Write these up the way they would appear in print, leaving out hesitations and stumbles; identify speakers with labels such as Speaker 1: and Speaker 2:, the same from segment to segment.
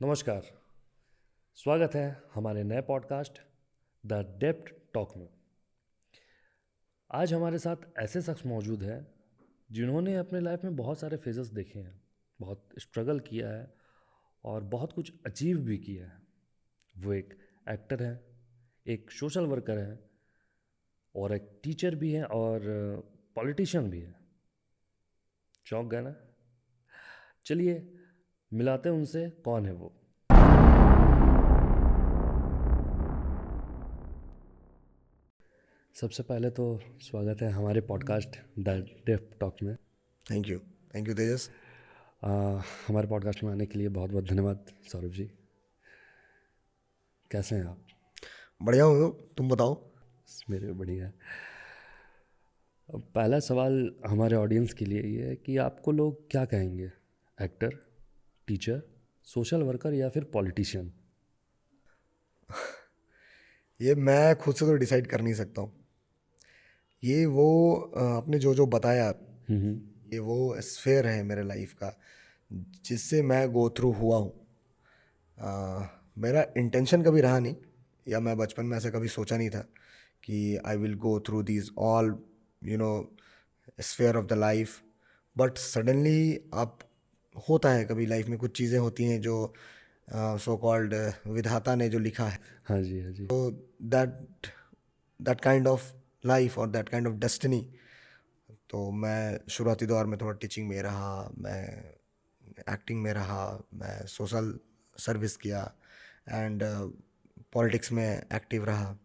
Speaker 1: नमस्कार। स्वागत है हमारे नए पॉडकास्ट द डेप्थ टॉक में। आज हमारे साथ ऐसे शख्स मौजूद हैं जिन्होंने अपने लाइफ में बहुत सारे फेजेस देखे हैं, बहुत स्ट्रगल किया है और बहुत कुछ अचीव भी किया है। वो एक एक्टर हैं, एक सोशल वर्कर हैं और एक टीचर भी हैं और पॉलिटिशियन भी हैं। चौंक गए ना? चलिए मिलाते हैं उनसे, कौन है वो। सबसे पहले तो स्वागत है हमारे पॉडकास्ट द डेप्थ टॉक में।
Speaker 2: थैंक यू तेजस।
Speaker 1: आ, हमारे पॉडकास्ट में आने के लिए बहुत बहुत धन्यवाद सौरभ जी। कैसे हैं आप?
Speaker 2: बढ़िया हूँ, तुम बताओ।
Speaker 1: मेरे भी बढ़िया है। अब पहला सवाल हमारे ऑडियंस के लिए ये है कि आपको लोग क्या कहेंगे, एक्टर, टीचर, सोशल वर्कर या फिर पॉलिटिशियन?
Speaker 2: ये मैं खुद से तो डिसाइड कर नहीं सकता हूँ। ये वो आपने जो जो बताया, ये वो स्फेयर है मेरे लाइफ का जिससे मैं गो थ्रू हुआ हूँ। मेरा इंटेंशन कभी रहा नहीं, या मैं बचपन में ऐसा कभी सोचा नहीं था कि I will go through these all you know sphere of the life. But suddenly आप होता है, कभी लाइफ में कुछ चीज़ें होती हैं जो सो कॉल्ड विधाता ने जो लिखा है,
Speaker 1: हाँ जी, हाँ जी।
Speaker 2: तो that that kind of life और दैट काइंड ऑफ डेस्टिनी। तो मैं शुरुआती दौर में थोड़ा टीचिंग में रहा, मैं एक्टिंग में रहा, मैं सोशल सर्विस किया एंड पॉलिटिक्स में एक्टिव रहा।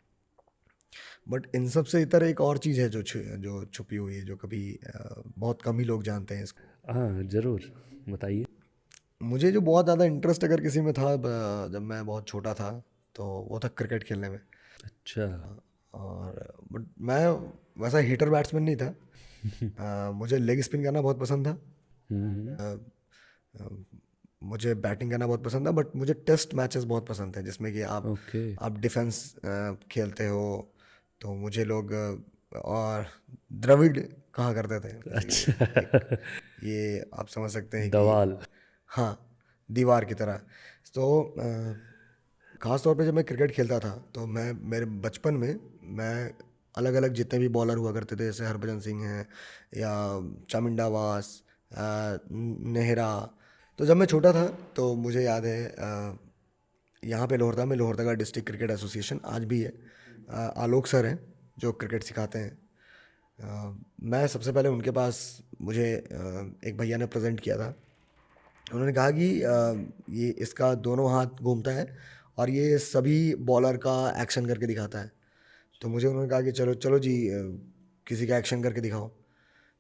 Speaker 2: बट इन सब से इतर एक और चीज़ है जो छुपी हुई है, जो कभी बहुत कम ही लोग जानते हैं इसको।
Speaker 1: हाँ ज़रूर, बताइए।
Speaker 2: मुझे जो बहुत ज़्यादा इंटरेस्ट अगर किसी में था, जब मैं बहुत छोटा था, तो वो था क्रिकेट खेलने में।
Speaker 1: अच्छा।
Speaker 2: और बट मैं वैसा हिटर बैट्समैन नहीं था। मुझे लेग स्पिन करना बहुत पसंद था।
Speaker 1: हम्म।
Speaker 2: अ, मुझे बैटिंग करना बहुत पसंद था, बट मुझे टेस्ट मैचेस बहुत पसंद है जिसमें कि
Speaker 1: ओके।
Speaker 2: आप डिफेंस खेलते हो। तो मुझे लोग और द्रविड़ कहा करते थे बेसिकली। एक
Speaker 1: अच्छा।
Speaker 2: ये आप समझ सकते हैं कि
Speaker 1: दवाल।
Speaker 2: हाँ, दीवार की तरह। तो ख़ास तौर पे जब मैं क्रिकेट खेलता था, तो मैं मेरे बचपन में मैं अलग अलग जितने भी बॉलर हुआ करते थे, जैसे हरभजन सिंह हैं या चामिंडा वास, नेहरा। तो जब मैं छोटा था तो मुझे याद है, यहाँ पे लोहरदगा में लोहरदगा डिस्ट्रिक्ट क्रिकेट एसोसिएशन आज भी है। आलोक सर हैं जो क्रिकेट सिखाते हैं। मैं सबसे पहले उनके पास, मुझे एक भैया ने प्रेजेंट किया था। उन्होंने कहा कि ये इसका दोनों हाथ घूमता है और ये सभी बॉलर का एक्शन करके दिखाता है। तो मुझे उन्होंने कहा कि चलो चलो जी, किसी का एक्शन करके दिखाओ।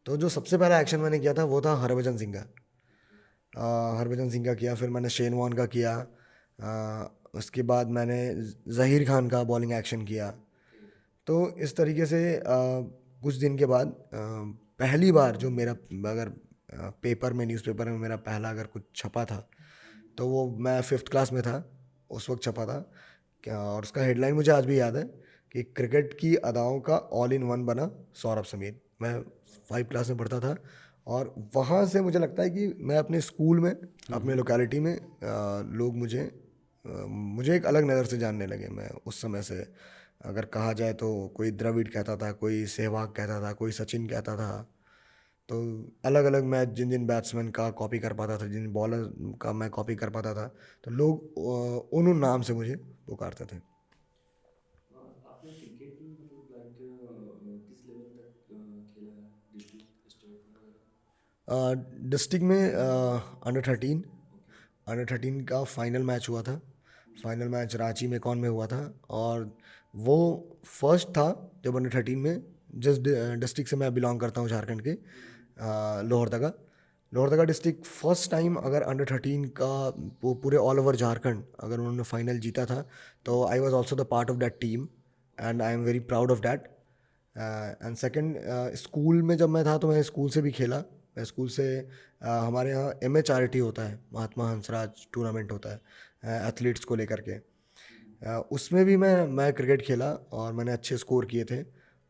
Speaker 2: तो जो सबसे पहला एक्शन मैंने किया था वो था हरभजन सिंह का। हरभजन सिंह का किया, फिर मैंने शेन वॉर्न का किया। उसके बाद मैंने ज़हीर खान का बॉलिंग एक्शन किया। तो इस तरीके से कुछ दिन के बाद पहली बार जो मेरा, अगर पेपर में, न्यूज़पेपर में मेरा पहला अगर कुछ छपा था, तो वो मैं फिफ्थ क्लास में था, उस वक्त छपा था क्या। और उसका हेडलाइन मुझे आज भी याद है कि क्रिकेट की अदाओं का ऑल इन वन बना सौरभ समीर। मैं 5 क्लास में पढ़ता था, और वहाँ से मुझे लगता है कि मैं अपने स्कूल में, अपने लोकेलिटी में लोग मुझे एक अलग नज़र से जानने लगे। मैं उस समय से, अगर कहा जाए तो, कोई द्रविड़ कहता था, कोई सहवाग कहता था, कोई सचिन कहता था। तो अलग अलग मैं जिन जिन बैट्समैन का कॉपी कर पाता था, जिन बॉलर का मैं कॉपी कर पाता था, तो लोग उन उन नाम से मुझे पुकारते थे।
Speaker 1: आपने क्रिकेट में मतलब लाइक किस लेवल तक खेला है, डिस्ट्रिक्ट स्टेट वगैरह?
Speaker 2: डिस्ट्रिक्ट में अंडर 13, अंडर 13 का फाइनल मैच हुआ था। फाइनल मैच रांची में कौन में हुआ था, और वो फर्स्ट था जब अंडर 13 में, जिस डिस्ट्रिक्ट से मैं बिलोंग करता हूँ, झारखंड के, Lohardaga. Lohardaga district first time, अगर अंडर 13 का पूरे ऑल ओवर झारखंड अगर उन्होंने फाइनल जीता था, तो I was also the part of that team, and I am very proud of that. And second, school में जब मैं था तो मैं स्कूल से भी खेला। मैं स्कूल से, हमारे यहाँ MHRT होता है, महात्मा हंसराज टूर्नामेंट होता है एथलीट्स को लेकर के। उसमें भी मैं क्रिकेट खेला और मैंने अच्छे स्कोर किए थे,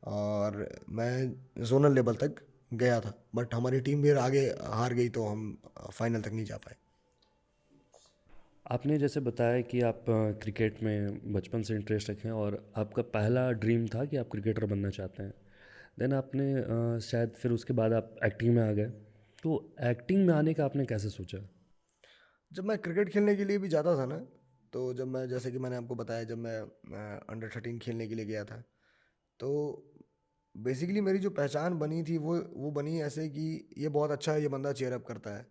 Speaker 2: और मैं जोनल लेवल तक गया था। बट हमारी टीम फिर आगे हार गई, तो हम फाइनल तक नहीं जा पाए।
Speaker 1: आपने जैसे बताया कि आप क्रिकेट में बचपन से इंटरेस्ट रखें और आपका पहला ड्रीम था कि आप क्रिकेटर बनना चाहते हैं। देन आपने शायद फिर उसके बाद आप एक्टिंग में आ गए। तो एक्टिंग में आने का आपने कैसे सोचा?
Speaker 2: जब मैं क्रिकेट खेलने के लिए भी जाता था ना, तो जब मैं, जैसे कि मैंने आपको बताया, जब मैं अंडर 13 खेलने के लिए गया था, तो बेसिकली मेरी जो पहचान बनी थी वो बनी ऐसे कि ये बहुत अच्छा है, ये बंदा चेयर अप करता है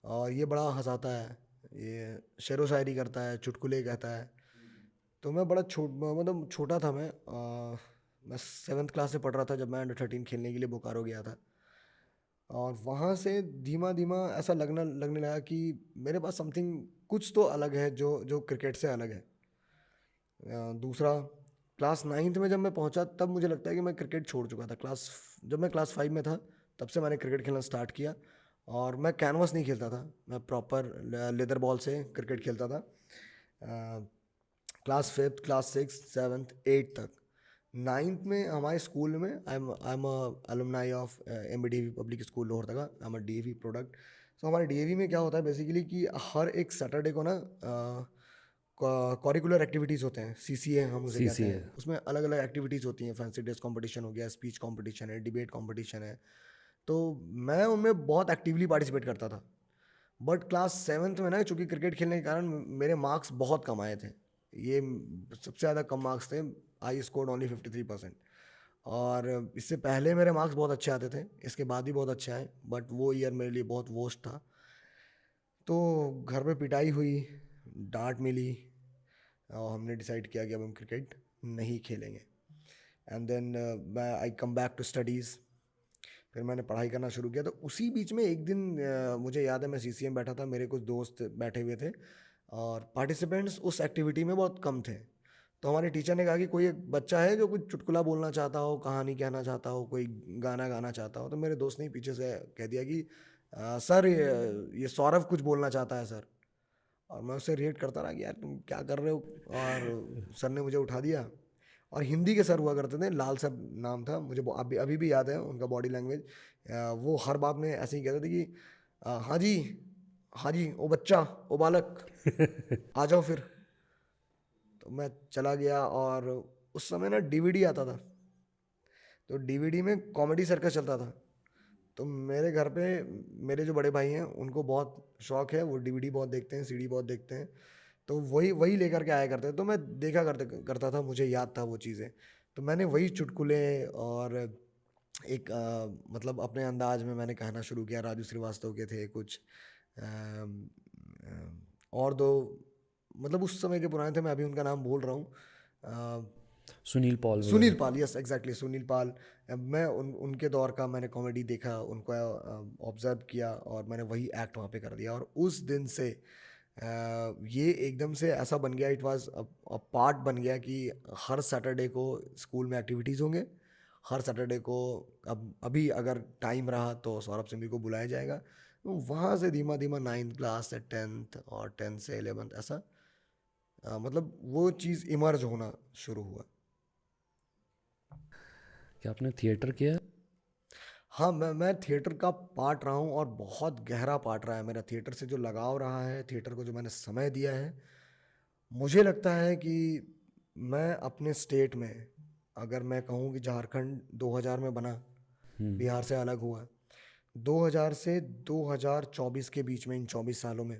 Speaker 2: और ये बड़ा हंसाता है, ये शेरो शायरी करता है, चुटकुले कहता है। तो मैं बड़ा मतलब छोटा था मैं, मैं 7th क्लास से पढ़ रहा था जब मैं अंडर 13 खेलने के लिए बोकारो गया था। और वहाँ से धीमा धीमा ऐसा लगना लगने लगा कि मेरे पास समथिंग कुछ तो अलग है, जो जो क्रिकेट से अलग है। दूसरा, क्लास 9th में जब मैं पहुंचा तब मुझे लगता है कि मैं क्रिकेट छोड़ चुका था। जब मैं क्लास 5 में था तब से मैंने क्रिकेट खेलना स्टार्ट किया। और मैं कैनवास नहीं खेलता था, मैं प्रॉपर लेदर बॉल से क्रिकेट खेलता था। क्लास 5, क्लास 6, 7, 8 तक। 9th में हमारे स्कूल में, I am alumni of MBDV public school Lohardaga, I am DAV product. So हमारे DAV में क्या होता है बेसिकली कि हर एक सैटरडे को ना करिकुलर एक्टिविटीज़ होते हैं, CCA हम उसे
Speaker 1: सी
Speaker 2: कहते
Speaker 1: सी
Speaker 2: हैं।
Speaker 1: है।
Speaker 2: उसमें अलग अलग एक्टिविटीज़ होती हैं, फैंसी ड्रेस कंपटीशन हो गया, स्पीच कंपटीशन है, डिबेट कंपटीशन है। तो मैं उनमें बहुत एक्टिवली पार्टिसिपेट करता था। बट क्लास 7th में ना, चूंकि क्रिकेट खेलने के कारण मेरे मार्क्स बहुत कम आए थे। ये सबसे ज़्यादा कम मार्क्स थे। I scored only 53%। और इससे पहले मेरे मार्क्स बहुत अच्छे आते थे, इसके बाद भी बहुत अच्छे आए, बट वो ईयर मेरे लिए बहुत वर्स्ट था। तो घर पे पिटाई हुई, डांट मिली, और हमने डिसाइड किया कि अब हम क्रिकेट नहीं खेलेंगे। एंड देन मैं आई कम बैक टू स्टडीज़। फिर मैंने पढ़ाई करना शुरू किया। तो उसी बीच में एक दिन मुझे याद है, मैं CCA में बैठा था, मेरे कुछ दोस्त बैठे हुए थे और पार्टिसिपेंट्स उस एक्टिविटी में बहुत कम थे। तो हमारे टीचर ने कहा कि कोई एक बच्चा है जो कुछ चुटकुला बोलना चाहता हो, कहानी कहना चाहता हो, कोई गाना गाना चाहता हो। तो मेरे दोस्त ने पीछे से कह दिया कि सर, ये सौरभ कुछ बोलना चाहता है सर। और मैं उससे रिएक्ट करता रहा कि यार तुम क्या कर रहे हो। और सर ने मुझे उठा दिया। और हिंदी के सर हुआ करते थे, लाल सर नाम था मुझे, अभी अभी भी याद है उनका बॉडी लैंग्वेज। वो हर बात में ऐसे ही कहते थे कि हाँ जी, हाँ जी, ओ बच्चा, ओ बालक, आ जाओ फिर। तो मैं चला गया। और उस समय ना DVD आता था, तो DVD में कॉमेडी सर्कस चलता था। तो मेरे घर पे मेरे जो बड़े भाई हैं उनको बहुत शौक है, वो DVD बहुत देखते हैं, CD बहुत देखते हैं। तो वही वही लेकर के आया करते, तो मैं देखा करता था, मुझे याद था वो चीज़ें। तो मैंने वही चुटकुले और एक मतलब अपने अंदाज में मैंने कहना शुरू किया। राजू श्रीवास्तव के थे कुछ, अम, और दो, मतलब उस समय के पुराने थे, मैं अभी उनका नाम भूल रहा हूँ।
Speaker 1: सुनील पॉल
Speaker 2: सुनील
Speaker 1: वगैरह।
Speaker 2: पाल, यस एग्जैक्टली, सुनील पाल। मैं उनके दौर का मैंने कॉमेडी देखा, उनको ऑब्जर्व किया और मैंने वही एक्ट वहाँ पे कर दिया। और उस दिन से ये एकदम से ऐसा बन गया, इट वाज अ पार्ट बन गया कि हर सैटरडे को स्कूल में एक्टिविटीज़ होंगे। हर सैटरडे को, अब अभी अगर टाइम रहा तो सौरभ सिंह को बुलाया जाएगा। तो वहाँ से धीमा धीमा 9th क्लास से 10th और 10th से 11th ऐसा मतलब वो चीज़ इमर्ज होना शुरू हुआ।
Speaker 1: क्या आपने थिएटर किया है?
Speaker 2: हाँ, मैं थिएटर का पार्ट रहा हूँ और बहुत गहरा पार्ट रहा है मेरा। थिएटर से जो लगाव रहा है, थिएटर को जो मैंने समय दिया है, मुझे लगता है कि मैं अपने स्टेट में, अगर मैं कहूँ कि झारखंड 2000 में बना, बिहार से अलग हुआ, 2000 से 2024 के बीच में, इन 24 सालों में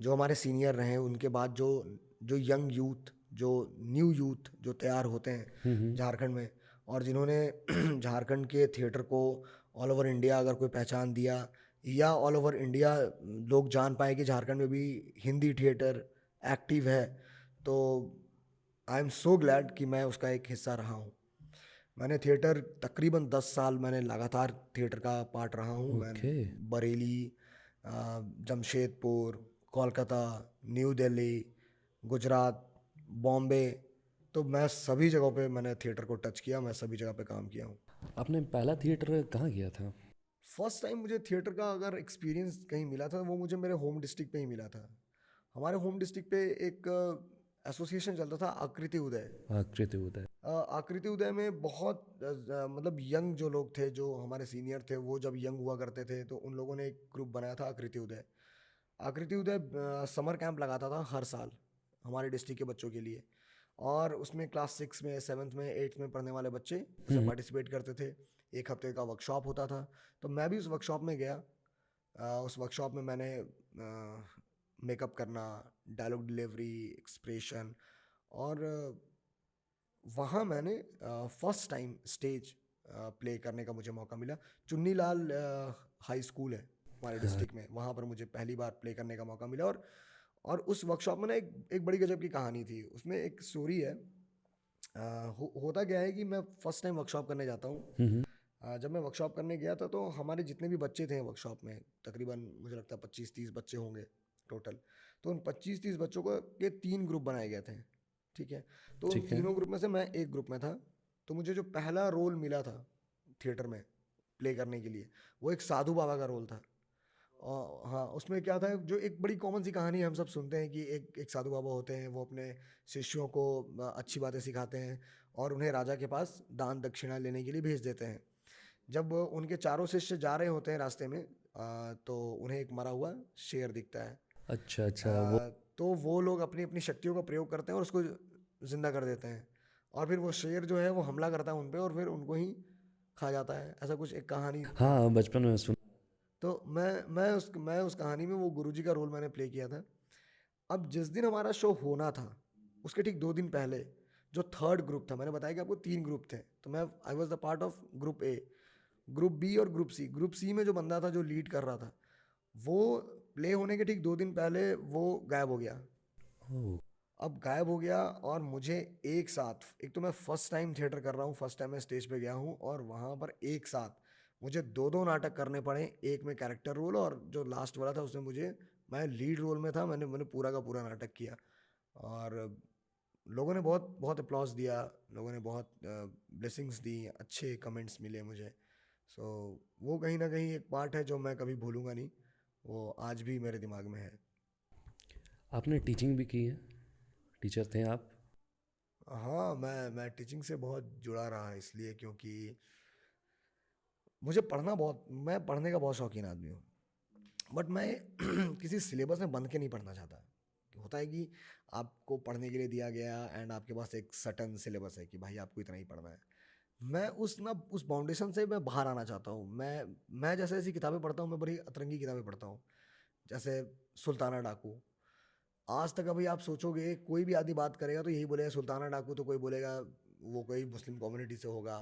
Speaker 2: जो हमारे सीनियर रहे, उनके बाद जो जो यंग यूथ, जो न्यू यूथ जो तैयार होते हैं झारखंड में, और जिन्होंने झारखंड के थिएटर को ऑल ओवर इंडिया अगर कोई पहचान दिया, या ऑल ओवर इंडिया लोग जान पाए कि झारखंड में भी हिंदी थिएटर एक्टिव है, तो आई एम सो ग्लैड कि मैं उसका एक हिस्सा रहा हूँ। मैंने थिएटर तकरीबन 10 साल मैंने लगातार थिएटर का पार्ट रहा हूँ मैं।
Speaker 1: ओके।
Speaker 2: बरेली, जमशेदपुर, कोलकाता, न्यू दिल्ली, गुजरात, बॉम्बे, तो मैं सभी जगहों पे मैंने थिएटर को टच किया, मैं सभी जगह पे काम किया हूँ।
Speaker 1: आपने पहला थिएटर कहाँ किया था?
Speaker 2: फर्स्ट टाइम मुझे थिएटर का अगर एक्सपीरियंस कहीं मिला था, वो मुझे मेरे होम डिस्ट्रिक्ट पे ही मिला था। हमारे होम डिस्ट्रिक्ट पे एक एसोसिएशन चलता था, आकृति उदय।
Speaker 1: आकृति उदय।
Speaker 2: आकृति उदय में बहुत मतलब यंग जो लोग थे, जो हमारे सीनियर थे, वो जब यंग हुआ करते थे, तो उन लोगों ने एक ग्रुप बनाया था आकृति उदय। आकृति उदय समर कैंप लगाता था हर साल हमारे डिस्ट्रिक्ट के बच्चों के लिए, और उसमें क्लास 6 में 7th में 8th में पढ़ने वाले बच्चे उसमें पार्टिसिपेट करते थे। एक हफ्ते का वर्कशॉप होता था, तो मैं भी उस वर्कशॉप में गया। उस वर्कशॉप में मैंने मेकअप करना, डायलॉग डिलीवरी, एक्सप्रेशन, और वहाँ मैंने फर्स्ट टाइम स्टेज प्ले करने का मुझे मौका मिला। चुन्नी लाल हाई स्कूल है हमारे डिस्ट्रिक्ट में, वहाँ पर मुझे पहली बार प्ले करने का मौका मिला। और उस वर्कशॉप में ना एक बड़ी गजब की कहानी थी। उसमें एक स्टोरी है। होता क्या है कि मैं फर्स्ट टाइम वर्कशॉप करने जाता हूँ। जब मैं वर्कशॉप करने गया था तो हमारे जितने भी बच्चे थे वर्कशॉप में, तकरीबन मुझे लगता है 25-30 बच्चे होंगे टोटल। तो उन 25-30 बच्चों को के 3 ग्रुप बनाए गए थे, ठीक है। तो उन
Speaker 1: ठीक है।
Speaker 2: तीनों ग्रुप में से मैं एक ग्रुप में था। तो मुझे जो पहला रोल मिला था थिएटर में प्ले करने के लिए, वो एक साधु बाबा का रोल था। और हाँ, उसमें क्या था, जो एक बड़ी कॉमन सी कहानी हम सब सुनते हैं कि एक एक साधु बाबा होते हैं, वो अपने शिष्यों को अच्छी बातें सिखाते हैं और उन्हें राजा के पास दान दक्षिणा लेने के लिए भेज देते हैं। जब उनके चारों शिष्य जा रहे होते हैं रास्ते में, तो उन्हें एक मरा हुआ शेर दिखता है।
Speaker 1: अच्छा अच्छा, वो
Speaker 2: तो वो लोग अपनी अपनी शक्तियों का प्रयोग करते हैं और उसको जिंदा कर देते हैं, और फिर वो शेर जो है वो हमला करता है उन पे और फिर उनको ही खा जाता है। ऐसा कुछ एक कहानी।
Speaker 1: हाँ, बचपन में सुन।
Speaker 2: तो मैं उस कहानी में वो गुरुजी का रोल मैंने प्ले किया था। अब जिस दिन हमारा शो होना था उसके ठीक 2 दिन पहले जो थर्ड ग्रुप था, मैंने बताया कि आपको 3 ग्रुप थे, तो I was the part of group A. Group B और ग्रुप सी। ग्रुप सी में जो बंदा था जो लीड कर रहा था, वो प्ले होने के ठीक 2 दिन पहले वो गायब हो गया।
Speaker 1: ओह।
Speaker 2: अब गायब हो गया और मुझे एक साथ, एक तो मैं फर्स्ट टाइम थिएटर कर रहा हूँ, फर्स्ट टाइम मैं स्टेज पे गया हूँ, और वहाँ पर एक साथ मुझे 2 नाटक करने पड़े। एक में कैरेक्टर रोल और जो लास्ट वाला था उसमें मैं लीड रोल में था। मैंने मैंने पूरा का पूरा नाटक किया और लोगों ने बहुत बहुत अप्लॉज दिया, लोगों ने बहुत ब्लेसिंग्स दी, अच्छे कमेंट्स मिले मुझे। सो वो कहीं ना कहीं एक पार्ट है जो मैं कभी भूलूंगा नहीं, वो आज भी मेरे दिमाग में है।
Speaker 1: आपने टीचिंग भी की है, टीचर थे आप?
Speaker 2: हाँ, मैं टीचिंग से बहुत जुड़ा रहा इसलिए क्योंकि मुझे मैं पढ़ने का बहुत शौकीन आदमी हूँ। बट मैं किसी सिलेबस में बंध के नहीं पढ़ना चाहता। होता है कि आपको पढ़ने के लिए दिया गया एंड आपके पास एक सर्टन सिलेबस है कि भाई आपको इतना ही पढ़ना है। मैं उस बाउंडेशन से मैं बाहर आना चाहता हूँ। मैं जैसे ऐसी किताबें पढ़ता हूँ, मैं बड़ी अतरंगी किताबें पढ़ता हूँ। जैसे सुल्ताना डाकू। आज तक अभी आप सोचोगे कोई भी आदमी बात करेगा तो यही बोलेगा सुल्ताना डाकू, तो कोई बोलेगा वो कोई मुस्लिम कम्युनिटी से होगा,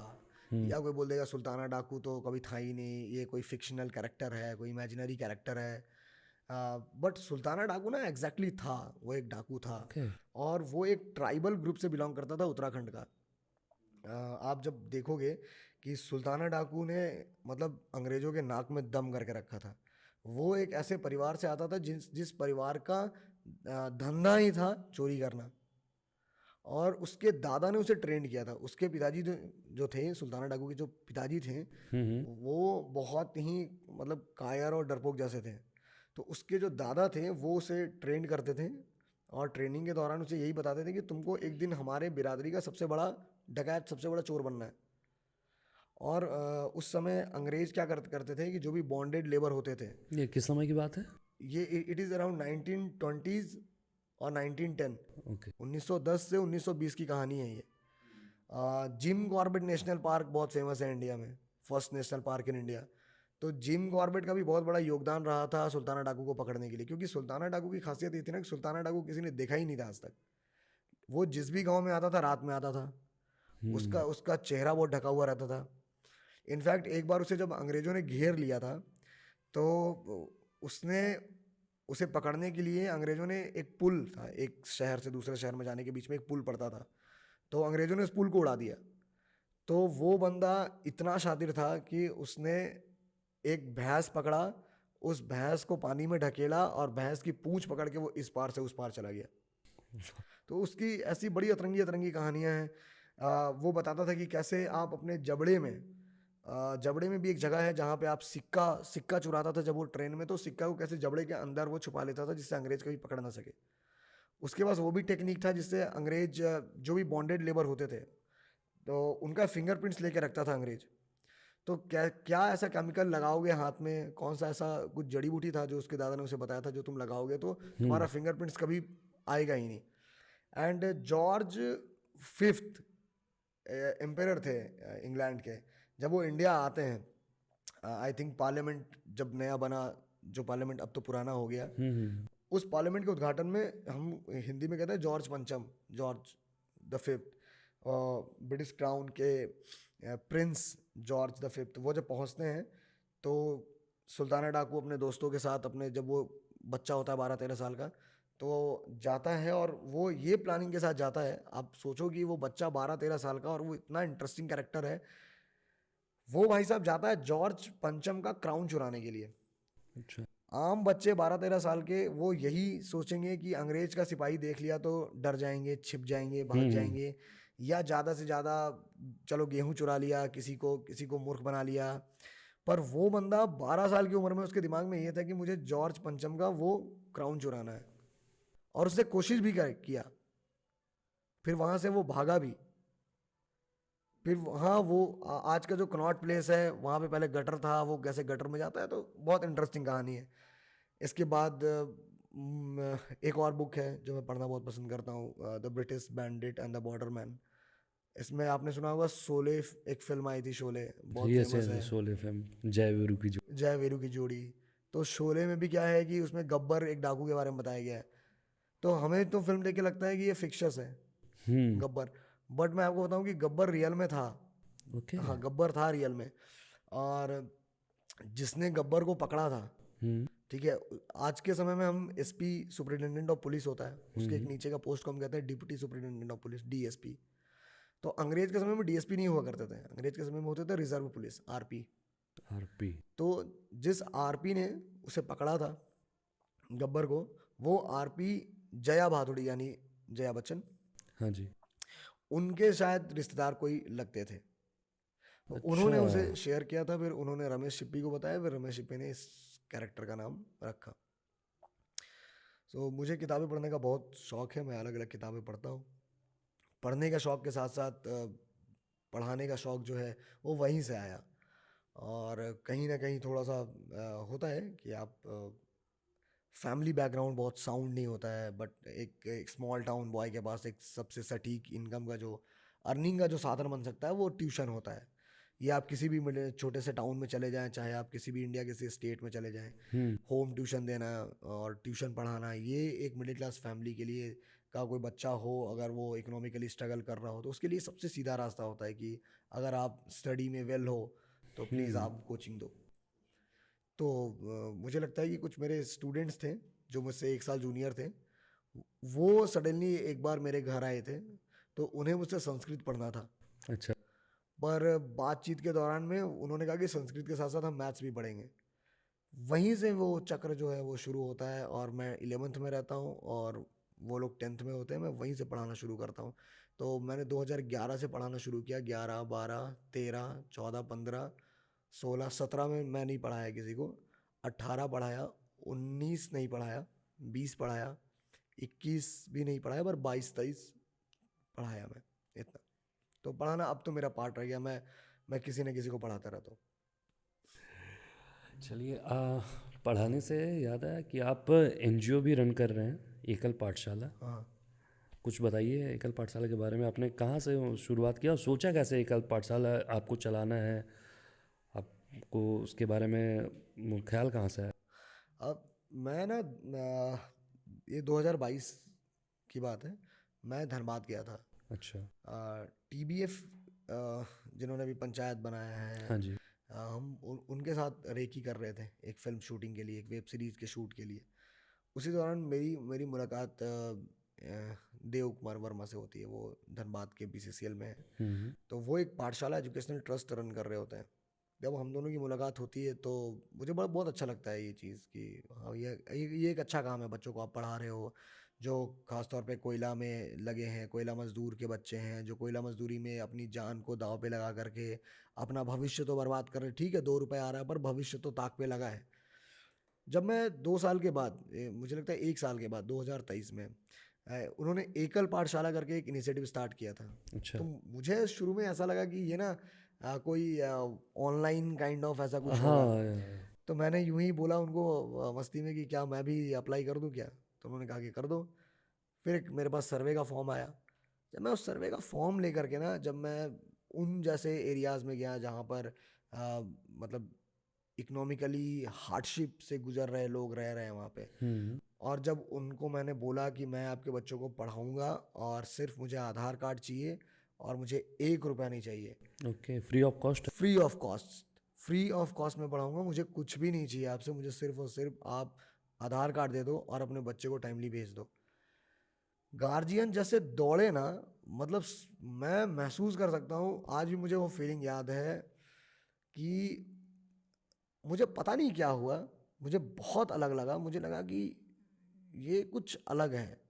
Speaker 2: या कोई बोल देगा सुल्ताना डाकू तो कभी था ही नहीं, ये कोई फिक्शनल कैरेक्टर है, कोई इमेजिनरी कैरेक्टर है। बट सुल्ताना डाकू ना एग्जैक्टली था, वो एक डाकू था।
Speaker 1: ओके।
Speaker 2: और वो एक ट्राइबल ग्रुप से बिलोंग करता था, उत्तराखंड का। आप जब देखोगे कि सुल्ताना डाकू ने मतलब अंग्रेजों के नाक में दम करके रखा था। वो एक ऐसे परिवार से आता था जिस जिस परिवार का धंधा ही था चोरी करना, और उसके दादा ने उसे ट्रेंड किया था। उसके पिताजी जो थे, सुल्ताना डाकू के जो पिताजी थे, वो बहुत ही मतलब कायर और डरपोक जैसे थे। तो उसके जो दादा थे वो उसे ट्रेंड करते थे, और ट्रेनिंग के दौरान उसे यही बताते थे कि तुमको एक दिन हमारे बिरादरी का सबसे बड़ा डकैत, सबसे बड़ा चोर बनना है। और उस समय अंग्रेज क्या करते थे कि जो भी बॉन्डेड लेबर होते थे,
Speaker 1: ये किस समय की बात है?
Speaker 2: ये इट इज़ अराउंड 1920s और 1910,
Speaker 1: ओके।
Speaker 2: 1910 से 1920 की कहानी है ये। जिम कॉर्बेट नेशनल पार्क बहुत फेमस है इंडिया में, first national park in India. तो जिम कॉर्बेट का भी बहुत बड़ा योगदान रहा था सुल्ताना डाकू को पकड़ने के लिए, क्योंकि सुल्ताना डाकू की खासियत ये थी ना कि सुल्ताना डाकू किसी ने देखा ही नहीं था आज तक। वो जिस भी गांव में आता था रात में आता था। उसका उसका चेहरा बहुत ढका हुआ रहता था। इनफैक्ट एक बार उसे जब अंग्रेजों ने घेर लिया था, तो उसने उसे पकड़ने के लिए अंग्रेजों ने, एक पुल था एक शहर से दूसरे शहर में जाने के बीच में एक पुल पड़ता था, तो अंग्रेजों ने उस पुल को उड़ा दिया। तो वो बंदा इतना शातिर था कि उसने एक भैंस पकड़ा, उस भैंस को पानी में ढकेला और भैंस की पूंछ पकड़ के वो इस पार से उस पार चला गया। तो उसकी ऐसी बड़ी अतरंगी अतरंगी कहानियां हैं। वो बताता था कि कैसे आप अपने जबड़े में भी एक जगह है जहाँ पे आप सिक्का सिक्का चुराता था जब वो ट्रेन में, तो सिक्का को कैसे जबड़े के अंदर वो छुपा लेता था जिससे अंग्रेज कभी पकड़ ना सके। उसके पास वो भी टेक्निक था जिससे अंग्रेज जो भी बॉन्डेड लेबर होते थे तो उनका फिंगरप्रिंट्स लेके रखता था अंग्रेज। तो क्या क्या ऐसा केमिकल लगाओगे हाथ में, कौन सा ऐसा कुछ जड़ी बूटी था जो उसके दादा ने उसे बताया था जो तुम लगाओगे तो तुम्हारा फिंगरप्रिंट्स कभी आएगा ही नहीं। एंड जॉर्ज फिफ्थ एम्पेरर थे इंग्लैंड के, जब वो इंडिया आते हैं, आई थिंक पार्लियामेंट जब नया बना, जो पार्लियामेंट अब तो पुराना हो गया, उस पार्लियामेंट के उद्घाटन में हम हिंदी में कहते हैं जॉर्ज पंचम, George the fifth, British crown के प्रिंस जॉर्ज द फिफ्थ, वो जब पहुंचते हैं तो सुल्ताना डाकू अपने दोस्तों के साथ, अपने जब वो बच्चा होता है 12-13 साल का, तो वो जाता है और वो ये प्लानिंग के साथ जाता है। आप सोचो कि वो बच्चा 12-13 साल का और वो इतना इंटरेस्टिंग कैरेक्टर है, वो भाई साहब जाता है जॉर्ज पंचम का क्राउन चुराने के लिए।
Speaker 1: अच्छा।
Speaker 2: आम बच्चे 12-13 साल के वो यही सोचेंगे कि अंग्रेज का सिपाही देख लिया तो डर जाएंगे, छिप जाएंगे, भाग जाएंगे, या ज़्यादा से ज़्यादा चलो गेहूं चुरा लिया, किसी को मूर्ख बना लिया। पर वो बंदा 12 साल की उम्र में उसके दिमाग में ये था कि मुझे जॉर्ज पंचम का वो क्राउन चुराना है, और उसने कोशिश भी किया। फिर वहाँ से वो भागा भी। फिर वहाँ वो आज का जो कनॉट प्लेस है वहाँ पे पहले गटर था, वो कैसे गटर में जाता है, तो बहुत इंटरेस्टिंग कहानी है। इसके बाद एक और बुक है जो मैं पढ़ना बहुत पसंद करता हूँ, the British bandit and the border man. इसमें आपने सुना होगा शोले, एक फिल्म आई थी शोले, बहुत
Speaker 1: यस
Speaker 2: फेमस
Speaker 1: यस,
Speaker 2: है,
Speaker 1: शोले फिल्म, जय वीरू की जो।
Speaker 2: जय वीरू की जोड़ी। तो शोले में भी क्या है कि उसमें गब्बर एक डाकू के बारे में बताया गया है। तो हमें तो फिल्म देख के लगता है कि ये फिक्शस है गब्बर, बट मैं आपको बताऊं कि गब्बर रियल में था।
Speaker 1: ओके।
Speaker 2: हाँ, गब्बर था रियल में। और जिसने गब्बर को पकड़ा था, ठीक है, आज के समय में हम एसपी, सुपरिटेंडेंट ऑफ पुलिस होता है, उसके एक नीचे का पोस्ट को हम कहते हैं deputy superintendent of police, DSP. तो अंग्रेज के समय में डीएसपी नहीं हुआ करते थे, अंग्रेज के समय में होते थे रिजर्व पुलिस, आरपी।
Speaker 1: आरपी।
Speaker 2: तो जिस आरपी ने उसे पकड़ा था गब्बर को, वो आरपी जया भादुड़ी यानी जया बच्चन,
Speaker 1: हाँ जी।
Speaker 2: उनके शायद रिश्तेदार कोई लगते थे। तो
Speaker 1: अच्छा।
Speaker 2: उन्होंने उसे शेयर किया था, फिर उन्होंने रमेश सिप्पी को बताया, फिर रमेश सिप्पी ने इस कैरेक्टर का नाम रखा। सो मुझे किताबें पढ़ने का बहुत शौक है, मैं अलग अलग किताबें पढ़ता हूँ। पढ़ने का शौक के साथ साथ पढ़ाने का शौक जो है वो वहीं से आया। और कहीं ना कहीं थोड़ा सा होता है कि आप फैमिली बैकग्राउंड बहुत साउंड नहीं होता है, बट एक स्मॉल टाउन बॉय के पास एक सबसे सटीक इनकम का जो अर्निंग का जो साधन बन सकता है वो ट्यूशन होता है। ये आप किसी भी छोटे से टाउन में चले जाएं, चाहे आप किसी भी इंडिया किसी स्टेट में चले जाएं, होम ट्यूशन देना और ट्यूशन पढ़ाना, ये एक मिडिल क्लास फैमिली के लिए का कोई बच्चा हो, अगर वो इकोनॉमिकली स्ट्रगल कर रहा हो, तो उसके लिए सबसे सीधा रास्ता होता है कि अगर आप स्टडी में वेल हो तो प्लीज़ आप कोचिंग दो। तो मुझे लगता है कि कुछ मेरे स्टूडेंट्स थे जो मुझसे 1 साल जूनियर थे, वो सडनली एक बार मेरे घर आए थे, तो उन्हें मुझसे संस्कृत पढ़ना था।
Speaker 1: अच्छा।
Speaker 2: पर बातचीत के दौरान में उन्होंने कहा कि संस्कृत के साथ साथ हम मैथ्स भी पढ़ेंगे। वहीं से वो चक्र जो है वो शुरू होता है, और मैं 11th में रहता हूँ और वो लोग 10th में होते हैं, मैं वहीं से पढ़ाना शुरू करता हूँ। तो मैंने 2011 से पढ़ाना शुरू किया, 11, 12, 13, 14, 15, 16, 17 में मैं नहीं पढ़ाया किसी को, 18 पढ़ाया, 19 नहीं पढ़ाया, 20 पढ़ाया, 21 भी नहीं पढ़ाया, पर 22-23 पढ़ाया मैं, इतना। तो पढ़ाना अब तो मेरा पार्ट रह गया, मैं किसी न किसी को पढ़ाता रहता हूँ।
Speaker 1: चलिए, पढ़ाने से याद आया कि आप एनजीओ भी रन कर रहे हैं, एकल पाठशाला।
Speaker 2: हाँ।
Speaker 1: कुछ बताइए एकल पाठशाला के बारे में, आपने कहाँ से शुरुआत किया और सोचा कैसे एकल पाठशाला आपको चलाना है, आपको उसके बारे में ख्याल कहाँ से आया?
Speaker 2: अब मैं ना ये 2022 की बात है, मैं धनबाद गया था।
Speaker 1: अच्छा।
Speaker 2: टीबीएफ जिन्होंने भी पंचायत बनाया है,
Speaker 1: हाँ जी।
Speaker 2: हम उनके साथ रेकी कर रहे थे एक फिल्म शूटिंग के लिए, एक वेब सीरीज़ के शूट के लिए। उसी दौरान मेरी मेरी मुलाकात देव कुमार वर्मा से होती है, वो धनबाद के बीसीसीएल में है। तो वो एक पाठशाला एजुकेशनल ट्रस्ट रन कर रहे होते हैं। जब हम दोनों की मुलाकात होती है तो मुझे बहुत अच्छा लगता है ये चीज़ कि हाँ, ये एक अच्छा काम है, बच्चों को आप पढ़ा रहे हो जो ख़ासतौर पे कोयला में लगे हैं, कोयला मज़दूर के बच्चे हैं जो कोयला मज़दूरी में अपनी जान को दांव पे लगा करके अपना भविष्य तो बर्बाद कर रहे हैं। ठीक है, 2 रुपये आ रहा है पर भविष्य तो ताक पे लगा है। जब मैं 2 साल के बाद, मुझे लगता है 1 साल के बाद, 2023 में उन्होंने एकल पाठशाला करके एक इनिशिएटिव स्टार्ट किया था।
Speaker 1: अच्छा।
Speaker 2: तो मुझे शुरू में ऐसा लगा कि ये ना कोई ऑनलाइन काइंड ऑफ ऐसा कुछ होगा।
Speaker 1: हाँ।
Speaker 2: तो मैंने यूं ही बोला उनको मस्ती में कि क्या मैं भी अप्लाई कर दूं क्या। तो उन्होंने कहा कि कर दो। फिर एक मेरे पास सर्वे का फॉर्म आया। जब मैं उस सर्वे का फॉर्म लेकर के ना, जब मैं उन जैसे एरियाज में गया जहाँ पर मतलब इकोनॉमिकली हार्डशिप से गुजर रहे लोग रह रहे हैं वहाँ पे,
Speaker 1: हम्म।
Speaker 2: और जब उनको मैंने बोला कि मैं आपके बच्चों को पढ़ाऊंगा और सिर्फ मुझे आधार कार्ड चाहिए और मुझे 1 रुपया नहीं चाहिए,
Speaker 1: okay, free of cost.
Speaker 2: Free of cost, free of cost में पढ़ाऊंगा, मुझे कुछ भी नहीं चाहिए आपसे, मुझे सिर्फ और सिर्फ आप आधार कार्ड दे दो और अपने बच्चे को टाइमली भेज दो। गार्जियन जैसे दौड़े ना, मतलब मैं महसूस कर सकता हूँ आज भी, मुझे वो फीलिंग याद है कि मुझे पता नहीं क्या हुआ, मुझे बहुत अलग लगा, मुझे लगा कि ये कुछ अलग है।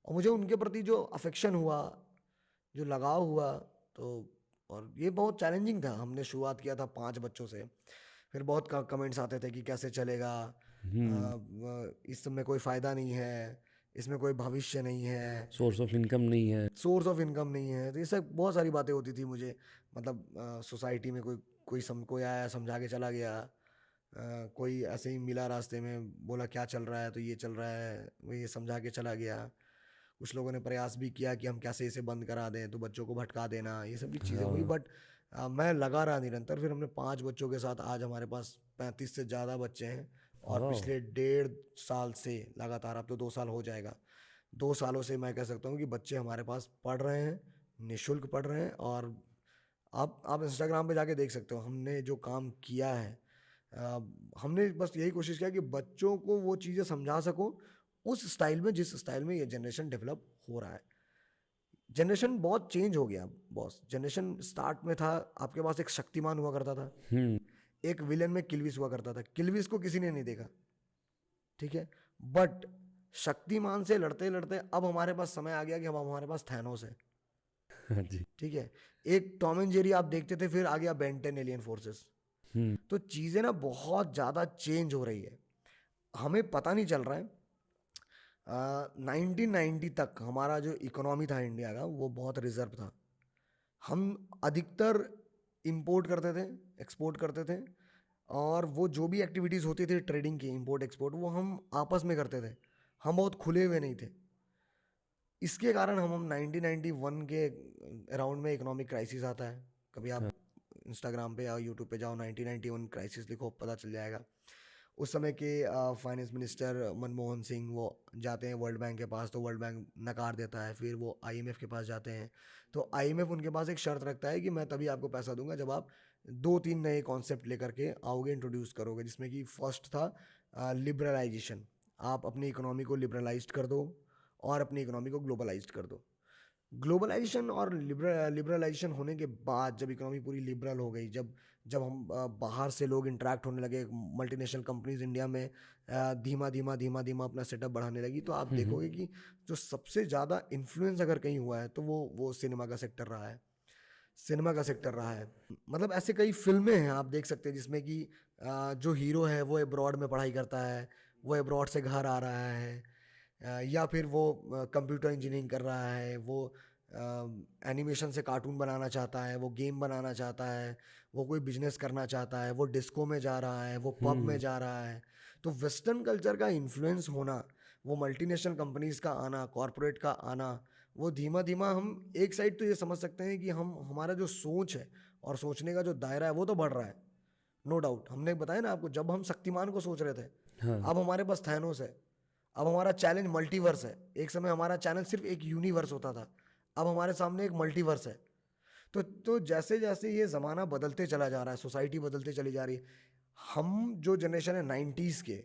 Speaker 2: और मुझे उनके प्रति जो अफेक्शन हुआ, जो लगाव हुआ, तो और ये बहुत चैलेंजिंग था। हमने शुरुआत किया था 5 बच्चों से, फिर बहुत कमेंट्स आते थे कि कैसे चलेगा, इस सब में कोई फ़ायदा नहीं है, इसमें कोई भविष्य नहीं है,
Speaker 1: सोर्स ऑफ इनकम नहीं है।
Speaker 2: सोर्स ऑफ इनकम नहीं है। तो ये सब बहुत सारी बातें होती थी मुझे। मतलब सोसाइटी में कोई आया समझा के चला गया, कोई ऐसे ही मिला रास्ते में, बोला क्या चल रहा है, तो ये चल रहा है, वो ये समझा के चला गया। कुछ लोगों ने प्रयास भी किया कि हम कैसे इसे बंद करा दें, तो बच्चों को भटका देना, ये सब भी चीज़ें हुई।
Speaker 1: हाँ।
Speaker 2: बट मैं लगा रहा निरंतर। फिर हमने 5 बच्चों के साथ, आज हमारे पास 35 से ज़्यादा बच्चे हैं। और
Speaker 1: वाह।
Speaker 2: पिछले 1.5 साल से लगातार, अब तो 2 साल हो जाएगा, 2 सालों से मैं कह सकता हूँ कि बच्चे हमारे पास पढ़ रहे हैं, निःशुल्क पढ़ रहे हैं। और आप इंस्टाग्राम पे जाके देख सकते हो हमने जो काम किया है। अ, हमने बस यही कोशिश किया कि बच्चों को वो चीज़ें समझा सको उस स्टाइल में जिस स्टाइल में ये जनरेशन डेवलप हो रहा है। जनरेशन बहुत चेंज हो गया बॉस। जनरेशन स्टार्ट में था, आपके पास एक शक्तिमान हुआ करता था,
Speaker 1: हम्म।
Speaker 2: एक विलेन में किलविस हुआ करता था। किलविस को किसी ने नहीं देखा, ठीक है, बट शक्तिमान से लड़ते लड़ते अब हमारे पास समय आ गया कि अब हमारे पास थैनोस है,
Speaker 1: हाँ जी।
Speaker 2: ठीक है। एक टॉम एंड जेरी आप देखते थे, फिर आ गया बेन 10 एलियन फोर्सेस।
Speaker 1: हम्म।
Speaker 2: तो चीज़ें ना बहुत ज़्यादा चेंज हो रही है, हमें पता नहीं चल रहा है। 1990 तक हमारा जो इकोनॉमी था इंडिया का, वो बहुत रिजर्व था। हम अधिकतर इंपोर्ट करते थे, एक्सपोर्ट करते थे, और वो जो भी एक्टिविटीज़ होती थी ट्रेडिंग की, इंपोर्ट एक्सपोर्ट, वो हम आपस में करते थे। हम बहुत खुले हुए नहीं थे। इसके कारण हम 1991 के अराउंड में इकोनॉमिक क्राइसिस आता है। कभी आप इंस्टाग्राम पे या यूट्यूब पे जाओ, 1991 क्राइसिस लिखो, पता चल जाएगा। उस समय के फाइनेंस मिनिस्टर मनमोहन सिंह वो जाते हैं वर्ल्ड बैंक के पास, तो वर्ल्ड बैंक नकार देता है। फिर वो आईएमएफ के पास जाते हैं, तो आईएमएफ उनके पास एक शर्त रखता है कि मैं तभी आपको पैसा दूंगा जब आप 2-3 नए कॉन्सेप्ट लेकर के आओगे, इंट्रोड्यूस करोगे। जिसमें कि फर्स्ट था लिबरलाइजेशन। आप अपनी इकोनॉमी को लिबरलाइज कर दो और अपनी इकोनॉमी को ग्लोबलाइज कर दो। ग्लोबलाइजेशन और लिबरलाइजेशन होने के बाद जब इकोनॉमी पूरी लिबरल हो गई, जब जब हम बाहर से लोग इंटरेक्ट होने लगे, मल्टीनेशनल कंपनीज इंडिया में धीमा धीमा धीमा धीमा अपना सेटअप बढ़ाने लगी, तो आप देखोगे कि जो सबसे ज़्यादा इन्फ्लुएंस अगर कहीं हुआ है तो वो सिनेमा का सेक्टर रहा है। सिनेमा का सेक्टर रहा है। मतलब ऐसे कई फिल्में हैं आप देख सकते हैं जिसमें कि जो हीरो है वो एब्रॉड में पढ़ाई करता है, वो एब्रॉड से घर आ रहा है, या फिर वो कंप्यूटर इंजीनियरिंग कर रहा है, वो एनिमेशन से कार्टून बनाना चाहता है, वो गेम बनाना चाहता है, वो कोई बिजनेस करना चाहता है, वो डिस्को में जा रहा है, वो पब में जा रहा है। तो वेस्टर्न कल्चर का इन्फ्लुएंस होना, वो मल्टीनेशनल कंपनीज का आना, कॉरपोरेट का आना, वो धीमा धीमा, हम एक साइड तो ये समझ सकते हैं कि हम हमारा जो सोच है और सोचने का जो दायरा है वो तो बढ़ रहा है, नो डाउट। हमने बताया ना आपको, जब हम शक्तिमान को सोच रहे थे,
Speaker 1: हाँ।
Speaker 2: अब हमारे पास थैनोस है। अब हमारा चैलेंज मल्टीवर्स है। एक समय हमारा चैलेंज सिर्फ एक यूनिवर्स होता था, अब हमारे सामने एक मल्टीवर्स है। तो जैसे जैसे ये ज़माना बदलते चला जा रहा है, सोसाइटी बदलते चली जा रही है, हम जो जनरेशन है 90s के,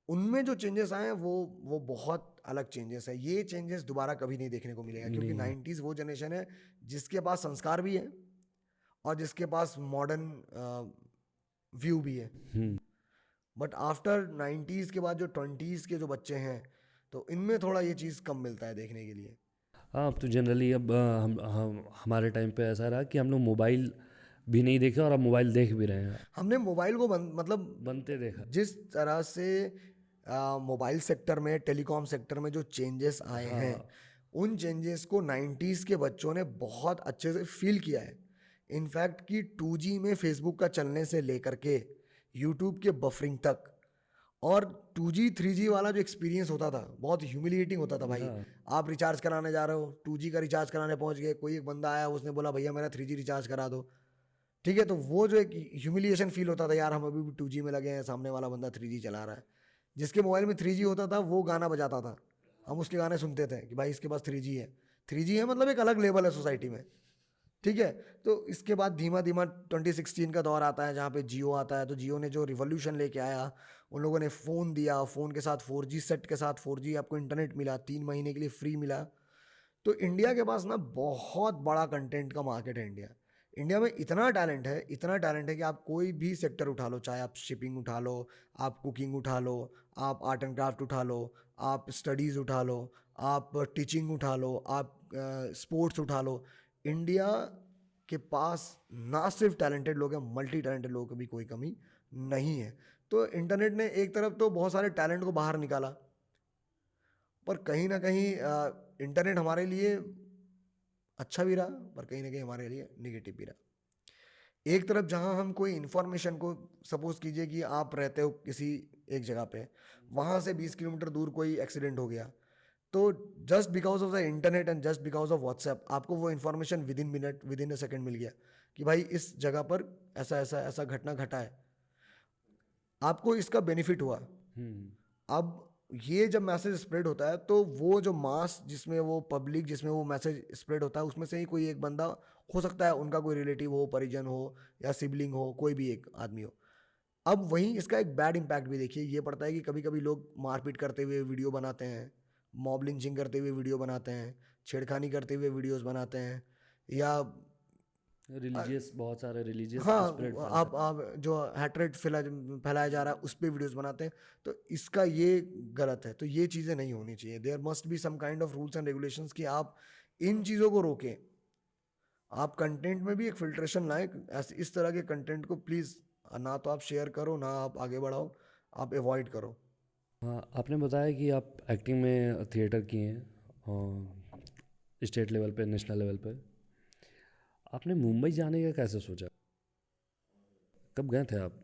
Speaker 2: उनमें जो चेंजेस आए हैं वो बहुत अलग चेंजेस है। ये चेंजेस दोबारा कभी नहीं देखने को मिलेगा, क्योंकि
Speaker 1: नहीं।
Speaker 2: 90s वो जनरेशन है जिसके पास संस्कार भी है और जिसके पास मॉडर्न व्यू भी है। बट आफ्टर 90s के बाद जो 20s के जो बच्चे हैं, तो इनमें थोड़ा ये चीज़ कम मिलता है देखने के लिए।
Speaker 1: हाँ, अब तो जनरली अब हम हमारे टाइम पे ऐसा रहा कि हम लोग मोबाइल भी नहीं देखे और अब मोबाइल देख भी रहे हैं।
Speaker 2: हमने मोबाइल को मतलब
Speaker 1: बनते देखा।
Speaker 2: जिस तरह से मोबाइल सेक्टर में, टेलीकॉम सेक्टर में जो चेंजेस आए हैं,
Speaker 1: हाँ।
Speaker 2: उन चेंजेस को 90s के बच्चों ने बहुत अच्छे से फील किया है। इनफैक्ट कि 2G में फेसबुक का चलने से लेकर के यूट्यूब के बफरिंग तक, और 2G 3G वाला जो एक्सपीरियंस होता था बहुत ह्यूमिलिएटिंग होता था भाई।
Speaker 1: हाँ।
Speaker 2: आप रिचार्ज कराने जा रहे हो, 2G का रिचार्ज कराने पहुंच गए, कोई एक बंदा आया, उसने बोला भैया मेरा 3G रिचार्ज करा दो, ठीक है, तो वो जो एक ह्यूमिलिएशन फील होता था, यार हम अभी भी 2G में लगे हैं, सामने वाला बंदा 3G चला रहा है। जिसके मोबाइल में 3G होता था वो गाना बजाता था, हम उसके गाने सुनते थे कि भाई इसके पास 3G है। 3G है मतलब एक अलग लेवल है सोसाइटी में, ठीक है। तो इसके बाद धीमा धीमा 2016 का दौर आता है जहाँ पे जियो आता है। तो जियो ने जो रिवॉल्यूशन लेके आया, उन लोगों ने फ़ोन दिया, फ़ोन के साथ 4G सेट के साथ 4G आपको इंटरनेट मिला, 3 महीने के लिए फ्री मिला। तो इंडिया के पास ना बहुत बड़ा कंटेंट का मार्केट है। इंडिया में इतना टैलेंट है, इतना टैलेंट है कि आप कोई भी सेक्टर उठा लो, चाहे आप शिपिंग उठा लो, आप कुकिंग उठा लो, आप आर्ट एंड क्राफ्ट उठा लो, आप स्टडीज़ उठा लो, आप टीचिंग उठा लो, आप स्पोर्ट्स उठा लो। इंडिया के पास ना सिर्फ टैलेंटेड लोग हैं, मल्टी टैलेंटेड लोगों की भी कोई कमी नहीं है। तो इंटरनेट ने एक तरफ तो बहुत सारे टैलेंट को बाहर निकाला, पर कहीं ना कहीं इंटरनेट हमारे लिए अच्छा भी रहा, पर कहीं ना कहीं हमारे लिए निगेटिव भी रहा। एक तरफ जहां हम कोई इन्फॉर्मेशन को, सपोज कीजिए कि आप रहते हो किसी एक जगह पे, वहां से 20 किलोमीटर दूर कोई एक्सीडेंट हो गया, तो just because of the internet and just because of WhatsApp आपको वो information within minute, within a second मिल गया कि भाई इस जगह पर ऐसा ऐसा ऐसा घटना घटा है। आपको इसका बेनिफिट हुआ। अब ये जब मैसेज स्प्रेड होता है तो वो जो मास जिसमें वो पब्लिक जिसमें वो मैसेज स्प्रेड होता है, उसमें से ही कोई एक बंदा हो सकता है, उनका कोई रिलेटिव हो, परिजन हो या सिबलिंग हो, कोई भी एक आदमी हो। अब वहीं इसका एक बैड इम्पैक्ट भी देखिए ये पड़ता है कि कभी कभी लोग मारपीट करते हुए वीडियो बनाते हैं, मॉब लिंचिंग करते हुए वीडियो बनाते हैं, छेड़खानी करते हुए वीडियोस बनाते हैं, या
Speaker 1: रिलीजियस, बहुत सारे रिलीजियस स्प्रेड
Speaker 2: हाँ,
Speaker 1: फैलता
Speaker 2: आप जो हैट्रेड फैलाया जा रहा है उस पर वीडियोस बनाते हैं। तो इसका ये गलत है। तो ये चीज़ें नहीं होनी चाहिए। There must be some kind of rules and regulations कि आप इन चीज़ों को रोकें। आप कंटेंट में भी एक फिल्ट्रेशन लाएं। ऐसे इस तरह के कंटेंट को प्लीज़ ना तो आप शेयर करो, ना आप आगे बढ़ाओ, आप अवॉइड करो।
Speaker 1: है। हाँ, आपने बताया कि आप एक्टिंग में थिएटर किए हैं, स्टेट लेवल पे, नेशनल लेवल पे। आपने मुंबई जाने का कैसे सोचा? कब गए थे आप?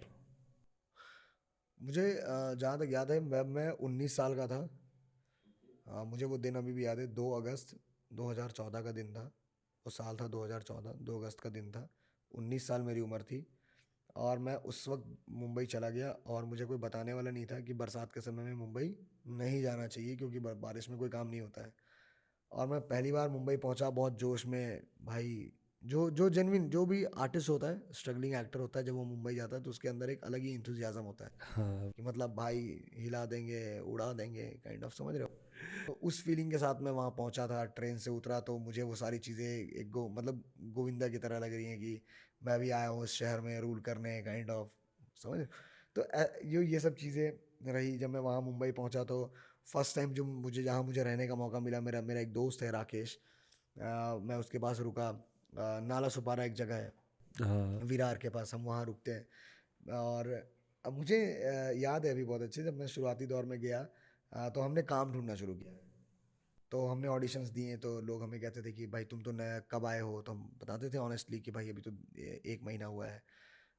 Speaker 2: मुझे जहाँ तक याद है, मैं 19 साल का था। मुझे वो दिन अभी भी याद है, 2 अगस्त 2014 का दिन था। वो साल था 2014, 2 अगस्त का दिन था। 19 साल मेरी उम्र थी, और मैं उस वक्त मुंबई चला गया। और मुझे कोई बताने वाला नहीं था कि बरसात के समय में मुंबई नहीं जाना चाहिए, क्योंकि बारिश में कोई काम नहीं होता है। और मैं पहली बार मुंबई पहुंचा बहुत जोश में भाई। जो जो जेनविन जो भी आर्टिस्ट होता है, स्ट्रगलिंग एक्टर होता है, जब वो मुंबई जाता है तो उसके अंदर एक अलग ही इंथुजियाज्म होता है
Speaker 1: हाँ।
Speaker 2: कि मतलब भाई हिला देंगे, उड़ा देंगे, काइंड ऑफ, समझ रहे हो। तो उस फीलिंग के साथ मैं वहाँ पहुँचा था, ट्रेन से उतरा तो मुझे वो सारी चीज़ें एक मतलब गोविंदा की तरह लग रही हैं कि मैं भी आया हूँ इस शहर में रूल करने, काइंड ऑफ, समझ। तो ये सब चीज़ें रही। जब मैं वहाँ मुंबई पहुँचा तो फर्स्ट टाइम जो मुझे जहाँ मुझे रहने का मौका मिला, मेरा मेरा एक दोस्त है राकेश, मैं उसके पास रुका। नाला सुपारा एक जगह है
Speaker 1: हाँ।
Speaker 2: विरार के पास, हम वहाँ रुकते हैं। और अब मुझे याद है अभी बहुत अच्छे, जब मैं शुरुआती दौर में गया तो हमने काम ढूंढना शुरू किया। तो हमने ऑडिशंस दिए, तो लोग हमें कहते थे कि भाई तुम तो नया कब आए हो, तो हम बताते थे ऑनेस्टली कि भाई अभी तो 1 महीना हुआ है।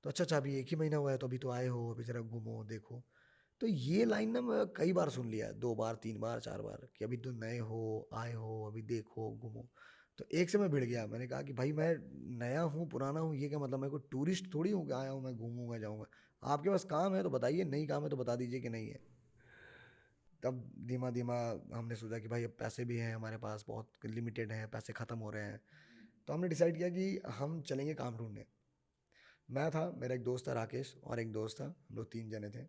Speaker 2: तो अच्छा अच्छा, अभी 1 ही महीना हुआ है तो अभी तो आए हो, अभी ज़रा घूमो देखो। तो ये लाइन ना मैं कई बार सुन लिया, 2 बार 3 बार 4 बार, कि अभी तो नए हो, आए हो, अभी देखो घूमो। तो एक से मैं भिड़ गया। मैंने कहा कि भाई मैं नया हूँ, पुराना हूँ, ये क्या मतलब, मैं कोई टूरिस्ट थोड़ी हूँ कि आया हूँ मैं घूमूंगा जाऊँगा। आपके पास काम है तो बताइए, नहीं काम है तो बता दीजिए कि नहीं है। तब धीमा धीमा हमने सोचा कि भाई अब पैसे भी हैं हमारे पास, बहुत लिमिटेड हैं, पैसे ख़त्म हो रहे हैं। तो हमने डिसाइड किया कि हम चलेंगे काम ढूंढने। मैं था, मेरा एक दोस्त था राकेश, और एक दोस्त था, हम लोग 3 जने थे।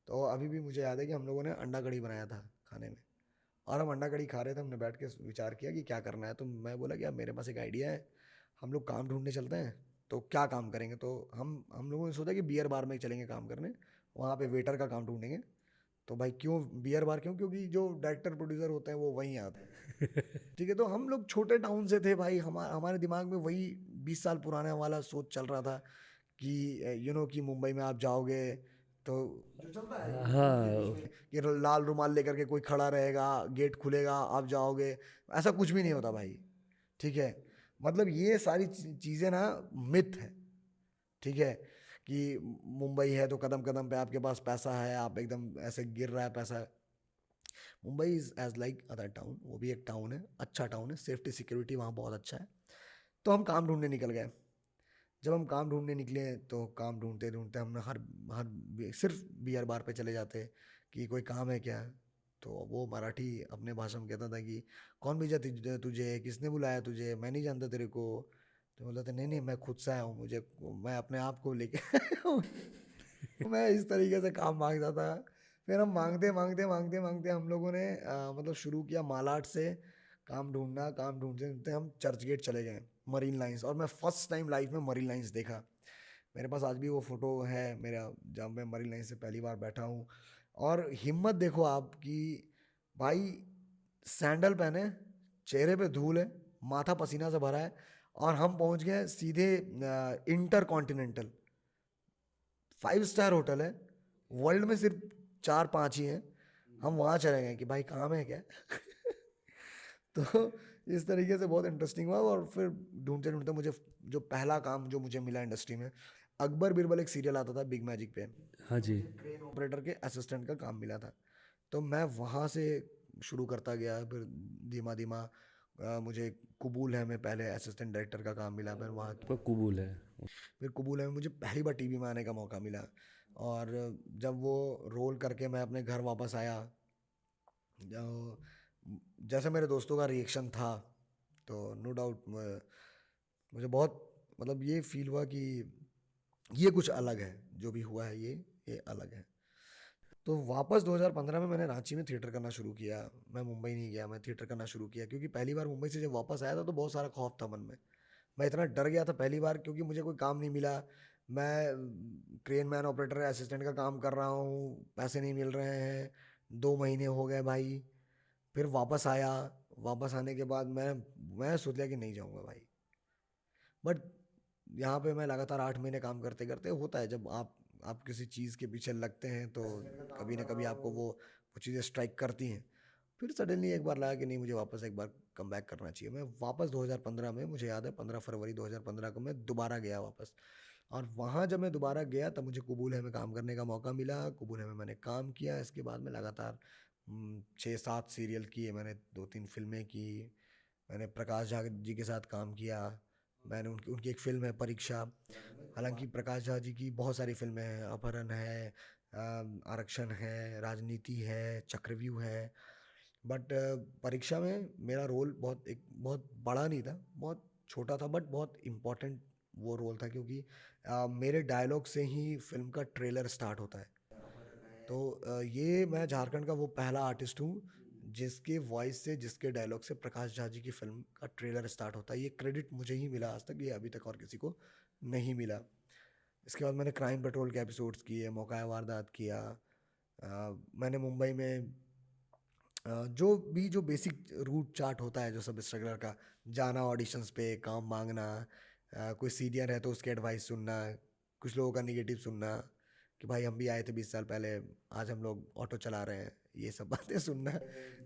Speaker 2: तो अभी भी मुझे याद है कि हम लोगों ने अंडा कढ़ी बनाया था खाने में, और हम अंडा कढ़ी खा रहे थे। हमने बैठ के विचार किया कि क्या करना है। तो मैं बोला कि यार मेरे पास एक आइडिया है, हम लोग काम ढूंढने चलते हैं। तो क्या काम करेंगे? तो हम लोगों ने सोचा कि बियर बार में चलेंगे काम करने, वहाँ पे वेटर का काम ढूंढेंगे। तो भाई क्यों बियर बार, क्यों? क्योंकि जो डायरेक्टर प्रोड्यूसर होते हैं वो वहीं आते हैं, ठीक है। तो हम लोग छोटे टाउन से थे भाई, हमारे दिमाग में वही 20 साल पुराने वाला सोच चल रहा था कि कि मुंबई में आप जाओगे तो जो चलता है
Speaker 1: हाँ।
Speaker 2: उसमें कि लाल रुमाल लेकर के कोई खड़ा रहेगा, गेट खुलेगा, आप जाओगे। ऐसा कुछ भी नहीं होता भाई, ठीक है। मतलब ये सारी चीज़ें ना मिथ है, ठीक है, कि मुंबई है तो कदम कदम पे आपके पास पैसा है, आप एकदम ऐसे गिर रहा है पैसा। Mumbai is as like other town, वो भी एक टाउन है, अच्छा टाउन है, सेफ्टी सिक्योरिटी वहाँ बहुत अच्छा है। तो हम काम ढूंढने निकल गए। जब हम काम ढूंढने निकले तो काम ढूंढते ढूंढते हम हर हर सिर्फ बियर बार पे चले जाते कि कोई काम है क्या। तो वो मराठी अपने भाषा में कहता था कि कौन भेजा तुझे तुझे, किसने बुलाया तुझे, मैं नहीं जानता तेरे को। तो बोला था नहीं नहीं मैं खुद से आया हूँ, मुझे मैं अपने आप को लेके आया हूँ। मैं इस तरीके से काम मांगता था। फिर हम मांगते मांगते मांगते मांगते हम लोगों ने मतलब शुरू किया मालाड से काम ढूंढना। काम ढूंढते ढूंढते हम चर्च गेट चले गए, मरीन लाइंस। और मैं फर्स्ट टाइम लाइफ में मरीन लाइंस देखा। मेरे पास आज भी वो फोटो है मेरा, जब मैं मरीन लाइन से पहली बार बैठा हूँ। और हिम्मत देखो आप कि भाई सैंडल पहने, चेहरे पे धूल है, माथा पसीना से भरा है, और हम पहुंच गए सीधे इंटर कॉन्टिनेंटल, 5 स्टार होटल है, वर्ल्ड में सिर्फ 4-5 ही हैं। हम वहाँ चले गए कि भाई काम है क्या। तो इस तरीके से बहुत इंटरेस्टिंग हुआ। और फिर ढूंढते ढूंढते मुझे जो पहला काम जो मुझे मिला इंडस्ट्री में, अकबर बिरबल एक सीरियल आता था बिग मैजिक पे,
Speaker 1: हाँ जी।
Speaker 2: मुझे क्रेन ऑपरेटर के असिस्टेंट का काम मिला था। तो मैं वहाँ से शुरू करता गया। फिर धीमा धीमा मुझे कबूल है में पहले असिस्टेंट डायरेक्टर का काम मिला। फिर वहाँ
Speaker 1: आपका कबूल है।
Speaker 2: फिर कबूल है में मुझे पहली बार टीवी में आने का मौका मिला। और जब वो रोल करके मैं अपने घर वापस आया, जो जैसे मेरे दोस्तों का रिएक्शन था, तो नो डाउट मुझे बहुत मतलब ये फील हुआ कि ये कुछ अलग है, जो भी हुआ है ये अलग है। तो वापस 2015 में मैंने रांची में थिएटर करना शुरू किया। मैं मुंबई नहीं गया, मैं थिएटर करना शुरू किया क्योंकि पहली बार मुंबई से जब वापस आया था तो बहुत सारा खौफ था मन में। मैं इतना डर गया था पहली बार क्योंकि मुझे कोई काम नहीं मिला। मैं क्रेन मैन ऑपरेटर असिस्टेंट का काम कर रहा हूँ, पैसे नहीं मिल रहे हैं, 2 महीने हो गए भाई। फिर वापस आया। वापस आने के बाद मैं सोच लिया कि नहीं जाऊँगा भाई। बट यहाँ पे मैं लगातार 8 महीने काम करते करते, होता है जब आप किसी चीज़ के पीछे लगते हैं तो कभी ना कभी आपको वो चीज़ें स्ट्राइक करती हैं। फिर सडनली एक बार लगा कि नहीं, मुझे वापस एक बार कम बैक करना चाहिए। मैं वापस 2015 में, मुझे याद है 15 फरवरी 2015 को मैं दोबारा गया वापस। और वहाँ जब मैं दोबारा गया तब मुझे कबूल है में काम करने का मौका मिला। कबूल है में मैंने काम किया। इसके बाद में लगातार 6-7 सीरियल किए मैंने, 2-3 फिल्में की। मैंने प्रकाश झा जी के साथ काम किया। मैंने उनकी उनकी एक फ़िल्म है परीक्षा। हालांकि प्रकाश झा जी की बहुत सारी फिल्में हैं, अपहरण है, आरक्षण है, राजनीति है, चक्रव्यूह है। बट परीक्षा में मेरा रोल बहुत बड़ा नहीं था, बहुत छोटा था, बट बहुत इम्पोर्टेंट वो रोल था क्योंकि मेरे डायलॉग से ही फिल्म का ट्रेलर स्टार्ट होता है। तो ये मैं झारखंड का वो पहला आर्टिस्ट हूँ जिसके वॉइस से, जिसके डायलॉग से प्रकाश झा जी की फिल्म का ट्रेलर स्टार्ट होता है। ये क्रेडिट मुझे ही मिला आज तक, ये अभी तक और किसी को नहीं मिला। इसके बाद मैंने क्राइम पेट्रोल के एपिसोड्स किए, मौका वारदात किया। मैंने मुंबई में जो बेसिक रूट चार्ट होता है जो सब स्ट्रगलर का, जाना ऑडिशंस पे, काम मांगना, कोई सीनियर है तो उसके एडवाइस सुनना, कुछ लोगों का निगेटिव सुनना कि भाई हम भी आए थे 20 साल पहले, आज हम लोग ऑटो चला रहे हैं, ये सब बातें सुनना।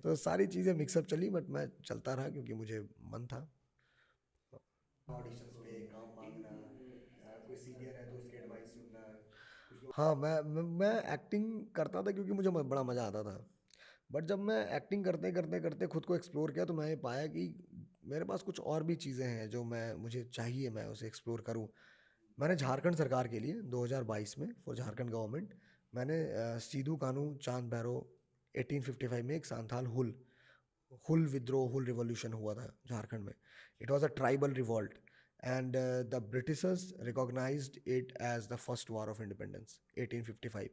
Speaker 2: तो सारी चीज़ें मिक्सअप चली, बट मैं चलता रहा क्योंकि मुझे मन था। ऑडिशंस पे, काम मांगना, कोई सीनियर है तो उसकी एडवाइस सुनना, कुछ लोग। हाँ, मैं एक्टिंग करता था क्योंकि मुझे बड़ा मज़ा आता था। बट जब मैं एक्टिंग करते करते करते खुद को एक्सप्लोर किया तो मैं ये पाया कि मेरे पास कुछ और भी चीज़ें हैं जो मैं मुझे चाहिए मैं उसे एक्सप्लोर करूं। मैंने झारखंड सरकार के लिए 2022 में, फॉर झारखंड गवर्नमेंट, मैंने सीधू कानू चांद भैरो 1855 में एक सांथाल हुल हुल विद्रोह, हुल रिवॉल्यूशन हुआ था झारखंड में। It was a tribal revolt and the Britishers recognised it as the first war of independence 1855,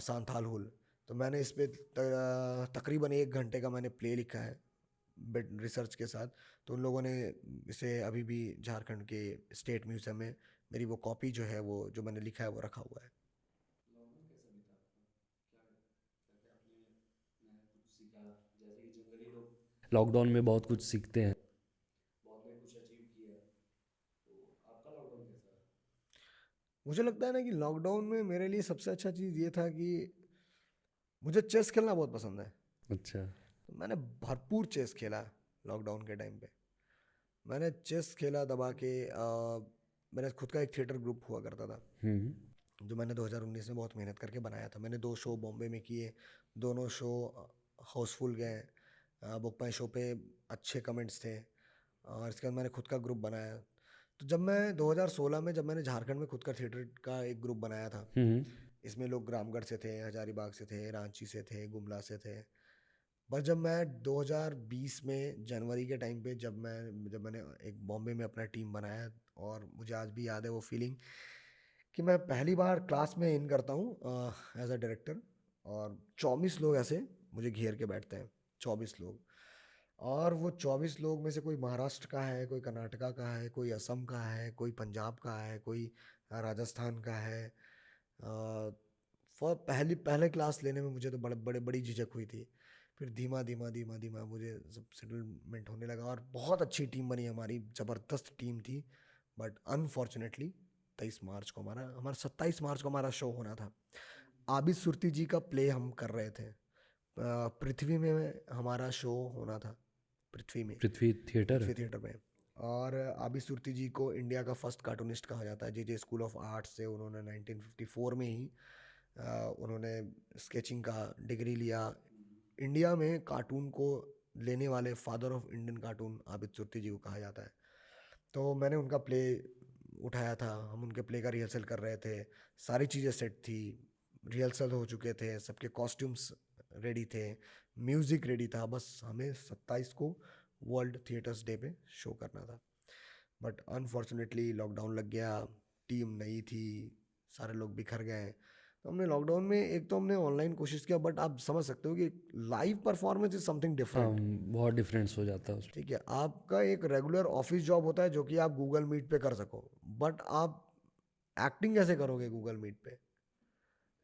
Speaker 2: Santhal Hul. तो मैंने इस पे तकरीबन 1 घंटे का मैंने प्ले लिखा है बिट रिसर्च के साथ। तो उन लोगों ने इसे अभी भी झारखंड के स्टेट म्यूजियम में मेरी वो कॉपी जो है, वो जो मैंने लिखा है वो रखा हुआ है।
Speaker 1: लॉकडाउन कैसा बीता आपका? क्या करके आपने नया कुछ सीखा? जैसे कि जनरली लोग लॉकडाउन में बहुत कुछ सीखते हैं, बहुत ने कुछ अचीव किया, तो आपका लॉकडाउन कैसा रहा?
Speaker 2: मुझे लगता है ना कि लॉकडाउन में मेरे लिए सबसे अच्छा चीज़ ये था कि मुझे चेस खेलना बहुत पसंद है।
Speaker 1: अच्छा।
Speaker 2: तो मैंने भरपूर चेस खेला लॉकडाउन के टाइम पे। मैंने चेस खेला दबा के। मेरा खुद का एक थिएटर ग्रुप हुआ करता था, जो मैंने 2019 में बहुत मेहनत करके बनाया था। मैंने 2 शो बॉम्बे में किए, दोनों शो हाउसफुल गए। बुक माई शो पे अच्छे कमेंट्स थे, और इसके बाद मैंने खुद का ग्रुप बनाया। तो जब मैं 2016 में, जब मैंने झारखंड में खुद का थिएटर का एक ग्रुप बनाया था, इसमें लोग रामगढ़ से थे, हजारीबाग से थे, रांची से थे, गुमला से थे। बस जब मैं 2020 में जनवरी के टाइम पे, जब मैंने एक बॉम्बे में अपना टीम बनाया, और मुझे आज भी याद है वो फीलिंग कि मैं पहली बार क्लास में इन करता हूँ एज अ डायरेक्टर, और 24 लोग ऐसे मुझे घेर के बैठते हैं, 24 लोग। और वो 24 लोग में से कोई महाराष्ट्र का है, कोई कर्नाटका का है, कोई असम का है, कोई पंजाब का है, कोई राजस्थान का है। फॉर पहले क्लास लेने में मुझे तो बड़ी झिझक हुई थी। फिर धीमा धीमा धीमा धीमा मुझे सब सेटलमेंट होने लगा, और बहुत अच्छी टीम बनी हमारी, ज़बरदस्त टीम थी। बट अनफॉर्चुनेटली 27 मार्च को हमारा शो होना था। आबिद सुरती जी का प्ले हम कर रहे थे, पृथ्वी में हमारा शो होना था, पृथ्वी में,
Speaker 1: पृथ्वी थिएटर।
Speaker 2: पृथ्वी थिएटर में। और आबिद सुरती जी को इंडिया का फर्स्ट कार्टूनिस्ट कहा जाता है। जे स्कूल ऑफ आर्ट्स से उन्होंने 1954 में ही उन्होंने स्केचिंग का डिग्री लिया। इंडिया में कार्टून को लेने वाले father of Indian cartoon Abid Surti ji को कहा जाता है। तो मैंने उनका प्ले उठाया था, हम उनके प्ले का रिहर्सल कर रहे थे, सारी चीज़ें सेट थी, रिहर्सल हो चुके थे, सबके कॉस्ट्यूम्स रेडी थे, म्यूज़िक रेडी था, बस हमें 27 को वर्ल्ड थिएटर्स डे पे शो करना था। बट अनफॉर्चुनेटली लॉकडाउन लग गया, टीम नई थी, सारे लोग बिखर गए। तो हमने लॉकडाउन में, एक तो हमने ऑनलाइन कोशिश किया, बट आप समझ सकते हो कि लाइव परफॉर्मेंस इज समथिंग
Speaker 1: हाँ,
Speaker 2: डिफरेंट।
Speaker 1: बहुत डिफरेंस हो जाता है उसमें।
Speaker 2: ठीक है, आपका एक रेगुलर ऑफिस जॉब होता है जो कि आप गूगल मीट पे कर सको, बट आप एक्टिंग कैसे करोगे गूगल मीट पे?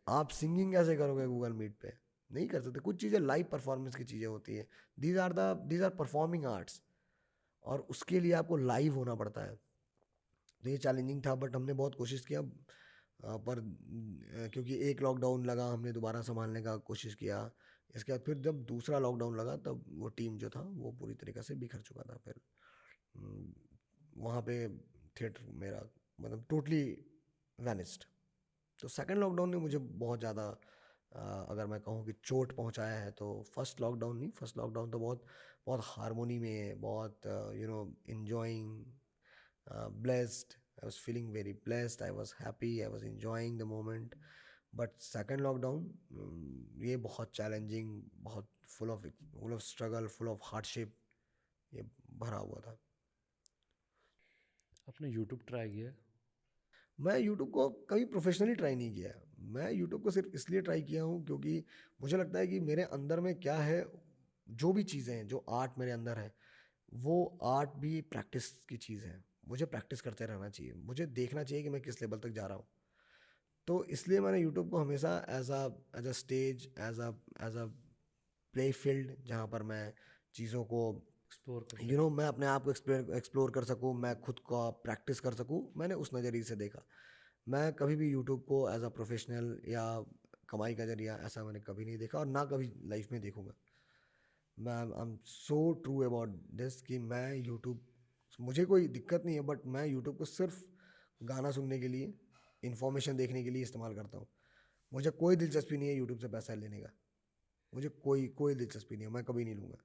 Speaker 2: आप सिंगिंग कैसे करोगे गूगल मीट पे? नहीं कर सकते। कुछ चीज़ें लाइव परफॉर्मेंस की चीज़ें होती है, दीज आर परफॉर्मिंग आर्ट्स, और उसके लिए आपको लाइव होना पड़ता है। तो ये चैलेंजिंग था, बट हमने बहुत कोशिश किया। पर क्योंकि एक लॉकडाउन लगा, हमने दोबारा संभालने का कोशिश किया। इसके बाद फिर जब दूसरा लॉकडाउन लगा, तब वो टीम जो था वो पूरी तरीके से बिखर चुका था। फिर वहाँ पे थिएटर मेरा मतलब टोटली वैनिस्ड। तो सेकंड लॉकडाउन ने मुझे बहुत ज़्यादा, अगर मैं कहूँ कि चोट पहुँचाया है, तो फर्स्ट लॉकडाउन नहीं। फर्स्ट लॉकडाउन तो बहुत बहुत हारमोनी में, बहुत enjoying, blessed. I was feeling very blessed. I was happy. I was enjoying the moment. But second lockdown ये बहुत चैलेंजिंग, बहुत full of struggle, full of hardship, ये भरा हुआ था।
Speaker 1: आपने यूट्यूब ट्राई किया है?
Speaker 2: मैं यूट्यूब को कभी प्रोफेशनली ट्राई नहीं किया। मैं यूट्यूब को सिर्फ इसलिए ट्राई किया हूँ क्योंकि मुझे लगता है कि मेरे अंदर में क्या है, जो भी चीज़ें हैं, जो आर्ट मेरे अंदर है, वो आर्ट भी प्रैक्टिस की चीज़ है। मुझे प्रैक्टिस करते रहना चाहिए, मुझे देखना चाहिए कि मैं किस लेवल तक जा रहा हूँ। तो इसलिए मैंने यूट्यूब को हमेशा as a stage, as a play field, जहाँ पर मैं चीज़ों को
Speaker 1: एक्सप्लोर कर सकते।
Speaker 2: मैं अपने आप को एक्सप्लोर कर सकूँ, मैं खुद का प्रैक्टिस कर सकूँ, मैंने उस नज़रिए से देखा। मैं कभी भी यूट्यूब को एज अ प्रोफेशनल या कमाई का जरिया ऐसा मैंने कभी नहीं देखा, और ना कभी लाइफ में देखूंगा। मैं I am so true about this कि मैं यूट्यूब, मुझे कोई दिक्कत नहीं है, बट मैं यूट्यूब को सिर्फ गाना सुनने के लिए, इन्फॉर्मेशन देखने के लिए इस्तेमाल करता हूँ। मुझे कोई दिलचस्पी नहीं है यूट्यूब से पैसा लेने का, मुझे कोई कोई दिलचस्पी नहीं है, मैं कभी नहीं लूँगा।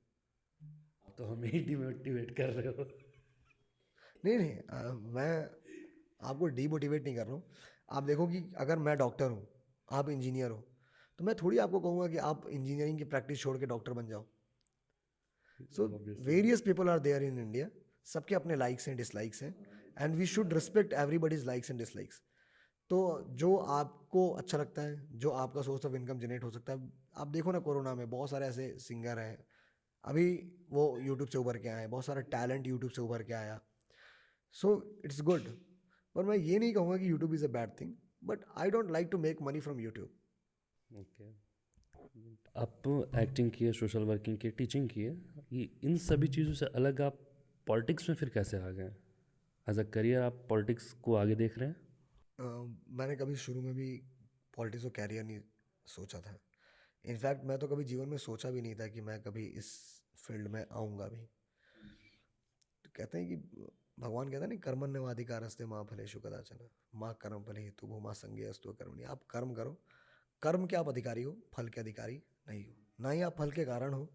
Speaker 1: तो हमें ही डिमोटिवेट कर रहे हो।
Speaker 2: नहीं नहीं, मैं आपको डीमोटिवेट नहीं कर रहा हूँ। आप देखो कि अगर मैं डॉक्टर हूँ, आप इंजीनियर हो, तो मैं थोड़ी आपको कहूँगा कि आप इंजीनियरिंग की प्रैक्टिस छोड़ के डॉक्टर बन जाओ। So
Speaker 1: obviously.
Speaker 2: Various people are there in India, सबके अपने लाइक्स हैं, डिसलाइक्स हैं, and we should respect everybody's likes and dislikes. तो जो आपको अच्छा लगता है, जो आपका सोर्स ऑफ इनकम जनरेट हो सकता है, आप देखो ना, कोरोना में बहुत सारे ऐसे सिंगर हैं, अभी वो यूट्यूब से उभर के आए हैं, बहुत सारा टैलेंट यूट्यूब से उभर के आया। So it's good. पर मैं ये नहीं कहूँगा कि YouTube is a bad thing, but I don't like to make money from YouTube.
Speaker 1: Okay. आप एक्टिंग किए, सोशल वर्किंग किए, टीचिंग किए, ये इन सभी चीज़ों से अलग आप पॉलिटिक्स में फिर कैसे आ गए? एज अ करियर आप पॉलिटिक्स को आगे देख रहे हैं?
Speaker 2: मैंने कभी शुरू में भी पॉलिटिक्स और कैरियर नहीं सोचा था। इनफैक्ट मैं तो कभी जीवन में सोचा भी नहीं था कि मैं कभी इस फील्ड में आऊँगा भी। कहते हैं कि भगवान कहता है नहीं, कर्मण्यवाधिकारस्ते माँ फलेषु कदाचन माँ कर्म फले हेतु भो माँ संगे अस्तु कर्मणि। आप कर्म करो, कर्म के आप अधिकारी हो, फल के अधिकारी नहीं हो। ना ही आप फल के कारण हो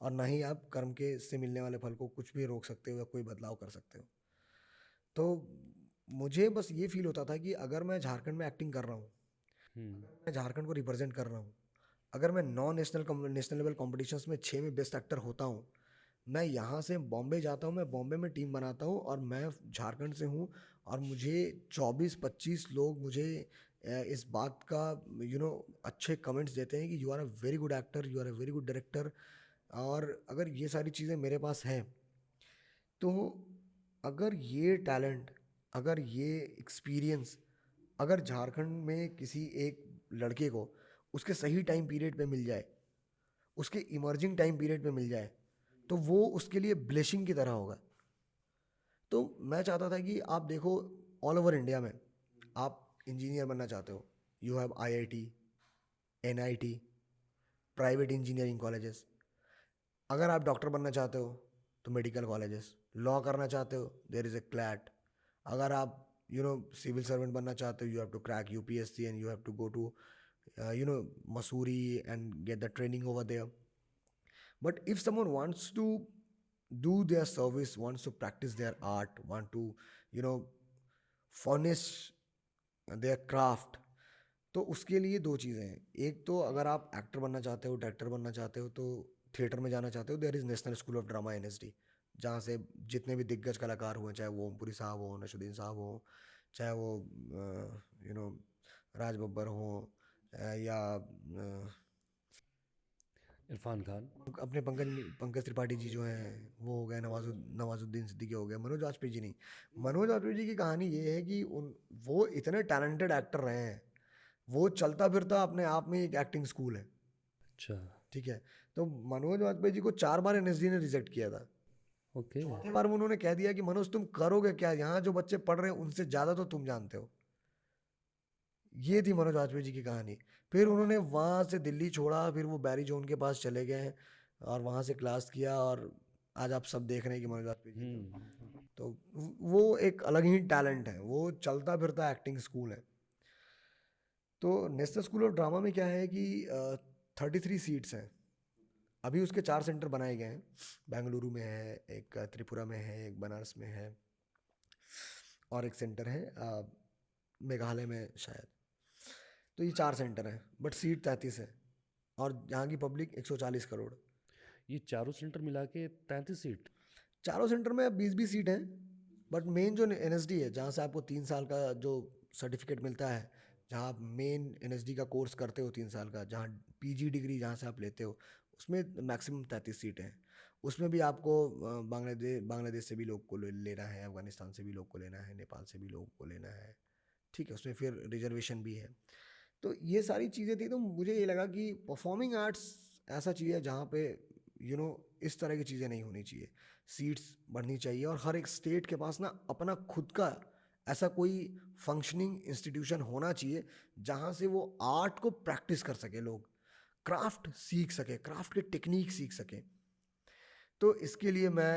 Speaker 2: और ना ही आप कर्म के से मिलने वाले फल को कुछ भी रोक सकते हो या कोई बदलाव कर सकते हो। तो मुझे बस ये फील होता था कि अगर मैं झारखंड में एक्टिंग कर रहा हूँ, मैं झारखंड को रिप्रेजेंट कर रहा हूँ, अगर मैं नॉन नेशनल लेवल कॉम्पिटिशन्स में 6 में बेस्ट एक्टर होता हूँ, मैं यहाँ से बॉम्बे जाता हूँ, मैं बॉम्बे में टीम बनाता हूँ और मैं झारखंड से हूँ और मुझे 24-25 लोग मुझे इस बात का अच्छे कमेंट्स देते हैं कि you are a very good actor, you are a very good director. और अगर ये सारी चीज़ें मेरे पास हैं, तो अगर ये टैलेंट, अगर ये एक्सपीरियंस अगर झारखंड में किसी एक लड़के को उसके सही टाइम पीरियड पे मिल जाए, उसके इमर्जिंग टाइम पीरियड पे मिल जाए, तो वो उसके लिए ब्लेसिंग की तरह होगा। तो मैं चाहता था कि आप देखो, ऑल ओवर इंडिया में आप इंजीनियर बनना चाहते हो, you have IIT, NIT, private engineering colleges. अगर आप डॉक्टर बनना चाहते हो तो मेडिकल कॉलेजेस, लॉ करना चाहते हो देयर इज़ ए क्लैट। अगर आप सिविल सर्वेंट बनना चाहते हो, you have to crack UPSC and you have to go to Mussoorie and get the training over there. But if someone wants to do their service, wants to practice their art, want to, you know, furnish their craft, तो उसके लिए दो चीज़ें हैं। एक तो अगर आप एक्टर बनना चाहते हो, डायरेक्टर बनना चाहते हो, तो थिएटर में जाना चाहते हो, there is National School of Drama NSD, जहाँ से जितने भी दिग्गज कलाकार हुए, चाहे वो ओमपुरी साहब हो, नसरुद्दीन साहब हो, चाहे वो यू नो राज बब्बर हो, या
Speaker 1: इरफान खान।
Speaker 2: अपने पंकज त्रिपाठी जी जो हैं वो हो गए, नवाजुद्दीन सिद्दीकी हो गए, मनोज वाजपेयी जी नहीं। मनोज वाजपेयी जी की कहानी ये है कि वो इतने टैलेंटेड एक्टर रहे हैं, वो चलता फिरता अपने आप में एक एक्टिंग स्कूल है।
Speaker 1: अच्छा।
Speaker 2: ठीक है, तो मनोज वाजपेयी जी को 4 बार NSD ने रिजेक्ट किया था।
Speaker 1: ओके।
Speaker 2: चौथे बार में उन्होंने कह दिया कि मनोज तुम करोगे क्या, यहाँ जो बच्चे पढ़ रहे हैं उनसे ज़्यादा तो तुम जानते हो। ये थी मनोज वाजपेयी जी की कहानी। फिर उन्होंने वहाँ से दिल्ली छोड़ा, फिर वो बैरी जोन के पास चले गए और वहाँ से क्लास किया, और आज आप सब देख रहे हैं कि मनोज वाजपेयी जी तो वो एक अलग ही टैलेंट है, वो चलता फिरता एक्टिंग स्कूल है। तो नेशनल स्कूल ऑफ ड्रामा में क्या है कि 33 सीट्स हैं। अभी उसके 4 सेंटर बनाए गए हैं। बेंगलुरु में है, एक त्रिपुरा में है, एक बनारस में है, और एक सेंटर है मेघालय में शायद। तो ये 4 सेंटर हैं, बट सीट 33 है और यहाँ की पब्लिक 140 करोड़।
Speaker 1: ये चारों सेंटर मिला के 33 सीट।
Speaker 2: चारों सेंटर में 20-20 सीट हैं, बट मेन जो NSD है, जहाँ से आपको 3 साल का जो सर्टिफिकेट मिलता है, जहाँ आप मेन NSD का कोर्स करते हो 3 साल का, जहाँ PG डिग्री जहाँ से आप लेते हो, उसमें मैक्सिमम 33 सीटें हैं। उसमें भी आपको बांग्लादेश से भी लोग को लेना है, अफगानिस्तान से भी लोग को लेना है, नेपाल से भी लोग को लेना है। ठीक है, उसमें फिर रिजर्वेशन भी है। तो ये सारी चीज़ें थी, तो मुझे ये लगा कि परफॉर्मिंग आर्ट्स ऐसा चीज़ है जहाँ पे इस तरह की चीज़ें नहीं होनी चाहिए। सीट्स बढ़नी चाहिए और हर एक स्टेट के पास ना अपना खुद का ऐसा कोई फंक्शनिंग इंस्टीट्यूशन होना चाहिए जहाँ से वो आर्ट को प्रैक्टिस कर सके, लोग क्राफ्ट सीख सके, क्राफ्ट की टेक्निक सीख सके। तो इसके लिए मैं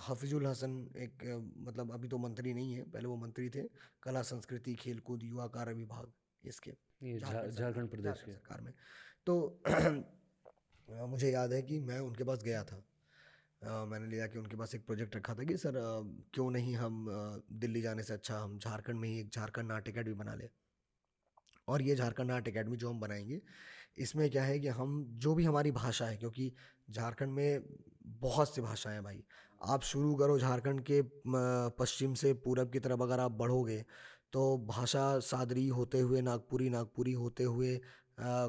Speaker 2: हफीजुल हसन एक मतलब अभी तो मंत्री नहीं है, पहले वो मंत्री थे, कला संस्कृति खेलकूद युवा कार्य विभाग, इसके
Speaker 1: ये झारखंड प्रदेश के।
Speaker 2: सरकार में। तो मुझे याद है कि मैं उनके पास गया था। मैंने लिया कि उनके पास एक प्रोजेक्ट रखा था कि सर क्यों नहीं हम दिल्ली जाने से अच्छा हम झारखंड में ही एक झारखंड नाट्य अकेडमी बना ले। और ये झारखंड नाट्य अकेडमी जो हम बनाएंगे, इसमें क्या है कि हम जो भी हमारी भाषा है, क्योंकि झारखंड में बहुत सी भाषाएं हैं भाई। आप शुरू करो झारखंड के पश्चिम से पूरब की तरफ अगर आप बढ़ोगे, तो भाषा सादरी होते हुए नागपुरी, नागपुरी होते हुए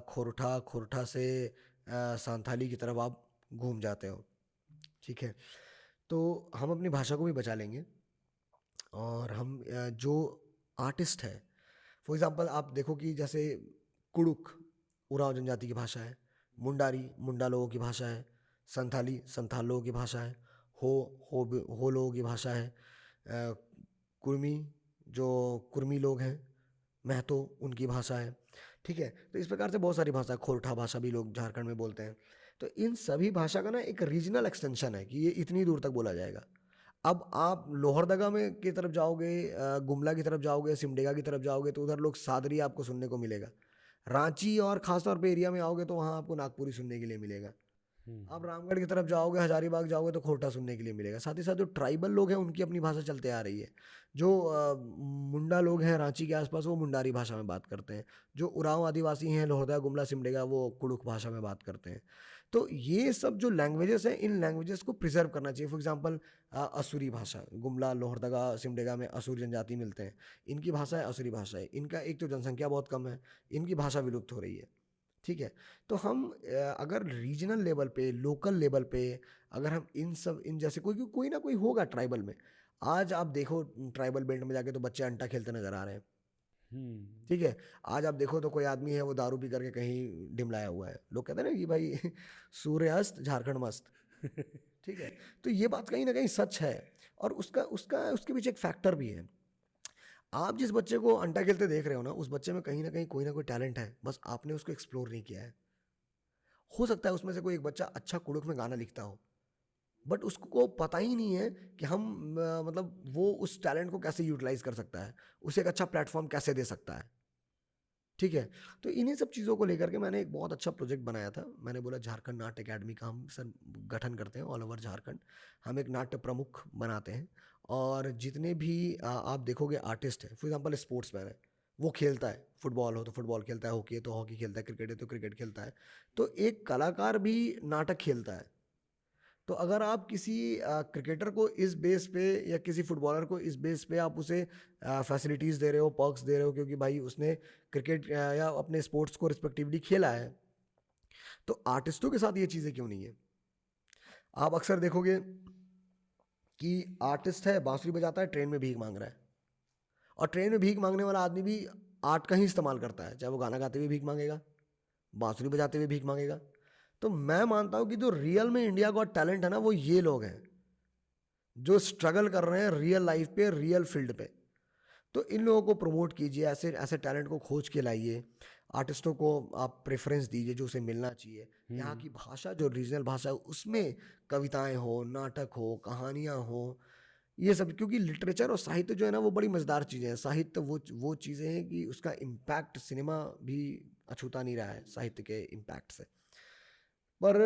Speaker 2: खोरठा, खोरठा से सांथाली की तरफ आप घूम जाते हो। ठीक है, तो हम अपनी भाषा को भी बचा लेंगे और हम जो आर्टिस्ट है, फॉर एग्ज़ाम्पल आप देखो कि जैसे कुड़ुक उराव जनजाति की भाषा है, मुंडारी मुंडा लोगों की भाषा है, संथाली संथाल लोगों की भाषा है, हो लोगों की भाषा है, कुर्मी जो कुर्मी लोग हैं, महतो उनकी भाषा है। ठीक है, तो इस प्रकार से बहुत सारी भाषा, खोरठा भाषा भी लोग झारखंड में बोलते हैं। तो इन सभी भाषा का ना एक रीजनल एक्सटेंशन है कि ये इतनी दूर तक बोला जाएगा। अब आप लोहरदगा में की तरफ जाओगे, गुमला की तरफ जाओगे, सिमडेगा की तरफ जाओगे तो उधर लोग सादरी आपको सुनने को मिलेगा। रांची और खासतौर पे एरिया में आओगे तो वहाँ आपको नागपुरी सुनने के लिए मिलेगा। आप रामगढ़ की तरफ जाओगे, हजारीबाग जाओगे तो खोरठा सुनने के लिए मिलेगा। साथ ही साथ जो ट्राइबल लोग हैं उनकी अपनी भाषा चलते आ रही है। जो मुंडा लोग हैं रांची के आसपास वो मुंडारी भाषा में बात करते हैं। जो उरांव आदिवासी हैं लोहरदगा गुमला सिमडेगा वो कुड़ुक भाषा में बात करते हैं। तो ये सब जो लैंग्वेजेस हैं इन लैंग्वेजेस को प्रिजर्व करना चाहिए। फॉर एग्जांपल असुरी भाषा, गुमला लोहरदगा सिमडेगा में असुर जनजाति मिलते हैं, इनकी भाषा है असुरी भाषा है। इनका एक तो जनसंख्या बहुत कम है, इनकी भाषा विलुप्त हो रही है। ठीक है, तो हम अगर रीजनल लेवल पे लोकल लेवल पे अगर हम इन जैसे कोई कोई ना कोई होगा ट्राइबल में। आज आप देखो ट्राइबल बेल्ट में जाके तो बच्चे अंटा खेलते नजर आ रहे हैं। ठीक है, आज आप देखो तो कोई आदमी है वो दारू पी करके कहीं ढिमलाया हुआ है। लोग कहते हैं ना कि भाई सूर्यास्त झारखंड मस्त। ठीक है, तो ये बात कहीं ना कहीं सच है। और उसका उसका उसके पीछे एक फैक्टर भी है। आप जिस बच्चे को अंटा खेलते देख रहे हो ना, उस बच्चे में कहीं ना कहीं कोई ना कोई टैलेंट है, बस आपने उसको एक्सप्लोर नहीं किया है। हो सकता है उसमें से कोई एक बच्चा अच्छा कुड़ुक में गाना लिखता हो, बट उसको पता ही नहीं है कि हम मतलब वो उस टैलेंट को कैसे यूटिलाइज कर सकता है, उसे एक अच्छा प्लेटफॉर्म कैसे दे सकता है। ठीक है, तो इन्हीं सब चीज़ों को लेकर के मैंने एक बहुत अच्छा प्रोजेक्ट बनाया था। मैंने बोला झारखंड नाट्य अकेडमी का हम सर गठन करते हैं ऑल ओवर झारखंड। हम एक नाट्य प्रमुख बनाते हैं और जितने भी आप देखोगे आर्टिस्ट हैं, फॉर एग्जांपल स्पोर्ट्समैन है, वो खेलता है, फुटबॉल हो तो फुटबॉल खेलता है, हॉकी है तो हॉकी खेलता है, क्रिकेट है तो क्रिकेट खेलता है। तो एक कलाकार भी नाटक खेलता है। तो अगर आप किसी क्रिकेटर को इस बेस पे या किसी फुटबॉलर को इस बेस पे आप उसे फैसिलिटीज़ दे रहे हो, पर्क्स दे रहे हो क्योंकि भाई उसने क्रिकेट या अपने स्पोर्ट्स को रिस्पेक्टिवली खेला है, तो आर्टिस्टों के साथ ये चीज़ें क्यों नहीं है? आप अक्सर देखोगे कि आर्टिस्ट है बांसुरी बजाता है, ट्रेन में भीख मांग रहा है। और ट्रेन में भीख मांगने वाला आदमी भी आर्ट का ही इस्तेमाल करता है, चाहे वो गाना गाते हुए भीख मांगेगा, बांसुरी बजाते हुए भीख मांगेगा। तो मैं मानता हूँ कि जो रियल में इंडिया गॉट टैलेंट है ना, वो ये लोग हैं जो स्ट्रगल कर रहे हैं रियल लाइफ पे, रियल फील्ड पे। तो इन लोगों को प्रमोट कीजिए, ऐसे ऐसे टैलेंट को खोज के लाइए। आर्टिस्टों को आप प्रेफरेंस दीजिए जो उसे मिलना चाहिए। यहाँ की भाषा जो रीजनल भाषा है उसमें कविताएं हो, नाटक हो, कहानियाँ हो, ये सब। क्योंकि लिटरेचर और साहित्य जो है ना वो बड़ी मज़ेदार चीज़ें हैं। साहित्य वो चीज़ें हैं कि उसका इम्पैक्ट सिनेमा भी अछूता नहीं रहा है साहित्य के इम्पैक्ट से। पर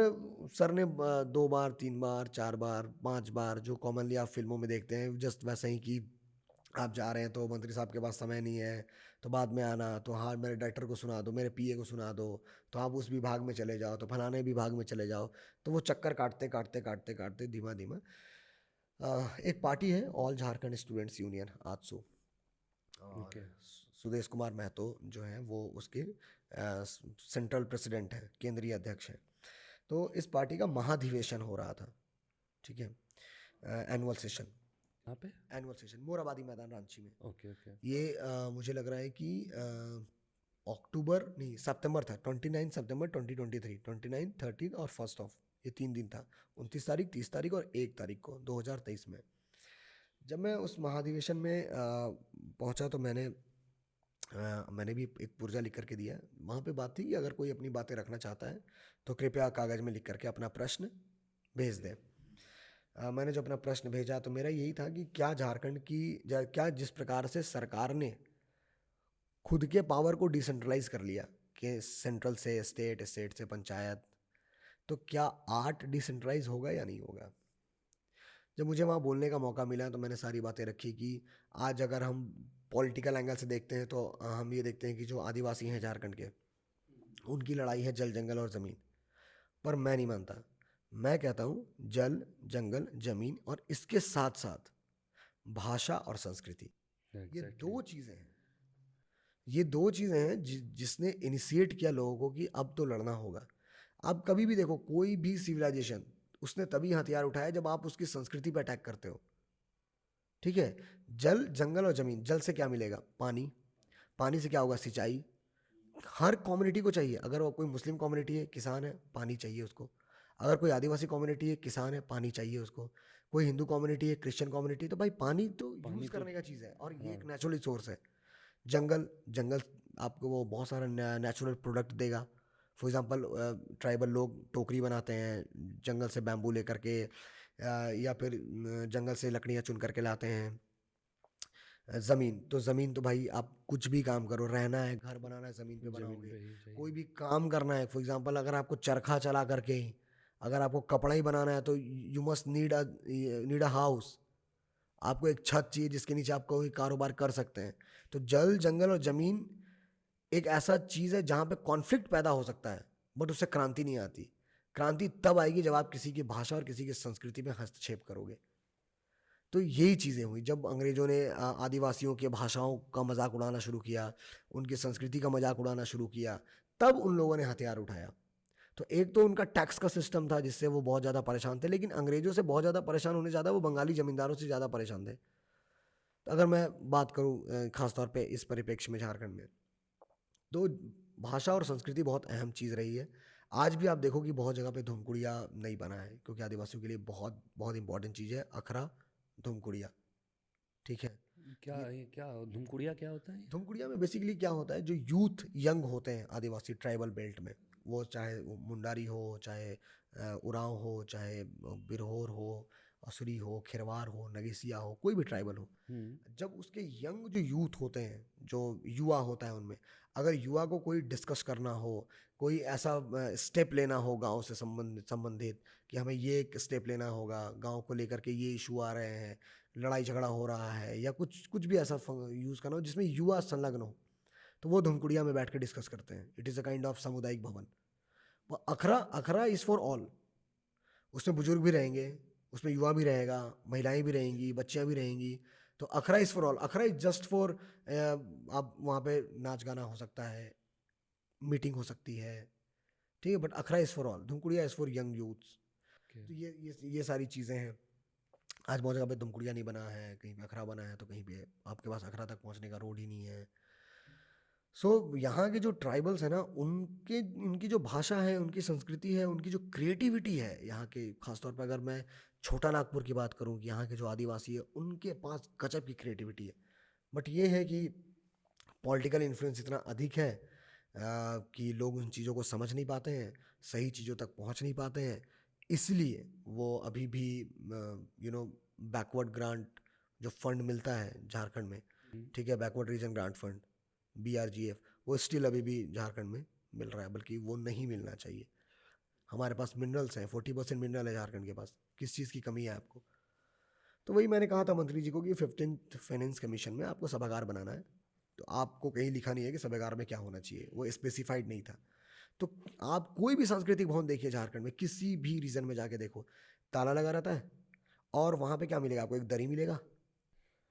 Speaker 2: सर ने 2 बार 3 बार 4 बार 5 बार जो कॉमनली आप फिल्मों में देखते हैं, जस्ट वैसा ही कि आप जा रहे हैं तो मंत्री साहब के पास समय नहीं है तो बाद में आना, तो हाँ मेरे डायरेक्टर को सुना दो, मेरे पीए को सुना दो, तो आप उस विभाग में चले जाओ, तो फलाने विभाग में चले जाओ। तो वो चक्कर काटते काटते काटते काटते धीमा धीमा एक पार्टी है all Jharkhand students union AJSU, और
Speaker 1: ओके।
Speaker 2: सुदेश कुमार महतो जो हैं वो उसके सेंट्रल प्रेसिडेंट हैं, केंद्रीय अध्यक्ष हैं। तो इस पार्टी का महाधिवेशन हो रहा था। ठीक है, एनुअल सेशन,
Speaker 1: यहाँ पे।
Speaker 2: एनुअल सेशन मोराबादी मैदान रांची में।
Speaker 1: Okay okay.
Speaker 2: ये मुझे लग रहा है कि अक्टूबर नहीं सितंबर था, 29 सितंबर 2023, 29, 30 और 1 ये 3 दिन था, 29 तारीख 30 तारीख और 1 तारीख को 2023 में। जब मैं उस महाधिवेशन में पहुंचा तो मैंने भी एक पुर्जा लिख करके दिया। वहाँ पे बात थी कि अगर कोई अपनी बातें रखना चाहता है तो कृपया कागज़ में लिख करके अपना प्रश्न भेज दें। मैंने जो अपना प्रश्न भेजा तो मेरा यही था कि क्या झारखंड की क्या जिस प्रकार से सरकार ने खुद के पावर को डिसेंट्रलाइज कर लिया कि सेंट्रल से स्टेट, स्टेट से पंचायत, तो क्या आर्ट डिसेंट्रलाइज होगा या नहीं होगा? जब मुझे वहाँ बोलने का मौका मिला तो मैंने सारी बातें रखी कि आज अगर हम पॉलिटिकल एंगल से देखते हैं तो हम ये देखते हैं कि जो आदिवासी हैं झारखंड के, उनकी लड़ाई है जल जंगल और ज़मीन। पर मैं नहीं मानता। मैं कहता हूँ जल जंगल ज़मीन और इसके साथ साथ भाषा और संस्कृति, ये
Speaker 1: एग्जैक्टली।
Speaker 2: दो चीज़ें हैं। ये दो चीज़ें हैं जिसने इनिशिएट किया लोगों को कि अब तो लड़ना होगा। आप कभी भी देखो कोई भी सिविलाइजेशन उसने तभी हथियार उठाया जब आप उसकी संस्कृति पर अटैक करते हो। ठीक है, जल जंगल और ज़मीन, जल से क्या मिलेगा? पानी। पानी से क्या होगा? सिंचाई। हर कम्युनिटी को चाहिए। अगर वो कोई मुस्लिम कम्युनिटी है, किसान है, पानी चाहिए उसको। अगर कोई आदिवासी कम्युनिटी है, किसान है, पानी चाहिए उसको। कोई हिंदू कम्युनिटी है, क्रिश्चियन कम्युनिटी, तो भाई पानी तो यूज़ करने का चीज़ है और ये एक नेचुरल रिसोर्स है। जंगल, जंगल आपको वो बहुत सारा नेचुरल प्रोडक्ट देगा। फॉर एग्जांपल ट्राइबल लोग टोकरी बनाते हैं जंगल से बैम्बू लेकर के, या फिर जंगल से लकड़ियाँ चुन करके लाते हैं। ज़मीन तो ज़मीन तो भाई आप कुछ भी काम करो, रहना है, घर बनाना है, ज़मीन पे
Speaker 1: ज़मीन
Speaker 2: बनाओगे।
Speaker 1: पे ही चाहिए।
Speaker 2: कोई भी काम करना है, फॉर एग्जांपल अगर आपको चरखा चला करके अगर आपको कपड़ा ही बनाना है तो you must need a house. आपको एक छत चाहिए जिसके नीचे आप कोई कारोबार कर सकते हैं। तो जल, जंगल और ज़मीन एक ऐसा चीज़ है जहाँ पे कॉन्फ्लिक्ट पैदा हो सकता है, बट उससे क्रांति नहीं आती। क्रांति तब आएगी जब आप किसी की भाषा और किसी की संस्कृति में हस्तक्षेप करोगे। तो यही चीज़ें हुई जब अंग्रेज़ों ने आदिवासियों के भाषाओं का मजाक उड़ाना शुरू किया, उनकी संस्कृति का मजाक उड़ाना शुरू किया, तब उन लोगों ने हथियार उठाया। तो एक तो उनका टैक्स का सिस्टम था जिससे वो बहुत ज़्यादा परेशान थे, लेकिन अंग्रेज़ों से बहुत ज़्यादा परेशान होने ज़्यादा वो बंगाली ज़मींदारों से ज़्यादा परेशान थे। तो अगर मैं बात करूँ ख़ास तौर पे इस परिप्रेक्ष्य में झारखंड में, तो भाषा और संस्कृति बहुत अहम चीज़ रही है। आज भी आप देखो कि बहुत जगह पे धुमकुड़िया नहीं बना है, क्योंकि आदिवासियों के लिए बहुत बहुत इंपॉर्टेंट चीज़ है अखरा, धुमकुड़िया, ठीक है।
Speaker 1: क्या
Speaker 2: ये
Speaker 1: ये क्या धुमकुड़िया क्या होता है ये?
Speaker 2: धुमकुड़िया में बेसिकली क्या होता है, जो यूथ यंग होते हैं आदिवासी ट्राइबल बेल्ट में, वो चाहे वो मुंडारी हो, चाहे उरांव हो, चाहे बिरहोर हो, असुरी हो, खिरवार हो, नगेसिया हो, कोई भी ट्राइबल हो, जब उसके यंग जो यूथ होते हैं, जो युवा होता है उनमें, अगर युवा को कोई डिस्कस करना हो, कोई ऐसा स्टेप लेना हो गांव से संबंधित कि हमें ये एक स्टेप लेना होगा, गांव को लेकर के ये इशू आ रहे हैं, लड़ाई झगड़ा हो रहा है, या कुछ कुछ भी ऐसा यूज़ करना हो जिसमें युवा संलग्न हो, तो वो धुमकुड़िया में बैठ के डिस्कस करते हैं। It is a kind of सामुदायिक भवन। वो अखरा अखरा इज़ फॉर ऑल। उसमें बुजुर्ग भी रहेंगे, उसमें युवा भी रहेगा, महिलाएं भी रहेंगी, बच्चियां भी रहेंगी। तो Akhra is for all. Akhra is just for, आप वहाँ पे नाच गाना हो सकता है, मीटिंग हो सकती है, ठीक है, but Akhra is for all, Dhumkuria is for young youths.
Speaker 1: Okay.
Speaker 2: तो ये सारी चीज़ें हैं। आज बहुत जगह पे धुमकुड़िया नहीं बना है, कहीं पे अखरा बना है, तो कहीं पे आपके पास अखरा तक पहुँचने का रोड ही नहीं है। यहाँ के जो ट्राइबल्स हैं ना, उनके उनकी जो भाषा है, उनकी संस्कृति है, उनकी जो क्रिएटिविटी है यहाँ के, खासतौर पर अगर मैं छोटा नागपुर की बात करूँ कि यहाँ के जो आदिवासी है उनके पास गजब की क्रिएटिविटी है। बट ये है कि पॉलिटिकल इन्फ्लुएंस इतना अधिक है कि लोग उन चीज़ों को समझ नहीं पाते हैं, सही चीज़ों तक पहुँच नहीं पाते हैं, इसलिए वो अभी भी बैकवर्ड ग्रांट जो फंड मिलता है झारखंड में, ठीक है, backward region grant fund, BRGF, वो स्टिल अभी भी झारखंड में मिल रहा है, बल्कि वो नहीं मिलना चाहिए। हमारे पास मिनरल्स हैं, 40% मिनरल है झारखंड के पास, किस चीज़ की कमी है आपको? तो वही मैंने कहा था मंत्री जी को कि 15th फाइनेंस कमीशन में आपको सभागार बनाना है, तो आपको कहीं लिखा नहीं है कि सभागार में क्या होना चाहिए, वो स्पेसिफाइड नहीं था। तो आप कोई भी सांस्कृतिक भवन देखिए झारखंड में, किसी भी रीजन में जाके देखो, ताला लगा रहता है, और वहाँ पे क्या मिलेगा आपको? एक दरी मिलेगा,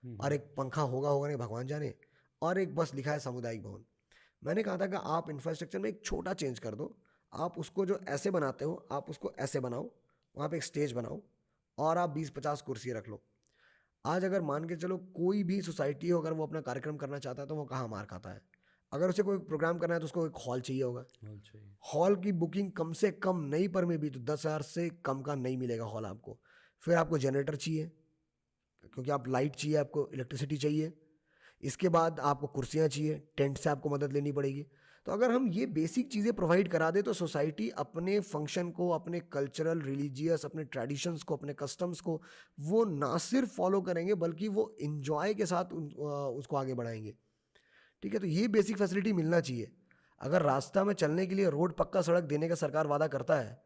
Speaker 2: और एक पंखा होगा होगा नहीं भगवान जाने, और एक बस लिखा है सामुदायिक भवन। मैंने कहा था कि आप इंफ्रास्ट्रक्चर में एक छोटा चेंज कर दो, आप उसको जो ऐसे बनाते हो आप उसको ऐसे बनाओ, वहाँ पे एक स्टेज बनाओ, और आप 20-50 कुर्सी रख लो। आज अगर मान के चलो कोई भी सोसाइटी हो, अगर वो अपना कार्यक्रम करना चाहता है तो वो कहाँ मार खाता है? अगर उसे कोई प्रोग्राम करना है तो उसको एक हॉल चाहिए होगा।
Speaker 1: हॉल चाहिए।
Speaker 2: हॉल की बुकिंग कम से कम नई पर में भी तो 10,000 से कम का नहीं मिलेगा हॉल आपको। फिर आपको जनरेटर चाहिए, क्योंकि आप लाइट चाहिए, आपको इलेक्ट्रिसिटी चाहिए। इसके बाद आपको कुर्सियाँ चाहिए, टेंट से आपको मदद लेनी पड़ेगी। तो अगर हम ये बेसिक चीज़ें प्रोवाइड करा दें तो सोसाइटी अपने फंक्शन को, अपने कल्चरल, रिलीजियस, अपने ट्रेडिशंस को, अपने कस्टम्स को वो ना सिर्फ फॉलो करेंगे बल्कि वो इंजॉय के साथ उसको आगे बढ़ाएंगे, ठीक है। तो ये बेसिक फैसिलिटी मिलना चाहिए। अगर रास्ता में चलने के लिए रोड, पक्का सड़क देने का सरकार वादा करता है,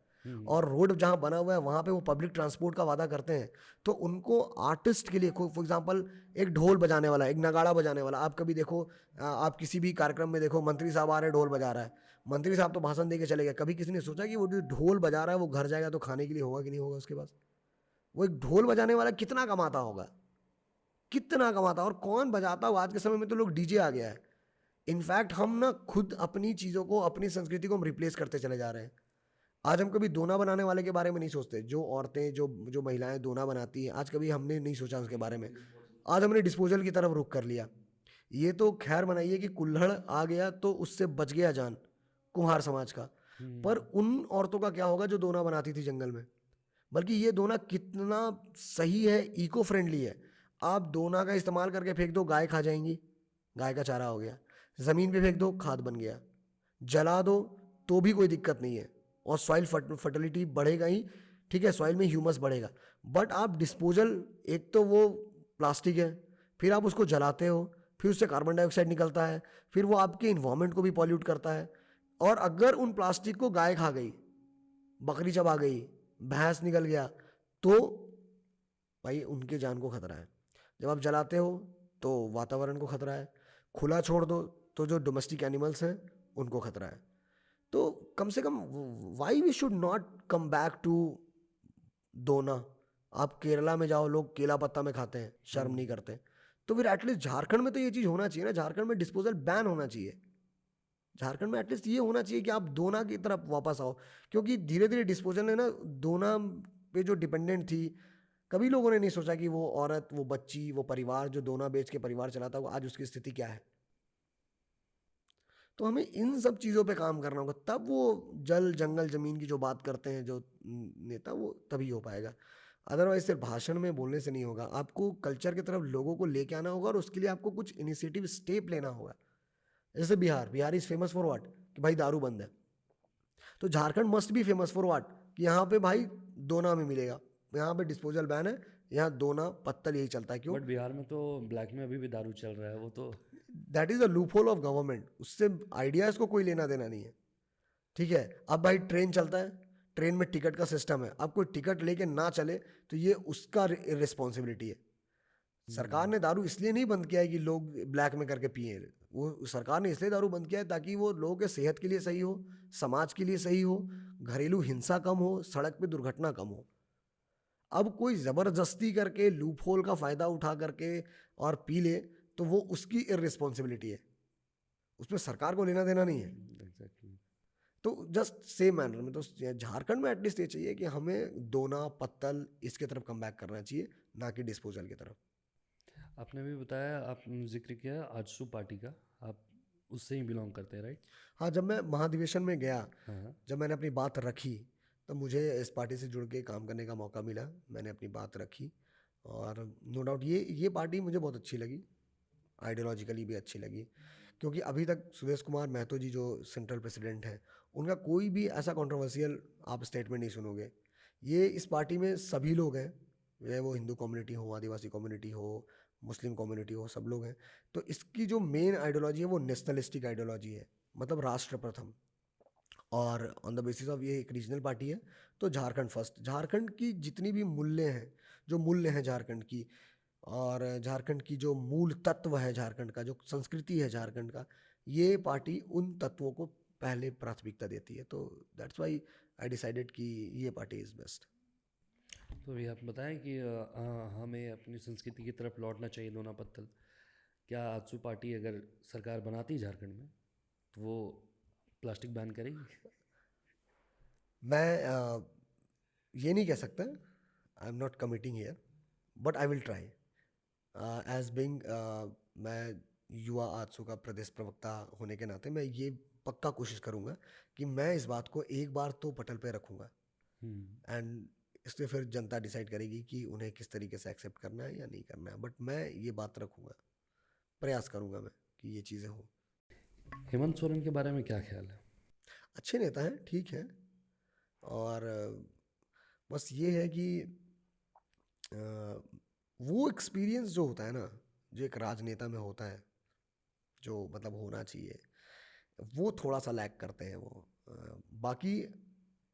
Speaker 2: और रोड जहाँ बना हुआ है वहाँ पे वो पब्लिक ट्रांसपोर्ट का वादा करते हैं, तो उनको आर्टिस्ट के लिए, फॉर एग्जांपल एक ढोल बजाने वाला, एक नगाड़ा बजाने वाला, आप कभी देखो, आप किसी भी कार्यक्रम में देखो, मंत्री साहब आ रहे हैं, ढोल बजा रहा है, मंत्री साहब तो भाषण दे के चले गए, कभी किसी ने सोचा कि वो जो ढोल बजा रहा है वो घर जाएगा तो खाने के लिए होगा कि नहीं होगा उसके पास? वो एक ढोल बजाने वाला कितना कमाता होगा, कितना कमाता, और कौन बजाता हो? आज के समय में तो लोग डीजे आ गया है। इनफैक्ट हम ना खुद अपनी चीज़ों को, अपनी संस्कृति को हम रिप्लेस करते चले जा रहे हैं। आज हम कभी दोना बनाने वाले के बारे में नहीं सोचते, जो औरतें, जो जो महिलाएं दोना बनाती हैं, आज कभी हमने नहीं सोचा उसके बारे में। आज हमने डिस्पोजल की तरफ रुख कर लिया। ये तो खैर बनाइए कि कुल्हड़ आ गया तो उससे बच गया जान कुम्हार समाज का, पर उन औरतों का क्या होगा जो दोना बनाती थी जंगल में? बल्कि ये दोना कितना सही है, इको फ्रेंडली है। आप दोना का इस्तेमाल करके फेंक दो, गाय खा जाएंगी, गाय का चारा हो गया। ज़मीन पे फेंक दो, खाद बन गया। जला दो तो भी कोई दिक्कत नहीं है, और सॉइल फर्टिलिटी बढ़ेगा ही, ठीक है, सॉइल में ह्यूमस बढ़ेगा। बट आप डिस्पोजल, एक तो वो प्लास्टिक है, फिर आप उसको जलाते हो, फिर उससे कार्बन डाइऑक्साइड निकलता है, फिर वो आपके इन्वायरमेंट को भी पॉल्यूट करता है। और अगर उन प्लास्टिक को गाय खा गई, बकरी चबा गई, भैंस निकल गया, तो भाई उनके जान को खतरा है। जब आप जलाते हो तो वातावरण को खतरा है, खुला छोड़ दो तो जो डोमेस्टिक एनिमल्स हैं उनको खतरा है। तो कम से कम why we should not come back to दोना। आप केरला में जाओ, लोग केला पत्ता में खाते हैं, शर्म नहीं करते। तो फिर एटलीस्ट झारखंड में तो ये चीज़ होना चाहिए ना, झारखंड में डिस्पोजल बैन होना चाहिए। झारखंड में एटलीस्ट ये होना चाहिए कि आप दोना की तरफ वापस आओ, क्योंकि धीरे धीरे डिस्पोजल ने ना दोना पे जो डिपेंडेंट थी, कभी लोगों ने नहीं सोचा कि वो औरत, वो बच्ची, वो परिवार जो दोना बेच के परिवार चलाता, वो आज उसकी स्थिति क्या है। तो हमें इन सब चीज़ों पे काम करना होगा, तब वो जल जंगल ज़मीन की जो बात करते हैं जो नेता, वो तभी हो पाएगा। अदरवाइज सिर्फ भाषण में बोलने से नहीं होगा, आपको कल्चर की तरफ लोगों को लेके आना होगा, और उसके लिए आपको कुछ इनिशिएटिव स्टेप लेना होगा। जैसे Bihar is famous for what, कि भाई दारू बंद है। तो Jharkhand must be famous for what, कि यहाँ पे भाई दोना में मिलेगा, यहाँ पे डिस्पोजल बैन है, यहाँ दोना पत्तल यही चलता है। क्यों?
Speaker 1: बट बिहार में तो ब्लैक में अभी भी दारू चल रहा है, वो तो।
Speaker 2: That is a loop hole of government, उससे आइडियाज़ को कोई लेना देना नहीं है। ठीक है, अब भाई ट्रेन चलता है, ट्रेन में टिकट का सिस्टम है, अब कोई टिकट लेके ना चले तो ये उसका रिस्पॉन्सिबिलिटी है। सरकार ने दारू इसलिए नहीं बंद किया है कि लोग ब्लैक में करके पिए, वो सरकार ने इसलिए दारू बंद किया है ताकि वो लोगों के सेहत के लिए सही हो, समाज के लिए सही हो, घरेलू हिंसा कम हो, सड़क पे दुर्घटना कम हो। अब कोई ज़बरदस्ती करके लूप होल का फ़ायदा उठा करके और पी ले तो वो उसकी इर्रिस्पॉन्सिबिलिटी है, उसमें सरकार को लेना देना नहीं है।
Speaker 1: एग्जैक्टली।
Speaker 2: तो जस्ट सेम मैनर में तो झारखंड में एटलीस्ट ये चाहिए कि हमें दोना पत्तल इसके तरफ कम बैक करना चाहिए, ना कि डिस्पोजल की तरफ।
Speaker 1: आपने भी बताया, आप जिक्र किया आजसू पार्टी का, आप उससे ही बिलोंग करते हैं, राइट?
Speaker 2: हाँ, जब मैं महाधिवेशन में गया,
Speaker 1: हाँ।
Speaker 2: जब मैंने अपनी बात रखी, तो मुझे इस पार्टी से जुड़ के काम करने का मौका मिला। मैंने अपनी बात रखी, और नो डाउट ये पार्टी मुझे बहुत अच्छी लगी, आइडियोलॉजिकली भी अच्छी लगी। क्योंकि अभी तक सुदेश कुमार महतो जी जो सेंट्रल प्रेसिडेंट हैं, उनका कोई भी ऐसा कंट्रोवर्शियल आप स्टेटमेंट नहीं सुनोगे। ये इस पार्टी में सभी लोग हैं, चाहे वो हिंदू कम्युनिटी हो, आदिवासी कम्युनिटी हो, मुस्लिम कम्युनिटी हो, सब लोग हैं। तो इसकी जो मेन आइडियोलॉजी है वो नेशनलिस्टिक आइडियोलॉजी है, मतलब राष्ट्र प्रथम। और ऑन द बेसिस ऑफ ये एक रीजनल पार्टी है, तो झारखंड फर्स्ट। झारखंड की जितनी भी मूल्य हैं, जो मूल्य हैं झारखंड की, और झारखंड की जो मूल तत्व है, झारखंड का जो संस्कृति है झारखंड का, ये पार्टी उन तत्वों को पहले प्राथमिकता देती है। तो दैट्स वाई आई डिसाइडेड कि ये पार्टी इज़ बेस्ट।
Speaker 1: तो ये आप बताएं कि हमें अपनी संस्कृति की तरफ लौटना चाहिए, दोना पत्तल। क्या आजसू पार्टी अगर सरकार बनाती झारखंड में तो वो प्लास्टिक बैन करेगी?
Speaker 2: मैं ये नहीं कह सकता, I am not committing here, but I will try as being, मैं युवा आजसू का प्रदेश प्रवक्ता होने के नाते मैं ये पक्का कोशिश करूँगा कि मैं इस बात को एक बार तो पटल पे रखूँगा, एंड इससे फिर जनता डिसाइड करेगी कि उन्हें किस तरीके से एक्सेप्ट करना है या नहीं करना है। बट मैं ये बात रखूँगा, प्रयास करूँगा मैं कि ये चीज़ें हों।
Speaker 1: हेमंत सोरेन के बारे में क्या ख्याल है?
Speaker 2: अच्छे नेता हैं, ठीक है, और बस ये है कि वो एक्सपीरियंस जो होता है ना, जो एक राजनेता में होता है, जो मतलब होना चाहिए, वो थोड़ा सा लैक करते हैं वो। बाकी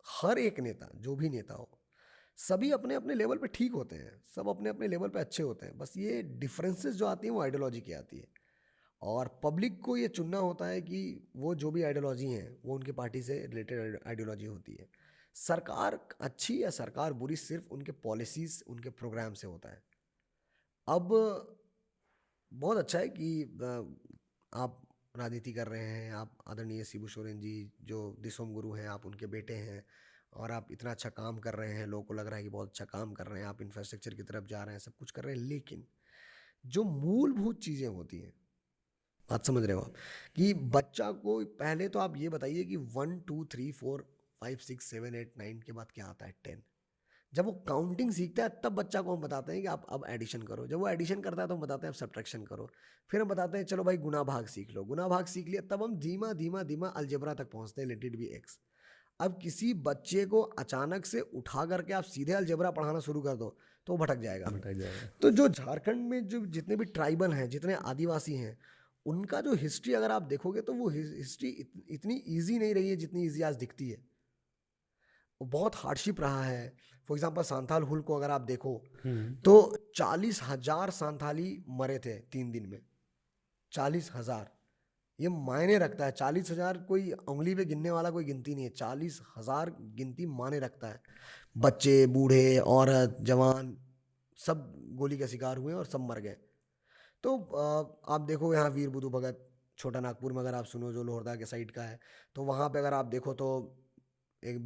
Speaker 2: हर एक नेता, जो भी नेता हो, सभी अपने अपने लेवल पे ठीक होते हैं, सब अपने अपने लेवल पे अच्छे होते हैं। बस ये डिफरेंसेस जो आती हैं वो आइडियोलॉजी की आती है, और पब्लिक को ये चुनना होता है कि वो जो भी आइडियोलॉजी हैं वो उनकी पार्टी से रिलेटेड आइडियोलॉजी होती है। सरकार अच्छी या सरकार बुरी सिर्फ उनके पॉलिसीज़, उनके प्रोग्राम से होता है। अब बहुत अच्छा है कि आप राजनीति कर रहे हैं, आप आदरणीय शिबू सोरेन जी जो दिसोम गुरु हैं, आप उनके बेटे हैं, और आप इतना अच्छा काम कर रहे हैं, लोगों को लग रहा है कि बहुत अच्छा काम कर रहे हैं, आप इंफ्रास्ट्रक्चर की तरफ जा रहे हैं, सब कुछ कर रहे हैं। लेकिन जो मूलभूत चीज़ें होती हैं, बात समझ रहे हो आप, कि बच्चा को पहले तो आप ये बताइए कि 1 2 3 4 5 6 7 8 9 के बाद क्या आता है, 10। जब वो काउंटिंग सीखता है तब बच्चा को हम बताते हैं कि आप अब एडिशन करो। जब वो एडिशन करता है तो हम बताते हैं अब सब्ट्रैक्शन करो। फिर हम बताते हैं चलो भाई गुना भाग सीख लो, गुना भाग सीख लिया, तब हम धीमा धीमा धीमा अलजेब्रा तक पहुंचते हैं, लेट इट बी एक्स। अब किसी बच्चे को अचानक से उठा करके आप सीधे अलजेब्रा पढ़ाना शुरू कर दो तो वो भटक जाएगा।
Speaker 1: भटक जाएगा।
Speaker 2: तो जो झारखंड में जो जितने भी ट्राइबल हैं, जितने आदिवासी हैं, उनका जो हिस्ट्री अगर आप देखोगे तो वो हिस्ट्री इतनी ईजी नहीं रही है जितनी ईजी आज दिखती है। वो बहुत हार्डशिप रहा है। फॉर एग्जाम्पल सांथाल हुल को अगर आप देखो तो 40,000 सांथाली मरे थे 3 दिन में। 40,000, ये मायने रखता है। 40,000 कोई उंगली पे गिनने वाला कोई गिनती नहीं है, 40,000 गिनती माने रखता है। बच्चे, बूढ़े, औरत, जवान सब गोली का शिकार हुए और सब मर गए। तो आप देखो यहाँ वीर बुधू भगत, छोटा नागपुर में अगर आप सुनो, जो लोहरदगा के साइड का है, तो वहाँ पे अगर आप देखो तो एक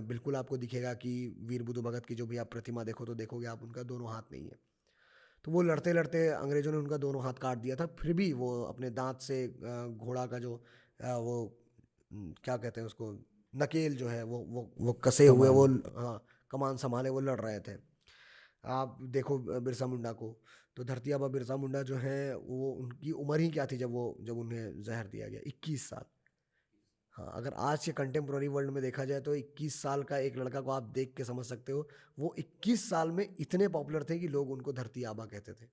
Speaker 2: बिल्कुल आपको दिखेगा कि वीर बुधू भगत की जो भी आप प्रतिमा देखो तो देखोगे आप उनका दोनों हाथ नहीं है। तो वो लड़ते लड़ते अंग्रेजों ने उनका दोनों हाथ काट दिया था, फिर भी वो अपने दांत से घोड़ा का जो वो क्या कहते हैं उसको, नकेल जो है वो कसे हुए, वो हाँ कमान संभाले वो लड़ रहे थे। आप देखो बिरसा मुंडा को, तो धरती आबा बिरसा मुंडा जो है वो, उनकी उम्र ही क्या थी जब उन्हें जहर दिया गया, 21 साल। हाँ, अगर आज के कंटेम्प्रोरी वर्ल्ड में देखा जाए तो 21 साल का एक लड़का को आप देख के समझ सकते हो, वो 21 साल में इतने पॉपुलर थे कि लोग उनको धरती आबा कहते थे।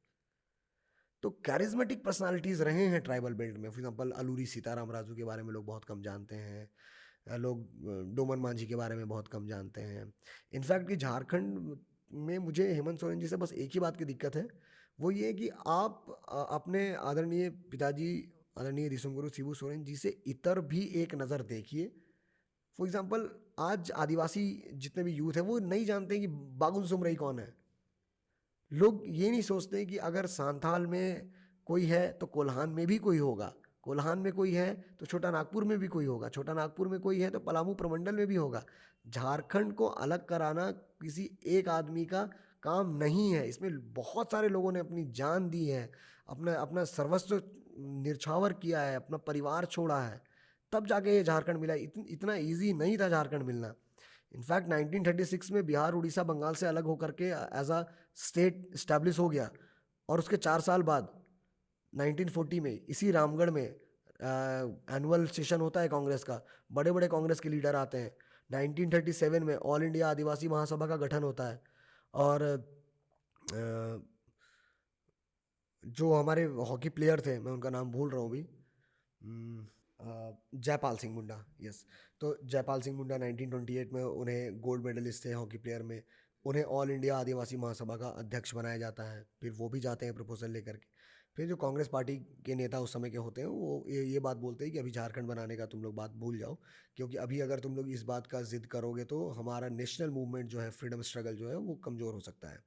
Speaker 2: तो कैरिज्मेटिक पर्सनालिटीज रहे हैं ट्राइबल बेल्ट में। फॉर एग्जांपल अलूरी सीताराम राजू के बारे में लोग बहुत कम जानते हैं, लोग डोमन मांझी के बारे में बहुत कम जानते हैं। इनफैक्ट कि झारखंड में मुझे हेमंत सोरेन जी से बस एक ही बात की दिक्कत है, वो ये कि आप अपने आदरणीय पिताजी आदरणीय ऋषिकुमार शिबू सोरेन जी से इतर भी एक नज़र देखिए। फॉर एग्जांपल आज आदिवासी जितने भी यूथ हैं वो नहीं जानते कि बागुन सुमरई कौन है। लोग ये नहीं सोचते कि अगर सांथाल में कोई है तो कोल्हान में भी कोई होगा, कोल्हान में कोई है तो छोटा नागपुर में भी कोई होगा, छोटा नागपुर में कोई है तो पलामू प्रमंडल में भी होगा। झारखंड को अलग कराना किसी एक आदमी का काम नहीं है, इसमें बहुत सारे लोगों ने अपनी जान दी है, अपना अपना सर्वस्व निछावर किया है, अपना परिवार छोड़ा है, तब जाके ये झारखंड मिला। इतना ईजी नहीं था झारखंड मिलना। इनफैक्ट 1936 में बिहार, उड़ीसा, बंगाल से अलग होकर के एज अ स्टेट इस्टेब्लिश हो गया, और उसके 4 साल बाद 1940 में इसी रामगढ़ में एनुअल सेशन होता है कांग्रेस का, बड़े बड़े कांग्रेस के लीडर आते हैं। 1937 में ऑल इंडिया आदिवासी महासभा का गठन होता है, और जो हमारे हॉकी प्लेयर थे, मैं उनका नाम भूल रहा हूँ अभी, जयपाल सिंह मुंडा, यस। तो जयपाल सिंह मुंडा 1928 में उन्हें गोल्ड मेडलिस्ट थे हॉकी प्लेयर में, उन्हें ऑल इंडिया आदिवासी महासभा का अध्यक्ष बनाया जाता है। फिर वो भी जाते हैं प्रपोजल लेकर के। फिर जो कांग्रेस पार्टी के नेता उस समय के होते हैं वो ये बात बोलते हैं कि अभी झारखंड बनाने का तुम लोग बात भूल जाओ, क्योंकि अभी अगर तुम लोग इस बात का जिद करोगे तो हमारा नेशनल मूवमेंट जो है, फ्रीडम स्ट्रगल जो है, वो कमज़ोर हो सकता है।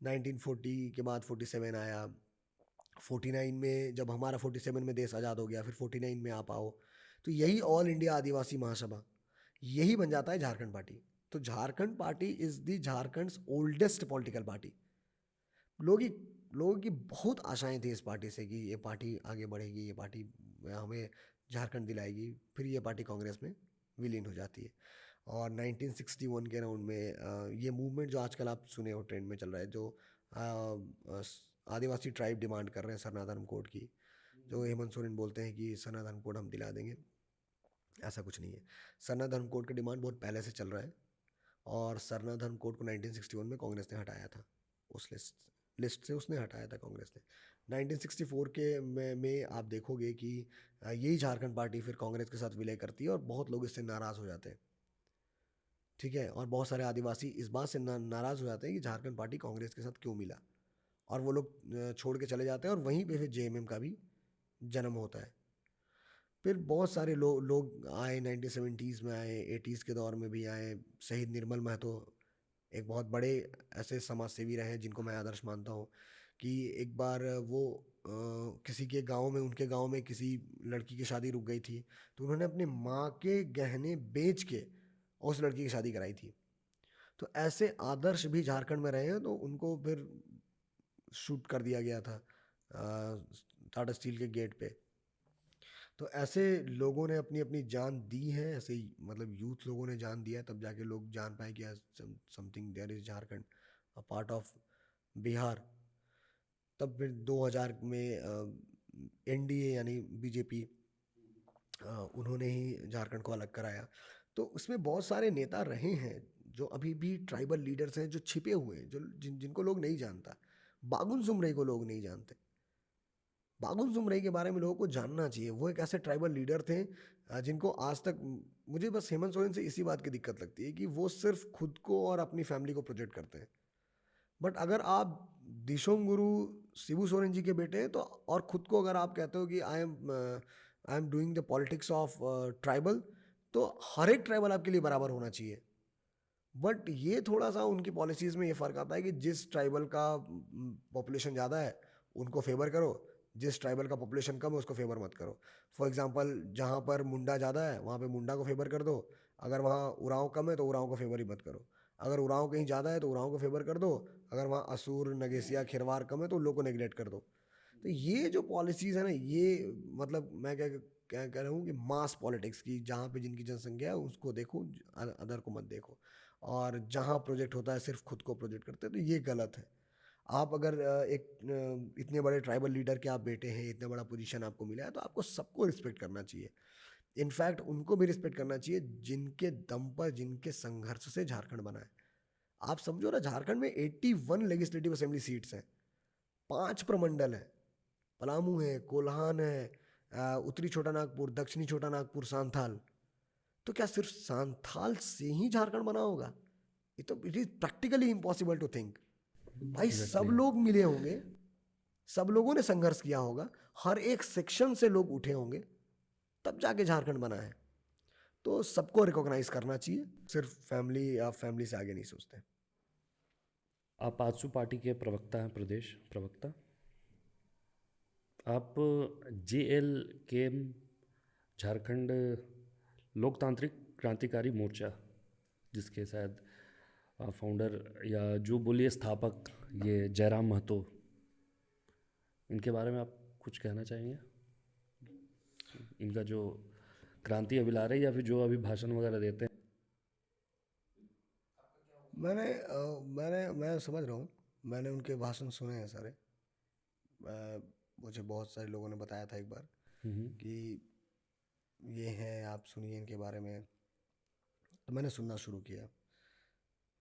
Speaker 2: 1940 के बाद 47 आया, 49 में जब हमारा 47 में देश आज़ाद हो गया, फिर 49 में आप आओ तो यही ऑल इंडिया आदिवासी महासभा, यही बन जाता है झारखंड पार्टी। तो Jharkhand party is the Jharkhand oldest political party. लोगों की बहुत आशाएं थी इस पार्टी से कि ये पार्टी आगे बढ़ेगी, ये पार्टी हमें झारखंड दिलाएगी। फिर ये पार्टी कांग्रेस में विलीन हो जाती है, और 1961 के राउंड में ये मूवमेंट जो आजकल आप सुने हो ट्रेंड में चल रहा है, जो आदिवासी ट्राइब डिमांड कर रहे हैं सरना धर्म कोड की, जो हेमंत सोरेन बोलते हैं कि सरना धर्म कोड हम दिला देंगे, ऐसा कुछ नहीं है। सरना धर्म कोड का डिमांड बहुत पहले से चल रहा है, और सरना धर्म कोड को 1961 में कांग्रेस ने हटाया था, उस लिस्ट से उसने हटाया था कांग्रेस ने। 1964 के में आप देखोगे कि यही झारखंड पार्टी फिर कांग्रेस के साथ विलय करती है, और बहुत लोग इससे नाराज़ हो जाते हैं, ठीक है। और बहुत सारे आदिवासी इस बात से नाराज़ हो जाते हैं कि झारखंड पार्टी कांग्रेस के साथ क्यों मिला, और वो लोग छोड़ के चले जाते हैं, और वहीं पे फिर जेएमएम का भी जन्म होता है। फिर बहुत सारे लोग आए, 1970s में आए, 80s के दौर में भी आए। शहीद निर्मल महतो एक बहुत बड़े ऐसे समाज सेवी रहे हैं जिनको मैं आदर्श मानता हूँ, कि एक बार वो किसी के गांव में, उनके गांव में किसी लड़की की शादी रुक गई थी, तो उन्होंने अपनी माँ के गहने बेच के उस लड़की की शादी कराई थी। तो ऐसे आदर्श भी झारखंड में रहे हैं, तो उनको फिर शूट कर दिया गया था टाटा स्टील के गेट पे। तो ऐसे लोगों ने अपनी अपनी जान दी है, ऐसे ही मतलब यूथ लोगों ने जान दिया है, तब जाके लोग जान पाए कि something there is Jharkhand a part of Bihar. तब फिर 2000 में एनडीए यानी बीजेपी, उन्होंने ही झारखंड को अलग कराया। तो उसमें बहुत सारे नेता रहे हैं जो अभी भी ट्राइबल लीडर्स हैं, जो छिपे हुए हैं, जो जिनको लोग नहीं जानता। बागुन सुमरई को लोग नहीं जानते। बागुन सुमरई के बारे में लोगों को जानना चाहिए। वो एक ऐसे ट्राइबल लीडर थे जिनको आज तक, मुझे बस हेमंत सोरेन से इसी बात की दिक्कत लगती है कि वो सिर्फ खुद को और अपनी फैमिली को प्रोजेक्ट करते हैं। बट अगर आप दिशोम गुरु शिबू सोरेन जी के बेटे हैं तो, और खुद को अगर आप कहते हो कि I am doing the politics of tribal, तो हर एक ट्राइबल आपके लिए बराबर होना चाहिए। बट ये थोड़ा सा उनकी पॉलिसीज़ में ये फ़र्क आता है कि जिस ट्राइबल का पॉपुलेशन ज़्यादा है उनको फेवर करो, जिस ट्राइबल का पॉपुलेशन कम है उसको फेवर मत करो। फॉर एग्जांपल, जहाँ पर मुंडा ज़्यादा है वहाँ पे मुंडा को फेवर कर दो, अगर वहाँ उरांव कम है तो उरांव को फेवर ही मत करो। अगर उरांव कहीं ज़्यादा है तो उरांव को फेवर कर दो, अगर वहाँ असुर, नगेसिया, खिरवार कम है तो उन लोग को नेगलेक्ट कर दो। तो ये जो पॉलिसीज़ है ना, ये मतलब मैं क्या क्या कह रहा हूँ कि मास पॉलिटिक्स की, जहाँ पे जिनकी जनसंख्या है उसको देखो, अदर को मत देखो। और जहाँ प्रोजेक्ट होता है सिर्फ खुद को प्रोजेक्ट करते हैं, तो ये गलत है। आप अगर इतने बड़े ट्राइबल लीडर के आप बेटे हैं, इतना बड़ा पोजीशन आपको मिला है, तो आपको सबको रिस्पेक्ट करना चाहिए। इनफैक्ट उनको भी रिस्पेक्ट करना चाहिए जिनके दम पर, जिनके संघर्ष से झारखंड बना है। आप समझो ना, झारखंड में 81 लेजिस्लेटिव असेंबली सीट्स हैं, 5 प्रमंडल हैं, पलामू है, कोल्हान है, उत्तरी छोटा नागपुर, दक्षिणी छोटा नागपुर, सांथाल। तो क्या सिर्फ सांथाल से ही झारखंड बना होगा? ये तो it is practically impossible to think. भाई सब
Speaker 1: एग्जैक्टली।
Speaker 2: लोग मिले होंगे, सब लोगों ने संघर्ष किया होगा, हर एक सेक्शन से लोग उठे होंगे, तब जाके झारखंड बना है। तो सबको रिकॉग्नाइज करना चाहिए, सिर्फ फैमिली या फैमिली से आगे नहीं सोचते।
Speaker 1: आप आजसू पार्टी के प्रवक्ता हैं, प्रदेश प्रवक्ता। आप JL के झारखंड लोकतांत्रिक क्रांतिकारी मोर्चा, जिसके शायद फाउंडर या जो बोलिए स्थापक ये जयराम महतो, इनके बारे में आप कुछ कहना चाहेंगे? इनका जो क्रांति अभी ला रहे हैं या फिर जो अभी भाषण वगैरह देते हैं?
Speaker 2: मैं समझ रहा हूँ, मैंने उनके भाषण सुने हैं सारे। मुझे बहुत सारे लोगों ने बताया था एक बार कि ये हैं, आप सुनिए इनके बारे में। तो मैंने सुनना शुरू किया।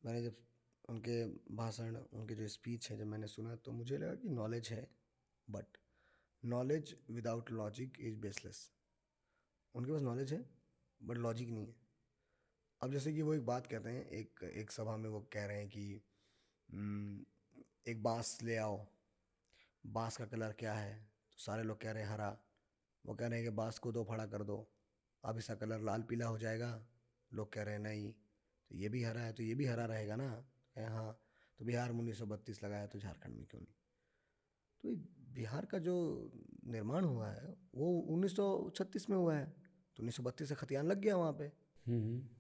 Speaker 2: मैंने जब उनके भाषण, उनके जो स्पीच है जब मैंने सुना, तो मुझे लगा कि नॉलेज है, but knowledge without logic is baseless. उनके पास नॉलेज है बट लॉजिक नहीं है। अब जैसे कि वो एक बात कहते हैं, एक एक सभा में वो कह रहे हैं कि एक बांस ले आओ, बांस का कलर क्या है? तो सारे लोग कह रहे हैं हरा। वो कह रहे हैं कि बांस को 2 फाड़ा कर दो, अब इसका कलर लाल पीला हो जाएगा। लोग कह रहे हैं नहीं, तो ये भी हरा है तो ये भी हरा रहेगा ना। हाँ, तो बिहार में 1932 लगाया तो झारखंड में क्यों नहीं? तो ये बिहार का जो निर्माण हुआ है वो 1936 में हुआ है, तो 1932 से खतियान लग गया वहाँ पे।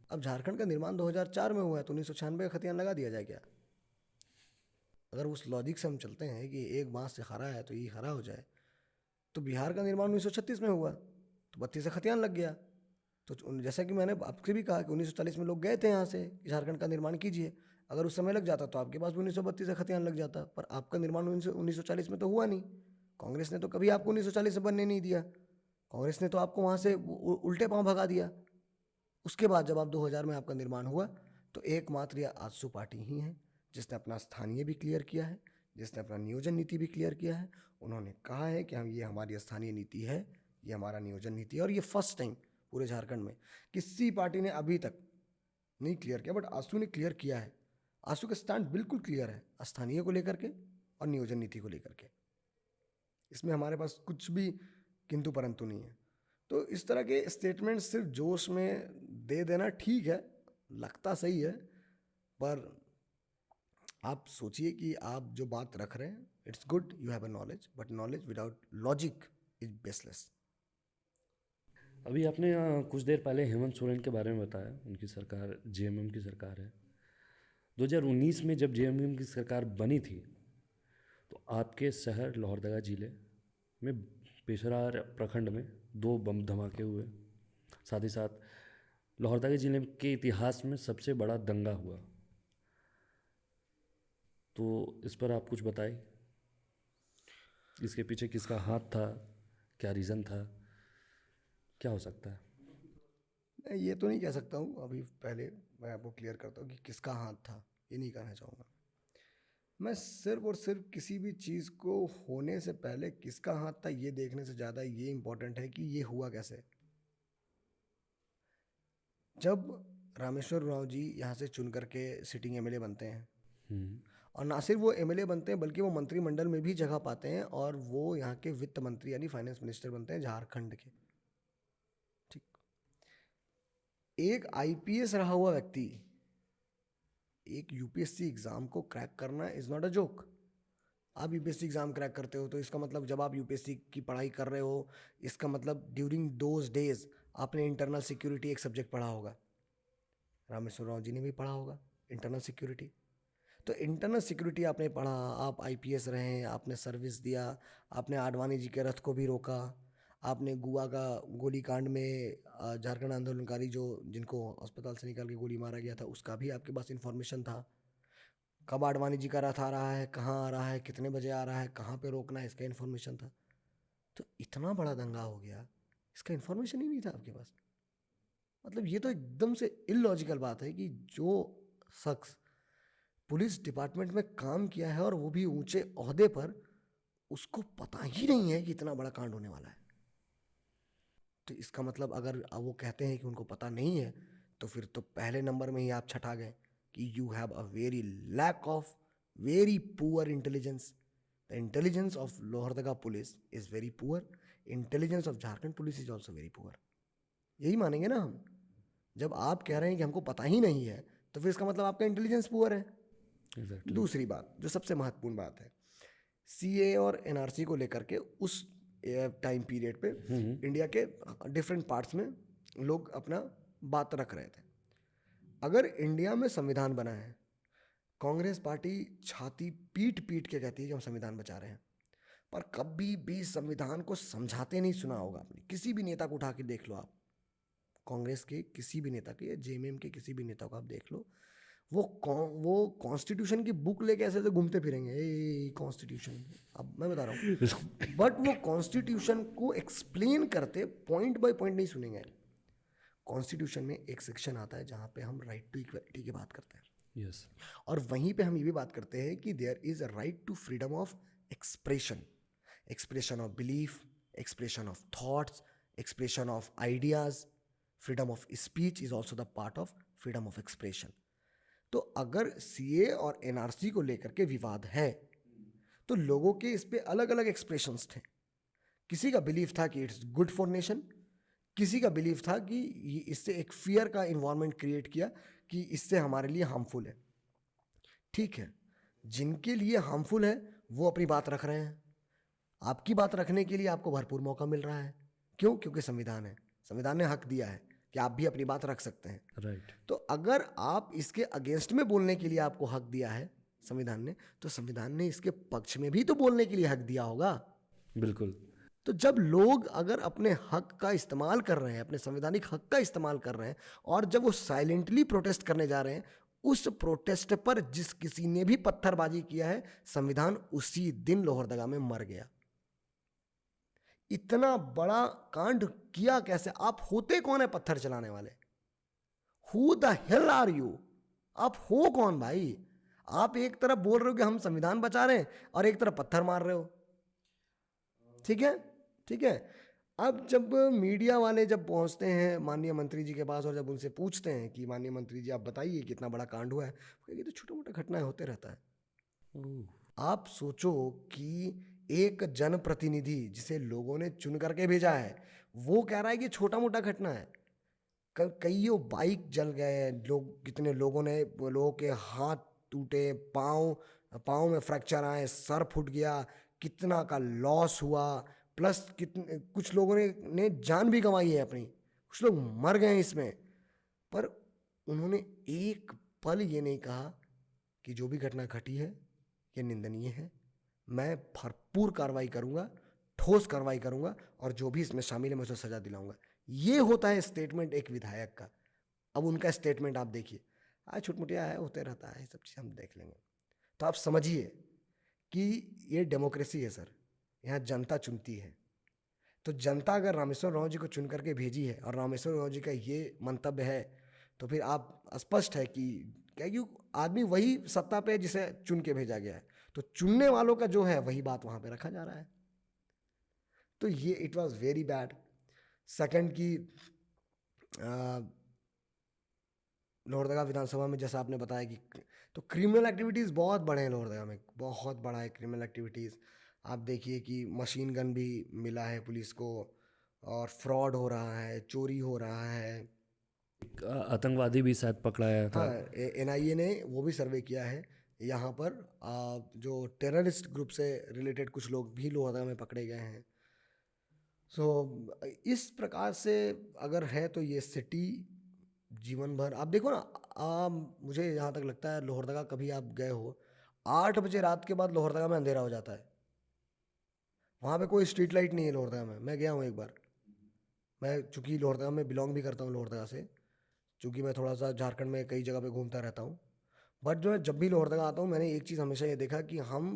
Speaker 2: अब झारखंड का निर्माण 2004 में हुआ है, तो 1996 का खतियान लगा दिया जाए क्या? अगर उस लॉजिक से हम चलते हैं कि एक बांस से हरा है तो ये हरा हो जाए, तो बिहार का निर्माण 1936 में हुआ तो 32 से खतियान लग गया। तो जैसा कि मैंने आपसे भी कहा कि 1940 में लोग गए थे यहाँ से कि झारखंड का निर्माण कीजिए। अगर उस समय लग जाता तो आपके पास भी 1932 से खतियान लग जाता, पर आपका निर्माण 1940 में तो हुआ नहीं। कांग्रेस ने तो कभी आपको 1940 से बनने नहीं दिया। कांग्रेस ने तो आपको वहाँ से उल्टे पाँव भगा दिया। उसके बाद जब आप 2000 में आपका निर्माण हुआ, तो एकमात्र यह आजसू पार्टी ही है जिसने अपना स्थानीय भी क्लियर किया है, जिसने अपना नियोजन नीति भी क्लियर किया है। उन्होंने कहा है कि हम, ये हमारी स्थानीय नीति है, ये हमारा नियोजन नीति है। और ये फर्स्ट टाइम पूरे झारखंड में किसी पार्टी ने अभी तक नहीं क्लियर किया, बट आजसू ने क्लियर किया है। आजसू का स्टैंड बिल्कुल क्लियर है स्थानीय को लेकर के और नियोजन नीति को लेकर के। इसमें हमारे पास कुछ भी किंतु परंतु नहीं है। तो इस तरह के स्टेटमेंट सिर्फ जोश में दे देना ठीक है, लगता सही है, पर आप सोचिए कि आप जो बात रख रहे हैं, it's good you have a knowledge, but knowledge without logic is baseless.
Speaker 1: अभी आपने कुछ देर पहले हेमंत सोरेन के बारे में बताया, उनकी सरकार JMM की सरकार है। 2019 में जब JMM की सरकार बनी थी तो आपके शहर लोहरदगा जिले में पेशरार प्रखंड में 2 बम धमाके हुए। साथ ही साथ लोहरदगा जिले के इतिहास में सबसे बड़ा दंगा हुआ। तो इस पर आप कुछ बताएं, इसके पीछे किसका हाथ था, क्या रीज़न था, क्या हो सकता है?
Speaker 2: मैं ये तो नहीं कह सकता हूँ अभी, पहले मैं आपको क्लियर करता हूँ कि किसका हाथ था, ये नहीं कहना चाहूँगा। मैं सिर्फ और सिर्फ किसी भी चीज़ को होने से पहले किसका हाथ था ये देखने से ज़्यादा ये इम्पोर्टेंट है कि ये हुआ कैसे। जब रामेश्वर उरांव जी यहाँ से चुन करके सिटिंग एमएलए बनते हैं, और ना सिर्फ वो एमएलए बनते हैं बल्कि वो मंत्रिमंडल में भी जगह पाते हैं, और वो यहाँ के वित्त मंत्री यानी फाइनेंस मिनिस्टर बनते हैं झारखंड के। ठीक। एक आईपीएस रहा हुआ व्यक्ति एक यूपीएससी एग्जाम को क्रैक करना इज नॉट अ जोक। आप यूपीएससी एग्जाम क्रैक करते हो तो इसका मतलब, जब आप यूपीएससी की पढ़ाई कर रहे हो, इसका मतलब ड्यूरिंग दोज डेज आपने इंटरनल सिक्योरिटी एक सब्जेक्ट पढ़ा होगा। रामेश्वर राव जी ने भी पढ़ा होगा इंटरनल सिक्योरिटी। तो इंटरनल सिक्योरिटी आपने पढ़ा, आप आईपीएस रहे, आपने सर्विस दिया, आपने आडवाणी जी के रथ को भी रोका, आपने गोवा का गोलीकांड में झारखंड आंदोलनकारी जो जिनको अस्पताल से निकाल के गोली मारा गया था उसका भी आपके पास इंफॉर्मेशन था। कब आडवाणी जी का रथ आ रहा है, कहाँ आ रहा है, कितने बजे आ रहा है, कहाँ पे रोकना है, इसका इन्फॉर्मेशन था। तो इतना बड़ा दंगा हो गया, इसका इन्फॉर्मेशन ही नहीं था आपके पास। मतलब ये तो एकदम से इलॉजिकल बात है कि जो शख्स पुलिस डिपार्टमेंट में काम किया है और वो भी ऊंचे ओहदे पर, उसको पता ही नहीं है कि इतना बड़ा कांड होने वाला है। तो इसका मतलब अगर वो कहते हैं कि उनको पता नहीं है, तो फिर तो पहले नंबर में ही आप छठा गए कि you have a very lack of very poor intelligence. The intelligence of Lohardaga police is very poor, intelligence of Jharkhand police is also very poor. यही मानेंगे ना हम। जब आप कह रहे हैं कि हमको पता ही नहीं है, तो फिर इसका मतलब आपका इंटेलिजेंस पुअर है।
Speaker 1: एग्जैक्टली।
Speaker 2: दूसरी बात जो सबसे महत्वपूर्ण बात है, सीए और एनआरसी को लेकर के उस टाइम पीरियड पे इंडिया के डिफरेंट पार्ट्स में लोग अपना बात रख रहे थे। अगर इंडिया में संविधान बना है, कांग्रेस पार्टी छाती पीट पीट के कहती है कि हम संविधान बचा रहे हैं, पर कभी भी संविधान को समझाते नहीं सुना होगा आपने। किसी भी नेता को उठा के देख लो आप, कांग्रेस के किसी भी नेता के या जेएमएम के किसी भी नेता को आप देख लो, वो कॉन्स्टिट्यूशन की बुक लेके ऐसे ऐसे घूमते फिरेंगे, ए कॉन्स्टिट्यूशन। अब मैं बता रहा हूँ, बट वो कॉन्स्टिट्यूशन को एक्सप्लेन करते पॉइंट बाय पॉइंट नहीं सुनेंगे। कॉन्स्टिट्यूशन में एक सेक्शन आता है जहाँ पे हम राइट टू इक्वलिटी की बात करते हैं,
Speaker 1: यस।
Speaker 2: और वहीं पे हम ये भी बात करते हैं कि there is a right to freedom of expression, expression of belief, expression of thoughts, expression of ideas. Freedom of speech is also the part of freedom of expression. तो अगर सीए और एनआरसी को लेकर के विवाद है, तो लोगों के इस पे अलग अलग एक्सप्रेशंस थे। किसी का बिलीफ था कि इट्स गुड फॉर नेशन, किसी का बिलीफ था कि इससे एक फियर का इन्वायरमेंट क्रिएट किया कि इससे हमारे लिए हार्मफुल है। ठीक है, जिनके लिए हार्मफुल है वो अपनी बात रख रहे हैं। आपकी बात रखने के लिए आपको भरपूर मौका मिल रहा है। क्यों? क्योंकि संविधान है, संविधान ने हक दिया है कि आप भी अपनी बात रख सकते हैं।
Speaker 1: राइट।
Speaker 2: तो अगर आप इसके अगेंस्ट में बोलने के लिए आपको हक दिया है संविधान ने, तो संविधान ने इसके पक्ष में भी तो बोलने के लिए हक दिया होगा।
Speaker 1: बिल्कुल।
Speaker 2: तो जब लोग अगर अपने हक का इस्तेमाल कर रहे हैं, अपने संवैधानिक हक का इस्तेमाल कर रहे हैं, और जब वो साइलेंटली प्रोटेस्ट करने जा रहे हैं, उस प्रोटेस्ट पर जिस किसी ने भी पत्थरबाजी किया है, संविधान उसी दिन लोहरदगा में मर गया। इतना बड़ा कांड किया कैसे? आप होते कौन है पत्थर चलाने वाले? Who the hell are you? आप हो कौन भाई? आप एक तरफ बोल रहे हो कि हम संविधान बचा रहे हैं और एक तरफ पत्थर मार रहे हो। ठीक है, ठीक है। अब जब मीडिया वाले जब पहुंचते हैं माननीय मंत्री जी के पास और जब उनसे पूछते हैं कि माननीय मंत्री जी आप बताइए कितना बड़ा कांड हुआ है, ये तो छोटा मोटा घटनाएं होते रहता है। आप सोचो कि एक जनप्रतिनिधि जिसे लोगों ने चुन करके भेजा है, वो कह रहा है कि छोटा मोटा घटना है। कईयों बाइक जल गए, लोग कितने लोगों के हाथ टूटे, पाँव पाँव में फ्रैक्चर आए, सर फूट गया, कितना का लॉस हुआ, प्लस कितने कुछ लोगों ने जान भी गंवाई है अपनी, कुछ लोग मर गए इसमें। पर उन्होंने एक पल ये नहीं कहा कि जो भी घटना घटी है ये निंदनीय है, मैं भरपूर कार्रवाई करूंगा, ठोस कार्रवाई करूंगा, और जो भी इसमें शामिल है मैं उसे सजा दिलाऊंगा। ये होता है स्टेटमेंट एक विधायक का। अब उनका स्टेटमेंट आप देखिए, आज छुटमुटिया है, होते रहता है, सब चीज़ हम देख लेंगे। तो आप समझिए कि ये डेमोक्रेसी है सर, यहाँ जनता चुनती है। तो जनता अगर रामेश्वर राव जी को चुन करके भेजी है और रामेश्वर राव जी का ये मंतव्य है, तो फिर आप स्पष्ट है कि क्या, क्यों आदमी वही सत्ता पे है जिसे चुन के भेजा गया है, तो चुनने वालों का जो है वही बात वहां पे रखा जा रहा है। तो ये it was very bad. Second की लोहरदगा विधानसभा में जैसा आपने बताया कि तो क्रिमिनल एक्टिविटीज़ बहुत बढ़े हैं लोहरदगा में, बहुत बड़ा है क्रिमिनल एक्टिविटीज़। आप देखिए कि मशीन गन भी मिला है पुलिस को, और फ्रॉड हो रहा है, चोरी हो रहा है।
Speaker 1: एक आतंकवादी भी शायद पकड़ाया था।
Speaker 2: हाँ, एनआईए ने वो भी सर्वे किया है यहाँ पर, जो टेररिस्ट ग्रुप से रिलेटेड कुछ लोग भी लोहरदगा में पकड़े गए हैं। सो इस प्रकार से अगर है तो ये सिटी जीवन भर आप देखो ना, मुझे यहाँ तक लगता है लोहरदगा कभी आप गए हो, 8 बजे रात के बाद लोहरदगा में अंधेरा हो जाता है। वहाँ पे कोई स्ट्रीट लाइट नहीं है लोहरदगा में, मैं गया हूँ एक बार। मैं चूंकि लोहरदगा में बिलोंग भी करता हूँ लोहरदगा से, चूंकि मैं थोड़ा सा झारखंड में कई जगह पे घूमता रहता हूँ, बट जो है जब भी लोहरदगा आता हूँ मैंने एक चीज़ हमेशा ये देखा कि हम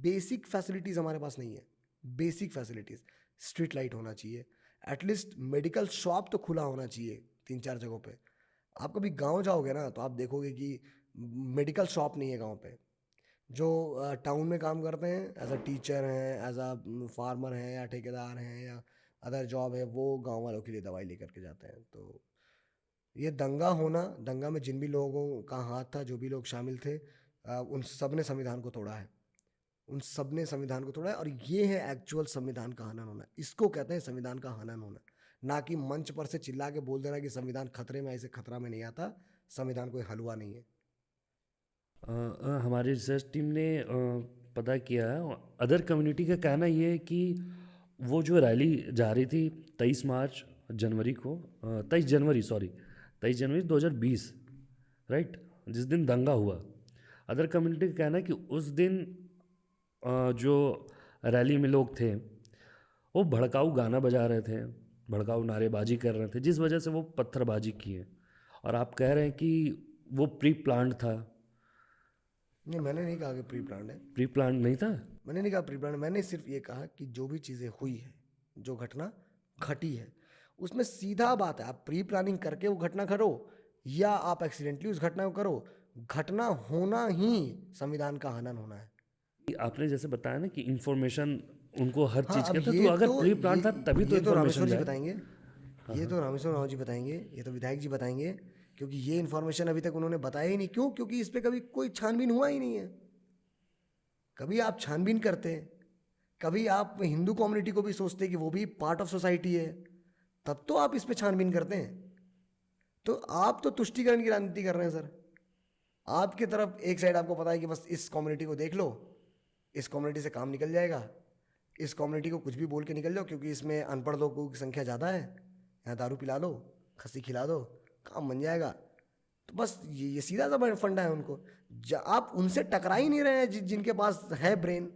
Speaker 2: बेसिक फैसिलिटीज़ हमारे पास नहीं है। बेसिक फैसिलिटीज़, स्ट्रीट लाइट होना चाहिए, एटलीस्ट मेडिकल शॉप तो खुला होना चाहिए 3-4 जगहों पे। आप कभी गांव जाओगे ना तो आप देखोगे कि मेडिकल शॉप नहीं है गांव पे। जो टाउन में काम करते हैं एज अ टीचर हैं, एज अ फार्मर हैं, या ठेकेदार हैं, या अदर जॉब है, वो गांव वालों के लिए दवाई लेकर के जाते हैं। तो ये दंगा होना, दंगा में जिन भी लोगों का हाथ था, जो भी लोग शामिल थे, उन सब ने संविधान को तोड़ा है। उन सब ने संविधान को तोड़ा है, और ये है एक्चुअल संविधान का हनन होना। इसको कहते हैं संविधान का हनन होना, ना कि मंच पर से चिल्ला के बोल देना कि संविधान खतरे में। ऐसे खतरा में नहीं आता, संविधान कोई हलवा नहीं है।
Speaker 1: हमारी रिसर्च टीम ने पता किया है, अदर कम्युनिटी का कहना ये है कि वो जो रैली जा रही थी 23 जनवरी को, 23 जनवरी 2020, राइट, जिस दिन दंगा हुआ, अदर कम्युनिटी का कहना है कि उस दिन जो रैली में लोग थे वो भड़काऊ गाना बजा रहे थे, भड़काऊ नारेबाजी कर रहे थे, जिस वजह से वो पत्थरबाजी किए। और आप कह रहे हैं कि वो प्री प्लान्ड था।
Speaker 2: नहीं, मैंने नहीं कहा कि प्री प्लान है।
Speaker 1: प्री प्लान्ड नहीं था।
Speaker 2: मैंने नहीं कहा प्री प्लान, मैंने सिर्फ ये कहा कि जो भी चीज़ें हुई है, जो घटना घटी है, उसमें सीधा बात है, आप प्री प्लानिंग करके वो घटना करो या आप एक्सीडेंटली उस घटना को करो, घटना होना ही संविधान का हनन होना है।
Speaker 1: आपने जैसे बताया ना कि इन्फॉर्मेशन उनको हर
Speaker 2: हाँ,
Speaker 1: चीज़
Speaker 2: अब
Speaker 1: का था, तो अगर प्री प्लान था तभी तो
Speaker 2: ये तो
Speaker 1: इन्फॉर्मेशन
Speaker 2: रामेश्वर जी
Speaker 1: जाए।
Speaker 2: बताएंगे, ये तो रामेश्वर राव जी बताएंगे, ये तो विधायक जी बताएंगे, क्योंकि ये इन्फॉर्मेशन अभी तक उन्होंने बताया ही नहीं। क्यों? क्योंकि इस पे कभी कोई छानबीन हुआ ही नहीं है। कभी आप छानबीन करते, कभी आप हिंदू कम्युनिटी को भी सोचते कि वो भी पार्ट ऑफ सोसाइटी है, तब तो आप इस पे छानबीन करते हैं। तो आप तो तुष्टीकरण की राजनीति कर रहे हैं सर। आपकी तरफ एक साइड आपको पता है कि बस इस कम्युनिटी को देख लो, इस कम्युनिटी से काम निकल जाएगा, इस कम्युनिटी को कुछ भी बोल के निकल जाओ क्योंकि इसमें अनपढ़ लोगों की संख्या ज़्यादा है, यहाँ दारू पिला दो, खस्सी खिला दो, काम बन जाएगा। तो बस ये सीधा सा फंडा है उनको। आप उनसे टकरा ही नहीं रहे हैं जिनके पास है ब्रेन,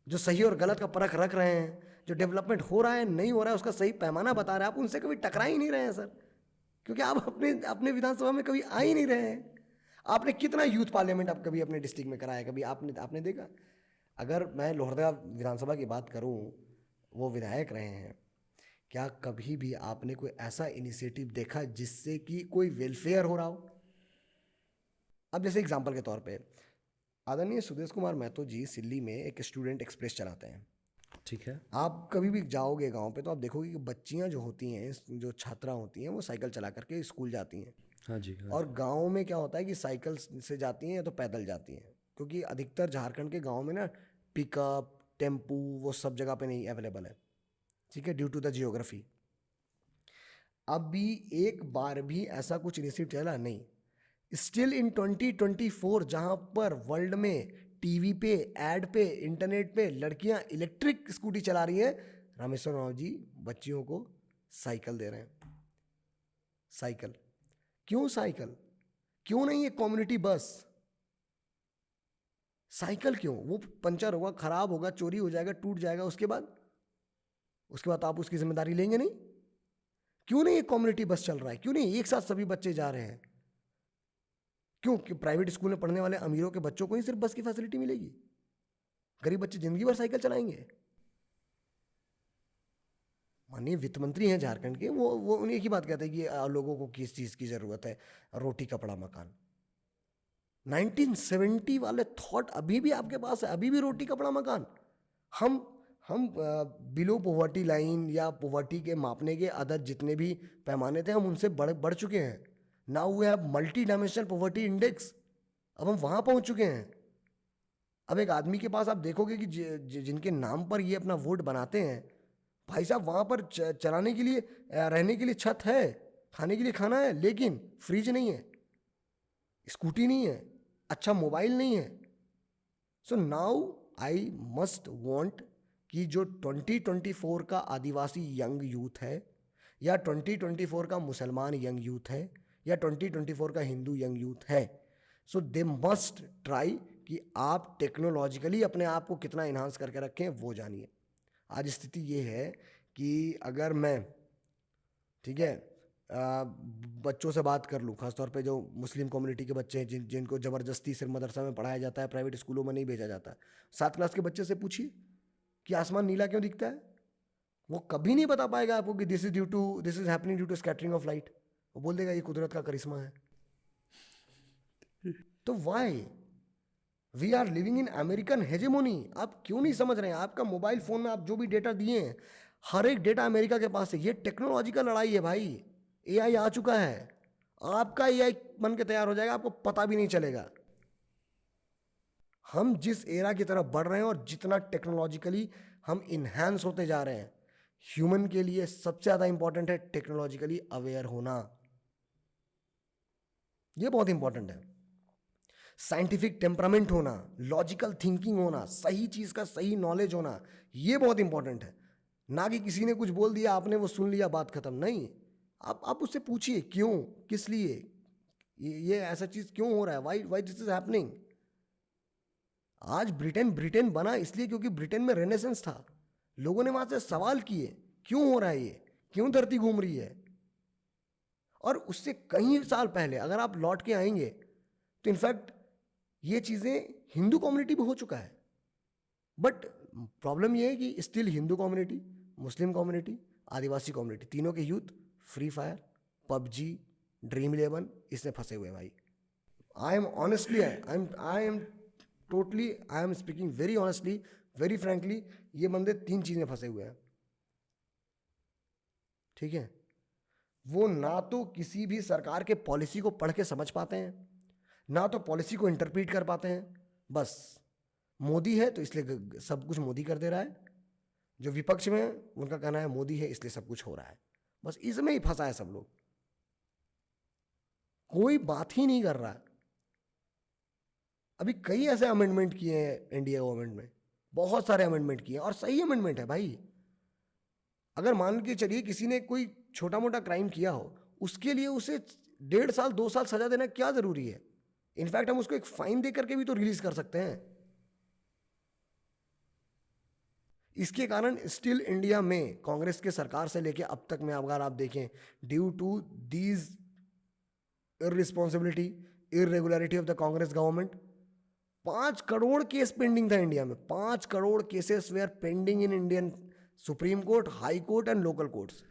Speaker 2: जो सही और गलत का परख रख रहे हैं, जो डेवलपमेंट हो रहा है नहीं हो रहा है उसका सही पैमाना बता रहे हैं। आप उनसे कभी टकरा ही नहीं रहे हैं सर, क्योंकि आप अपने अपने विधानसभा में कभी आ ही नहीं रहे हैं। आपने कितना यूथ पार्लियामेंट आप कभी अपने डिस्ट्रिक्ट में कराया? कभी आपने आपने देखा? अगर मैं लोहरदगा विधानसभा की बात करूं, वो विधायक रहे हैं, क्या कभी भी आपने कोई ऐसा इनिशिएटिव देखा जिससे कि कोई वेलफेयर हो रहा हो? अब जैसे एग्जांपल के तौर पे आदरणीय सुदेश कुमार महतो जी सिल्ली में एक स्टूडेंट एक्सप्रेस चलाते हैं।
Speaker 1: ठीक है।
Speaker 2: आप कभी भी जाओगे गांव पे तो आप देखोगे कि बच्चियां जो होती हैं, जो छात्रा होती हैं, वो साइकिल चला करके स्कूल जाती हैं।
Speaker 1: हाँ जी, हाँ
Speaker 2: और गांव में क्या होता है कि साइकिल से जाती हैं या तो पैदल जाती हैं, क्योंकि अधिकतर झारखंड के गांव में ना पिकअप टेम्पू वो सब जगह पे नहीं अवेलेबल है, ठीक है, ड्यू टू द जियोग्राफी। अभी एक बार भी ऐसा कुछ इनिशिएटिव चला नहीं। स्टिल इन 2024 जहां पर वर्ल्ड में टीवी पे, एड पे, इंटरनेट पे लड़कियां इलेक्ट्रिक स्कूटी चला रही हैं, रामेश्वर राव जी बच्चियों को साइकिल दे रहे हैं। साइकिल क्यों? साइकिल क्यों नहीं? एक कम्युनिटी बस। साइकिल क्यों? वो पंचर होगा, खराब होगा, चोरी हो जाएगा, टूट जाएगा, उसके बाद आप उसकी जिम्मेदारी लेंगे नहीं? क्यों नहीं एक कम्युनिटी बस चल रहा है? क्यों नहीं एक साथ सभी बच्चे जा रहे हैं? क्यों? कि प्राइवेट स्कूल में पढ़ने वाले अमीरों के बच्चों को ही सिर्फ बस की फैसिलिटी मिलेगी, गरीब बच्चे जिंदगी भर साइकिल चलाएंगे? माननीय वित्त मंत्री हैं झारखंड के, वो उन्हीं की बात कहते हैं कि लोगों को किस चीज़ की ज़रूरत है, रोटी कपड़ा मकान। 1970 वाले थॉट अभी भी आपके पास है, अभी भी रोटी कपड़ा मकान। हम बिलो पॉवर्टी लाइन या पॉवर्टी के मापने के अदर जितने भी पैमाने थे, हम उनसे बढ़ चुके हैं। Now we have multidimensional poverty index, अब हम वहाँ पहुँच चुके हैं। अब एक आदमी के पास आप देखोगे कि जिनके नाम पर ये अपना वोट बनाते हैं, भाई साहब वहाँ पर चलाने के लिए, रहने के लिए छत है, खाने के लिए खाना है, लेकिन फ्रिज नहीं है, स्कूटी नहीं है, अच्छा मोबाइल नहीं है। So now I must want कि जो 2024 का आदिवासी यंग यूथ है, या 2024 का मुसलमान यंग यूथ है, या 2024 का हिंदू यंग यूथ है, सो दे मस्ट ट्राई कि आप टेक्नोलॉजिकली अपने आप को कितना इन्हांस करके रखें, वो जानिए। आज स्थिति ये है कि अगर मैं, ठीक है, बच्चों से बात कर लूँ, खासतौर पे जो मुस्लिम कम्युनिटी के बच्चे हैं, जिनको ज़बरदस्ती सिर्फ मदरसा में पढ़ाया जाता है, प्राइवेट स्कूलों में नहीं भेजा जाता, 7 क्लास के बच्चे से पूछिए कि आसमान नीला क्यों दिखता है, वो कभी नहीं बता पाएगा आपको कि this is happening due to scattering of light. वो बोल देगा ये कुदरत का करिश्मा है। तो why we are living in American hegemony. आप क्यों नहीं समझ रहे हैं? आपका मोबाइल फोन में आप जो भी डेटा दिए हैं, हर एक डेटा अमेरिका के पास है। ये टेक्नोलॉजी का लड़ाई है भाई। एआई आ चुका है, आपका एआई बन के तैयार हो जाएगा, आपको पता भी नहीं चलेगा। हम जिस एरा की तरफ बढ़ रहे हैं और जितना टेक्नोलॉजिकली हम इन्हांस होते जा रहे हैं, ह्यूमन के लिए सबसे ज़्यादा इंपॉर्टेंट है टेक्नोलॉजिकली अवेयर होना। ये बहुत इंपॉर्टेंट है। साइंटिफिक टेम्परामेंट होना, लॉजिकल थिंकिंग होना, सही चीज़ का सही नॉलेज होना, ये बहुत इंपॉर्टेंट है। ना कि किसी ने कुछ बोल दिया, आपने वो सुन लिया, बात खत्म। नहीं, आप उससे पूछिए क्यों, किस लिए ये ऐसा चीज़ क्यों हो रहा है, वाई दिस इज हैपनिंग। आज ब्रिटेन बना इसलिए क्योंकि ब्रिटेन में रेनेसेंस था। लोगों ने वहां से सवाल किए क्यों हो रहा है ये, क्यों धरती घूम रही है। और उससे कई साल पहले अगर आप लौट के आएंगे तो इनफैक्ट ये चीज़ें हिंदू कम्युनिटी में हो चुका है। बट प्रॉब्लम ये है कि still Hindu community, Muslim community, Adivasi community, तीनों के youth free fire, PUBG, Dream11 इसमें फंसे हुए हैं भाई। I am totally, I am speaking very honestly, very frankly, ये बंदे 3 चीज़ में फंसे हुए हैं। ठीक है, वो ना तो किसी भी सरकार के पॉलिसी को पढ़ के समझ पाते हैं, ना तो पॉलिसी को इंटरप्रीट कर पाते हैं। बस मोदी है तो इसलिए सब कुछ मोदी कर दे रहा है, जो विपक्ष में उनका कहना है मोदी है इसलिए सब कुछ हो रहा है। बस इसमें ही फंसा है सब लोग, कोई बात ही नहीं कर रहा। अभी कई ऐसे अमेंडमेंट किए हैं इंडिया गवर्नमेंट में, बहुत सारे अमेंडमेंट किए हैं और सही अमेंडमेंट है भाई। अगर मान के चलिए किसी ने कोई छोटा मोटा क्राइम किया हो, उसके लिए उसे 1.5 साल 2 साल सजा देना क्या जरूरी है? इनफैक्ट हम उसको एक फाइन दे करके भी तो रिलीज कर सकते हैं। इसके कारण स्टिल इंडिया में कांग्रेस के सरकार से लेके अब तक में अगर आप देखें, due to these irresponsibility, irregularity of the Congress government, 5 crore case pending था इंडिया में। 5 crore cases were pending in Indian Supreme Court, High Court and local courts.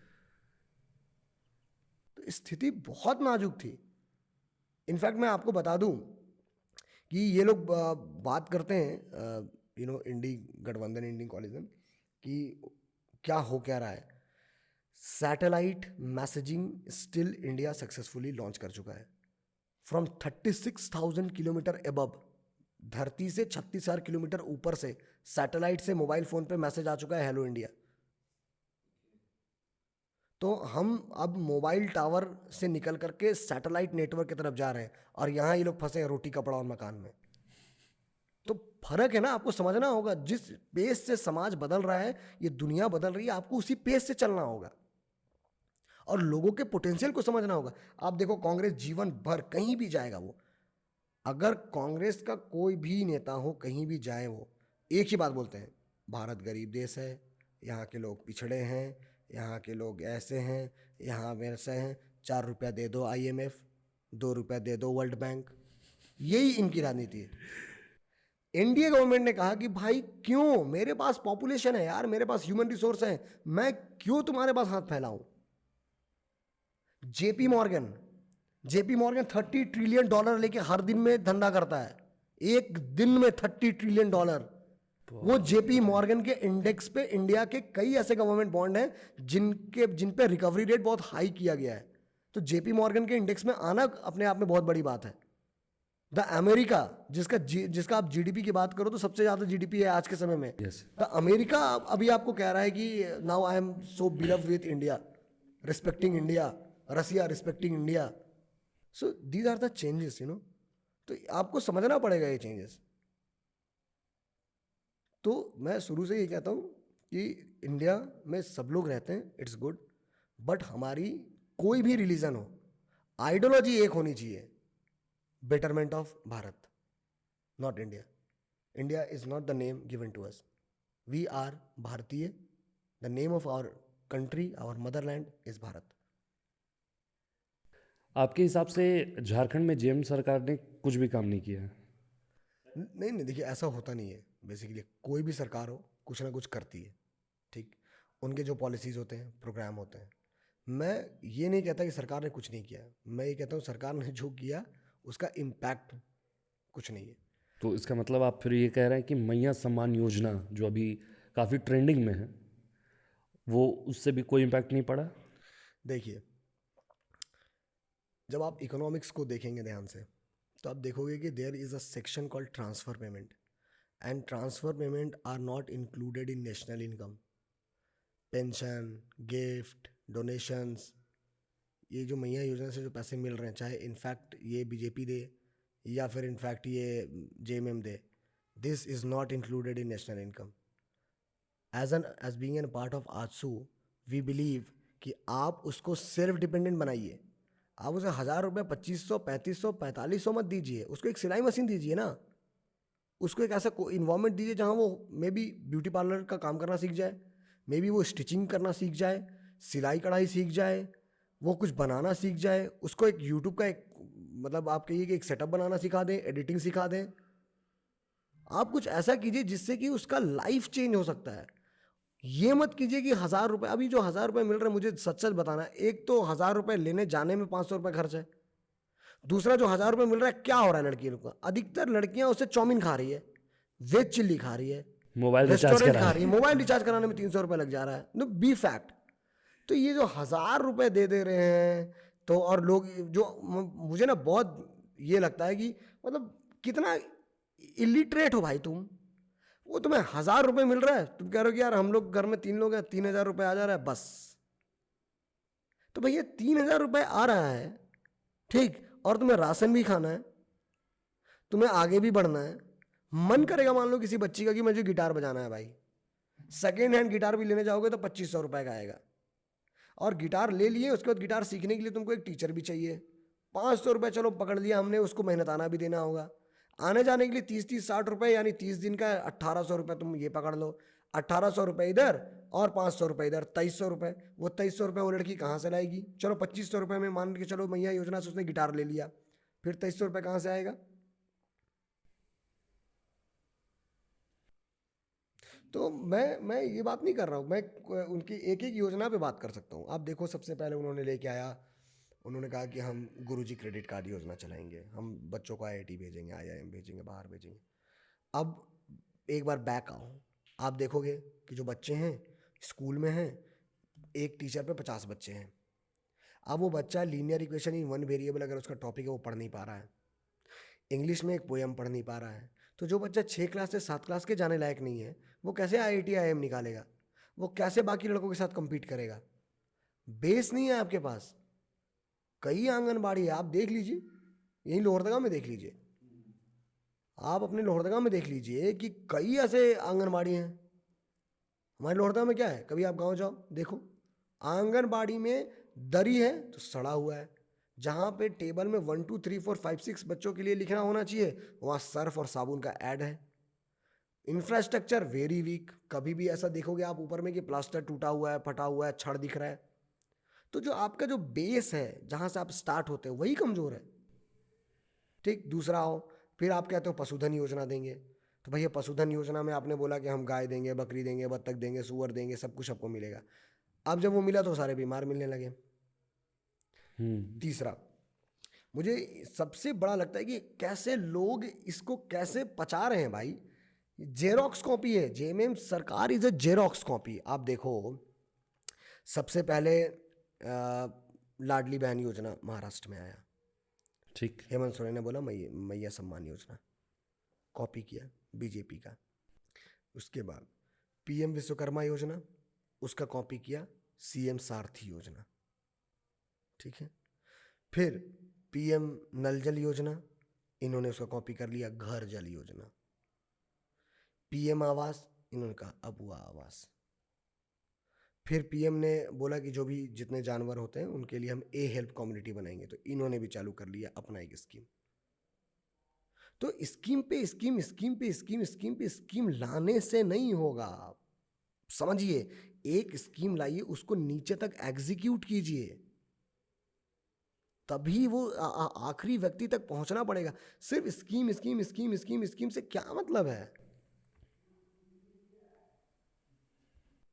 Speaker 2: तो स्थिति बहुत नाजुक थी। इनफैक्ट मैं आपको बता दूं कि ये लोग बात करते हैं इंडी गठबंधन, इंडी कॉलिजन, कि क्या हो क्या रहा है। Satellite messaging still India successfully launch कर चुका है। फ्रॉम 36,000 किलोमीटर एबव, धरती से 36,000 किलोमीटर ऊपर से सैटेलाइट से मोबाइल फोन पे मैसेज आ चुका है, हेलो इंडिया। तो हम अब मोबाइल टावर से निकल करके सैटेलाइट नेटवर्क की तरफ जा रहे हैं और यहाँ ये लोग फंसे हैं रोटी कपड़ा और मकान में। तो फर्क है ना, आपको समझना होगा। जिस पेस से समाज बदल रहा है, ये दुनिया बदल रही है, आपको उसी पेस से चलना होगा और लोगों के पोटेंशियल को समझना होगा। आप देखो कांग्रेस जीवन भर कहीं भी जाएगा, वो अगर कांग्रेस का कोई भी नेता हो कहीं भी जाए, वो एक ही बात बोलते हैं, भारत गरीब देश है, यहाँ के लोग पिछड़े हैं, यहाँ के लोग ऐसे हैं, यहाँ वैसे हैं, 4 रुपया दे दो IMF, 2 रुपया दे दो वर्ल्ड बैंक। यही इनकी राजनीति है। एनडीए गवर्नमेंट ने कहा कि भाई क्यों, मेरे पास पॉपुलेशन है यार, मेरे पास ह्यूमन रिसोर्स है, मैं क्यों तुम्हारे पास हाथ फैलाऊं। जेपी मॉर्गन 30 ट्रिलियन डॉलर लेके हर दिन में धंधा करता है, एक दिन में 30 ट्रिलियन डॉलर। वो जेपी मॉर्गन के इंडेक्स पे इंडिया के कई ऐसे गवर्नमेंट बॉन्ड हैं जिन पे रिकवरी रेट बहुत हाई किया गया है। तो जेपी मॉर्गन के इंडेक्स में आना अपने आप में बहुत बड़ी बात है। द अमेरिका, जिसका आप जीडीपी की बात करो तो सबसे ज्यादा जीडीपी है आज के समय में।
Speaker 1: यस।
Speaker 2: द अमेरिका अभी आपको कह रहा है कि now I am so beloved with India, respecting India, Russia respecting India. So these are the changes, तो आपको समझना पड़ेगा ये चेंजेस। तो मैं शुरू से ये कहता हूँ कि इंडिया में सब लोग रहते हैं, इट्स गुड, बट हमारी कोई भी रिलीजन हो, आइडियोलॉजी एक होनी चाहिए, betterment of Bharat, not India. India is not the name given to us. We are Bharatiya. The name of our country, our motherland is Bharat.
Speaker 1: आपके हिसाब से झारखंड में जेएम सरकार ने कुछ भी काम नहीं किया है?
Speaker 2: नहीं नहीं, देखिए ऐसा होता नहीं है। बेसिकली कोई भी सरकार हो कुछ ना कुछ करती है, ठीक। उनके जो पॉलिसीज होते हैं, प्रोग्राम होते हैं। मैं ये नहीं कहता कि सरकार ने कुछ नहीं किया, मैं ये कहता हूँ सरकार ने जो किया उसका इम्पैक्ट कुछ नहीं है।
Speaker 1: तो इसका मतलब आप फिर ये कह रहे हैं कि मैया सम्मान योजना जो अभी काफ़ी ट्रेंडिंग में है, वो उससे भी कोई इम्पैक्ट नहीं पड़ा?
Speaker 2: देखिए, जब आप इकोनॉमिक्स को देखेंगे ध्यान से तो आप देखोगे कि there is a section called transfer payment, and transfer payment are not included in national income. Pension, gift, donations, ये जो मैया योजना से जो पैसे मिल रहे हैं, चाहे इनफैक्ट ये बीजेपी दे या फिर इनफैक्ट ये जेएमएम दे, this is not included in national income. As being an part of AJSU, we believe कि आप उसको सेल्फ डिपेंडेंट बनाइए। आप उसे 1,000 रुपये, 2,500, 3,500, 4,500 मत दीजिए, उसको एक सिलाई मशीन दीजिए ना, उसको एक ऐसा इन्वायरमेंट दीजिए जहाँ वो मे बी ब्यूटी पार्लर का काम करना सीख जाए, मे बी वो स्टिचिंग करना सीख जाए, सिलाई कढ़ाई सीख जाए, वो कुछ बनाना सीख जाए, उसको एक यूट्यूब का एक मतलब आप कहिए कि एक सेटअप बनाना सिखा दें, एडिटिंग सिखा दें। आप कुछ ऐसा कीजिए जिससे कि उसका लाइफ चेंज हो सकता है। ये मत कीजिए कि 1,000 रुपये, अभी जो 1,000 रुपये मिल रहे हैं, मुझे सच सच बताना है, एक तो 1,000 रुपये लेने जाने में 500 रुपये खर्च है, दूसरा जो 1,000 रुपये मिल रहा है क्या हो रहा है लड़कियों का, अधिकतर लड़कियां उससे चाउमीन खा रही है, वेज चिल्ली खा रही है,
Speaker 1: मोबाइल रिचार्ज
Speaker 2: रेस्टोरेंट
Speaker 1: करा
Speaker 2: खा रही है, मोबाइल रिचार्ज कराने में 300 रुपये लग जा रहा है, नो बी फैक्ट। तो ये जो 1,000 रुपये दे रहे हैं, तो और लोग जो, मुझे ना बहुत ये लगता है कि मतलब कितना इलिटरेट हो भाई तुम। वो तुम्हें 1,000 रुपये मिल रहा है, तुम कह रहे हो कि यार हम लोग घर में 3 लोग हैं, 3,000 रुपये आ जा रहा है बस। तो भैया 3,000 रुपये आ रहा है, ठीक, और तुम्हें राशन भी खाना है, तुम्हें आगे भी बढ़ना है। मन करेगा मान लो किसी बच्ची का कि मुझे गिटार बजाना है भाई, सेकेंड हैंड गिटार भी लेने जाओगे तो 2,500 रुपये का आएगा, और गिटार ले लिए, उसके बाद गिटार सीखने के लिए तुमको एक टीचर भी चाहिए, 500 रुपये चलो पकड़ लिया हमने, उसको मेहनताना भी देना होगा, आने जाने के लिए 30-60 रुपये, यानी 30 दिन का 1,800 रुपये तुम ये पकड़ लो, 1,800 रुपये इधर और 500 रुपये इधर, 2,300 रुपये। वो 2,300 रुपये वो लड़की कहाँ से लाएगी? चलो 2,500 रुपये में मान के चलो मैया योजना से उसने गिटार ले लिया, फिर 2,300 रुपये कहाँ से आएगा? तो मैं ये बात नहीं कर रहा हूँ, मैं उनकी एक एक योजना पे बात कर सकता हूँ। आप देखो, सबसे पहले उन्होंने लेके आया, उन्होंने कहा कि हम गुरुजी क्रेडिट कार्ड योजना चलाएंगे, हम बच्चों को आईआईटी भेजेंगे, आईआईएम भेजेंगे, बाहर भेजेंगे। अब एक बार बैक आओ, आप देखोगे कि जो बच्चे हैं स्कूल में हैं, एक टीचर पे 50 बच्चे हैं। अब वो बच्चा linear equation in one variable अगर उसका टॉपिक है वो पढ़ नहीं पा रहा है, इंग्लिश में एक पोएम पढ़ नहीं पा रहा है, तो जो बच्चा 6 क्लास से 7 क्लास के जाने लायक नहीं है, वो कैसे आईआईटी आईआईएम निकालेगा? वो कैसे बाकी लड़कों के साथ compete करेगा? बेस नहीं है आपके पास। कई आंगनबाड़ी है, आप देख लीजिए, यहीं लोहरदगा में देख लीजिए, आप अपने लोहरदगा में देख लीजिए कि कई ऐसे आंगनबाड़ी हैं। हमारे लोहरदगा में क्या है, कभी आप गांव जाओ देखो, आंगनबाड़ी में दरी है तो सड़ा हुआ है, जहाँ पे टेबल में 1 2 3 4 5 6 बच्चों के लिए लिखना होना चाहिए, वहाँ सर्फ और साबुन का ऐड है। इंफ्रास्ट्रक्चर वेरी वीक, कभी भी ऐसा देखोगे आप ऊपर में कि प्लास्टर टूटा हुआ है, फटा हुआ है, छड़ दिख रहा है। तो जो आपका जो बेस है, जहाँ से आप स्टार्ट होते हो, वही कमज़ोर है, ठीक। दूसरा हो, फिर आप कहते हो पशुधन योजना देंगे, तो भैया पशुधन योजना में आपने बोला कि हम गाय देंगे, बकरी देंगे, बत्तख देंगे, सूअर देंगे, सब कुछ आपको मिलेगा। अब जब वो मिला तो सारे बीमार मिलने लगे।
Speaker 1: हम्म।
Speaker 2: तीसरा, मुझे सबसे बड़ा लगता है कि कैसे लोग इसको कैसे पचा रहे हैं भाई। जेरोक्स कॉपी है, जेएमएम सरकार इज अ जेरोक्स कॉपी। आप देखो, सबसे पहले लाडली बहन योजना महाराष्ट्र में आया,
Speaker 1: ठीक।
Speaker 2: हेमंत सोरेन ने बोला मैया सम्मान योजना, कॉपी किया बीजेपी का। उसके बाद पीएम विश्वकर्मा योजना, उसका कॉपी किया सीएम सारथी योजना, ठीक है। फिर पीएम नल जल योजना, इन्होंने उसका कॉपी कर लिया घर जल योजना। पीएम आवास, इन्होंने कहा अब हुआ आवास। फिर पीएम ने बोला कि जो भी जितने जानवर होते हैं उनके लिए हम ए हेल्प कम्युनिटी बनाएंगे, तो इन्होंने भी चालू कर लिया अपना एक स्कीम। तो स्कीम पे स्कीम, स्कीम पे स्कीम, स्कीम पे स्कीम लाने से नहीं होगा। समझिए, एक स्कीम लाइए, उसको नीचे तक एग्जीक्यूट कीजिए, तभी वो आखिरी व्यक्ति तक पहुंचना पड़ेगा। सिर्फ scheme scheme scheme scheme scheme से क्या मतलब है?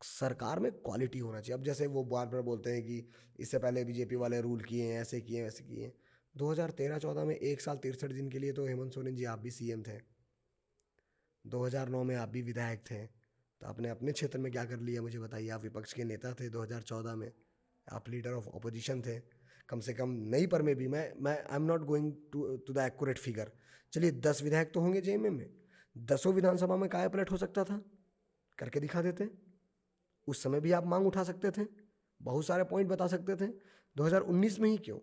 Speaker 2: सरकार में क्वालिटी होना चाहिए। अब जैसे वो बार बार बोलते हैं कि इससे पहले बीजेपी वाले रूल किए हैं, ऐसे किए हैं, वैसे किए हैं। 2013-14 में 1 साल 63 दिन के लिए तो हेमंत सोरेन जी आप भी सीएम थे। 2009 में आप भी विधायक थे। तो आपने अपने क्षेत्र में क्या कर लिया मुझे बताइए। आप विपक्ष के नेता थे 2014 में, आप लीडर ऑफ ऑपोजिशन थे। कम से कम नई पर में भी मैं I am not going to the accurate figure, चलिए 10 विधायक तो होंगे जेएमएम में। 10 विधानसभा में काया पलट हो सकता था, करके दिखा देते। उस समय भी आप मांग उठा सकते थे, बहुत सारे पॉइंट बता सकते थे। 2019 में ही क्यों?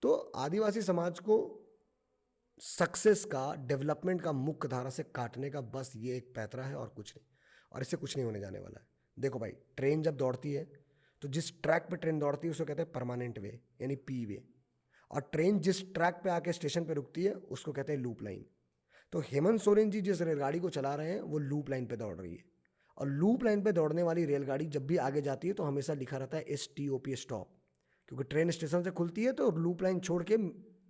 Speaker 2: तो आदिवासी समाज को सक्सेस का, डेवलपमेंट का मुख्य धारा से काटने का बस ये एक पैतरा है और कुछ नहीं, और इससे कुछ नहीं होने जाने वाला है। देखो भाई, ट्रेन जब दौड़ती है तो जिस ट्रैक पे ट्रेन दौड़ती है उसको कहते हैं परमानेंट वे, यानी पी वे। और ट्रेन जिस ट्रैक पे आके स्टेशन पे रुकती है उसको कहते हैं लूप लाइन। तो हेमंत सोरेन जी जिस रेलगाड़ी को चला रहे हैं वो लूप लाइन पे दौड़ रही है। और लूप लाइन पे दौड़ने वाली रेलगाड़ी जब भी आगे जाती है तो हमेशा लिखा रहता है STOP स्टॉप, क्योंकि ट्रेन स्टेशन से खुलती है तो लूप लाइन छोड़ के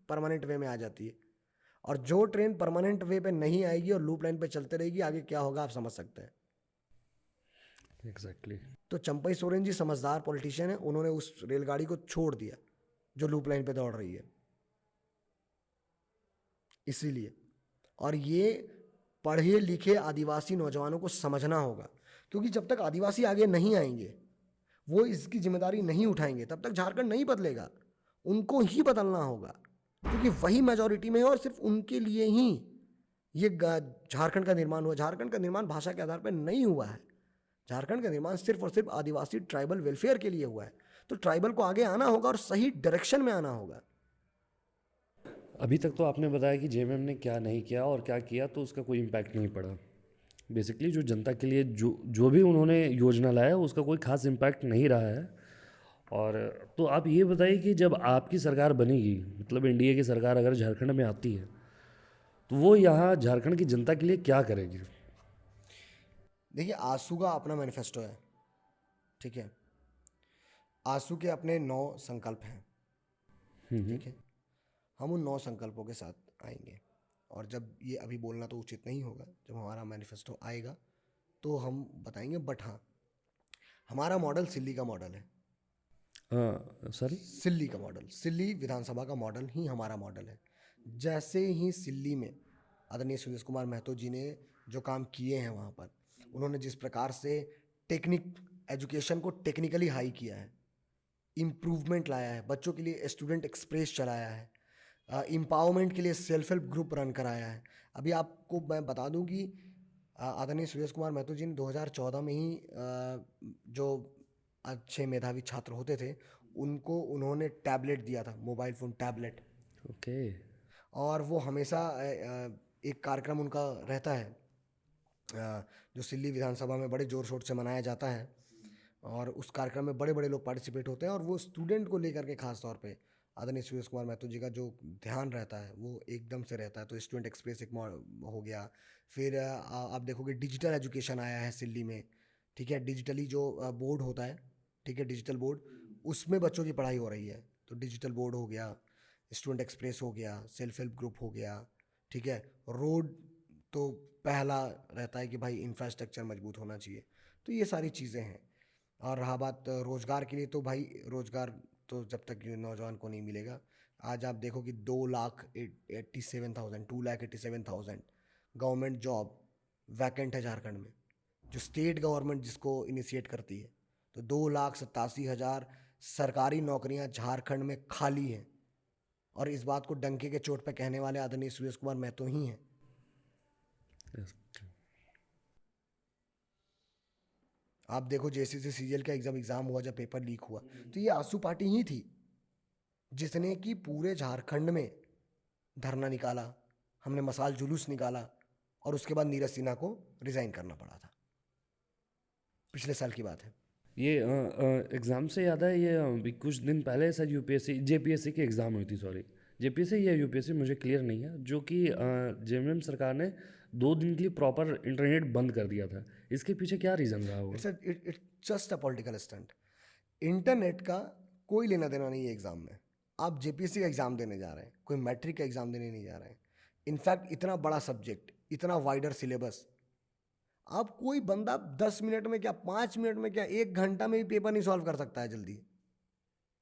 Speaker 2: परमानेंट वे में आ जाती है। और जो ट्रेन परमानेंट वे पे नहीं आएगी और लूप लाइन पे चलते रहेगी, आगे क्या होगा आप समझ सकते हैं।
Speaker 1: एग्जैक्टली।
Speaker 2: तो चंपई सोरेन जी समझदार पॉलिटिशियन है, उन्होंने उस रेलगाड़ी को छोड़ दिया जो लूप लाइन पे दौड़ रही है, इसीलिए। और ये पढ़े लिखे आदिवासी नौजवानों को समझना होगा, क्योंकि जब तक आदिवासी आगे नहीं आएंगे, वो इसकी जिम्मेदारी नहीं उठाएंगे, तब तक झारखंड नहीं बदलेगा। उनको ही बदलना होगा, क्योंकि वही मेजॉरिटी में है और सिर्फ उनके लिए ही ये झारखंड का निर्माण हुआ। झारखंड का निर्माण भाषा के आधार पर नहीं हुआ है। झारखंड का निर्माण सिर्फ और सिर्फ आदिवासी ट्राइबल वेलफेयर के लिए हुआ है। तो ट्राइबल को आगे आना होगा और सही डायरेक्शन में आना होगा।
Speaker 1: अभी तक तो आपने बताया कि जेएमएम ने क्या नहीं किया और क्या किया तो उसका कोई इम्पैक्ट नहीं पड़ा। बेसिकली जो जनता के लिए जो जो भी उन्होंने योजना लाया उसका कोई खास इम्पैक्ट नहीं रहा है। और तो आप ये बताइए कि जब आपकी सरकार बनेगी, मतलब इंडिया की सरकार अगर झारखंड में आती है, तो वो यहाँ झारखंड की जनता के लिए क्या करेगी?
Speaker 2: देखिए, आंसू का अपना मैनिफेस्टो है, ठीक है। आंसू के अपने 9 संकल्प हैं, ठीक है। हम उन 9 संकल्पों के साथ आएंगे। और जब ये अभी बोलना तो उचित नहीं होगा, जब हमारा मैनिफेस्टो आएगा तो हम बताएंगे। बट हाँ, हमारा मॉडल सिल्ली का मॉडल है।
Speaker 1: हाँ सॉरी।
Speaker 2: सिल्ली का मॉडल, सिल्ली विधानसभा का मॉडल ही हमारा मॉडल है। जैसे ही सिल्ली में आदरणीय सुरेश कुमार महतो जी ने जो काम किए हैं वहाँ पर, उन्होंने जिस प्रकार से एजुकेशन को टेक्निकली हाई किया है, इम्प्रूवमेंट लाया है, बच्चों के लिए स्टूडेंट एक्सप्रेस चलाया है, एम्पावरमेंट के लिए सेल्फ हेल्प ग्रुप रन कराया है। अभी आपको मैं बता दूं कि आदरणीय सुरेश कुमार महतो जी ने 2014 में ही जो अच्छे मेधावी छात्र होते थे उनको उन्होंने टैबलेट दिया था, मोबाइल फ़ोन टैबलेट।
Speaker 1: ओके।
Speaker 2: और वो हमेशा एक कार्यक्रम उनका रहता है जो सिल्ली विधानसभा में बड़े ज़ोर शोर से मनाया जाता है। और उस कार्यक्रम में बड़े बड़े लोग पार्टिसिपेट होते हैं और वो स्टूडेंट को लेकर के खास तौर पे आदरणीय सुरेश कुमार महतो जी का जो ध्यान रहता है वो एकदम से रहता है। तो स्टूडेंट एक्सप्रेस एक हो गया। फिर आप देखोगे डिजिटल एजुकेशन आया है सिल्ली में, ठीक है। डिजिटली जो बोर्ड होता है, ठीक है, डिजिटल बोर्ड, उसमें बच्चों की पढ़ाई हो रही है। तो डिजिटल बोर्ड हो गया, स्टूडेंट एक्सप्रेस हो गया, सेल्फ हेल्प ग्रुप हो गया, ठीक है। रोड तो पहला रहता है कि भाई इंफ्रास्ट्रक्चर मजबूत होना चाहिए। तो ये सारी चीज़ें हैं। और रहा बात रोज़गार की लिए, तो भाई रोज़गार तो जब तक ये नौजवान को नहीं मिलेगा। आज आप देखो कि 2,87,000 2,87,000 गवर्नमेंट जॉब वैकेंट है झारखंड में, जो स्टेट गवर्नमेंट जिसको इनिशिएट करती है। तो 2,87,000 सरकारी नौकरियां झारखंड में खाली हैं। और इस बात को डंके के चोट पे कहने वाले आदरणीय सुरेश कुमार महतो ही हैं।
Speaker 1: Yes.
Speaker 2: आप देखो जेसीसी सीजीएल का एग्ज़ाम हुआ, जब पेपर लीक हुआ, तो ये आंसू पार्टी ही थी जिसने कि पूरे झारखंड में धरना निकाला, हमने मसाल जुलूस निकाला, और उसके बाद नीरज सिन्हा को रिज़ाइन करना पड़ा था। पिछले साल की बात है।
Speaker 1: ये एग्ज़ाम से याद है, ये अभी कुछ दिन पहले शायद यूपीएससी जेपीएससी की एग्ज़ाम हुई थी, सॉरी जेपीएससी या यूपीएससी मुझे क्लियर नहीं है, जो कि जेएमएम सरकार ने 2 दिन के लिए प्रॉपर इंटरनेट बंद कर दिया था। इसके पीछे क्या रीज़न रहा होगा?
Speaker 2: It's just a political stunt. Internet का कोई लेना देना नहीं है एग्ज़ाम में। आप जेपीएससी का एग्ज़ाम देने जा रहे हैं, कोई मैट्रिक का एग्ज़ाम देने नहीं जा रहे हैं। इनफैक्ट इतना बड़ा सब्जेक्ट, इतना वाइडर सिलेबस, आप कोई बंदा 10 मिनट में क्या, 5 मिनट में क्या, 1 घंटा में भी पेपर नहीं सॉल्व कर सकता है जल्दी।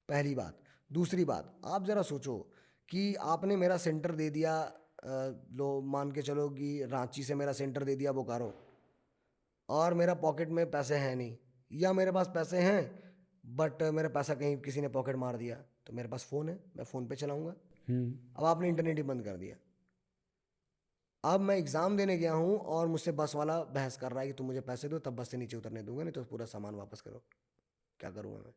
Speaker 2: पहली बात। दूसरी बात, आप ज़रा सोचो कि आपने मेरा सेंटर दे दिया, लो मान के चलो कि रांची से मेरा सेंटर दे दिया बोकारो, और मेरा पॉकेट में पैसे हैं नहीं, या मेरे पास पैसे हैं बट मेरा पैसा कहीं किसी ने पॉकेट मार दिया। तो मेरे पास फ़ोन है, मैं फ़ोन पे चलाऊंगा। अब आपने इंटरनेट ही बंद कर दिया। अब मैं एग्ज़ाम देने गया हूँ और मुझसे बस वाला बहस कर रहा है कि तुम मुझे पैसे दो तब बस से नीचे उतरने दूंगा, नहीं तो पूरा सामान वापस करो। क्या करूँगा मैं?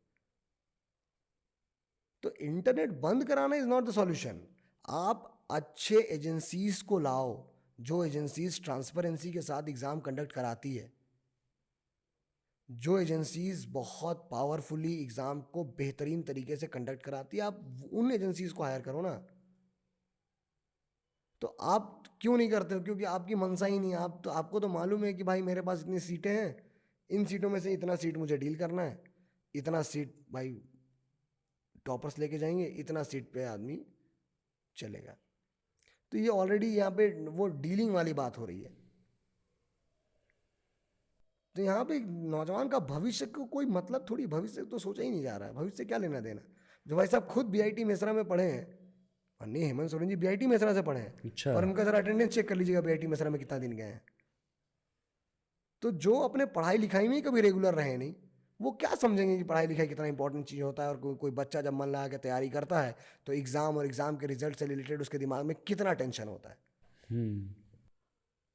Speaker 2: तो इंटरनेट बंद कराना इज़ नॉट द सॉल्यूशन। आप अच्छे एजेंसीज को लाओ, जो एजेंसीज ट्रांसपेरेंसी के साथ एग्ज़ाम कंडक्ट कराती है, जो एजेंसीज बहुत पावरफुली एग्ज़ाम को बेहतरीन तरीके से कंडक्ट कराती है, आप उन एजेंसीज को हायर करो ना। तो आप क्यों नहीं करते हो? क्योंकि आपकी मनसा ही नहीं है। आपको तो मालूम है कि भाई मेरे पास इतनी सीटें हैं, इन सीटों में से इतना सीट मुझे डील करना है, इतना सीट भाई टॉपर्स लेके जाएंगे, इतना सीट पे आदमी चलेगा। तो ये ऑलरेडी यहाँ पे वो डीलिंग वाली बात हो रही है। तो यहाँ पे नौजवान का भविष्य को कोई मतलब थोड़ी, भविष्य तो सोचा ही नहीं जा रहा है। भविष्य क्या लेना देना? जो भाई साहब खुद बीआईटी मेसरा में पढ़े हैं, नहीं हेमंत सोरेन जी बीआईटी मेसरा से पढ़े हैं,
Speaker 1: अच्छा।
Speaker 2: और उनका जरा अटेंडेंस चेक कर लीजिएगा बीआईटी मेसरा में कितना दिन गए हैं। तो जो अपने पढ़ाई लिखाई में ही कभी रेगुलर रहे नहीं, वो क्या समझेंगे कि पढ़ाई लिखाई कितना इंपॉर्टेंट चीज़ होता है। और कोई बच्चा जब मन लगा के तैयारी करता है तो एग्ज़ाम और एग्ज़ाम के रिजल्ट से रिलेटेड उसके दिमाग में कितना टेंशन होता है।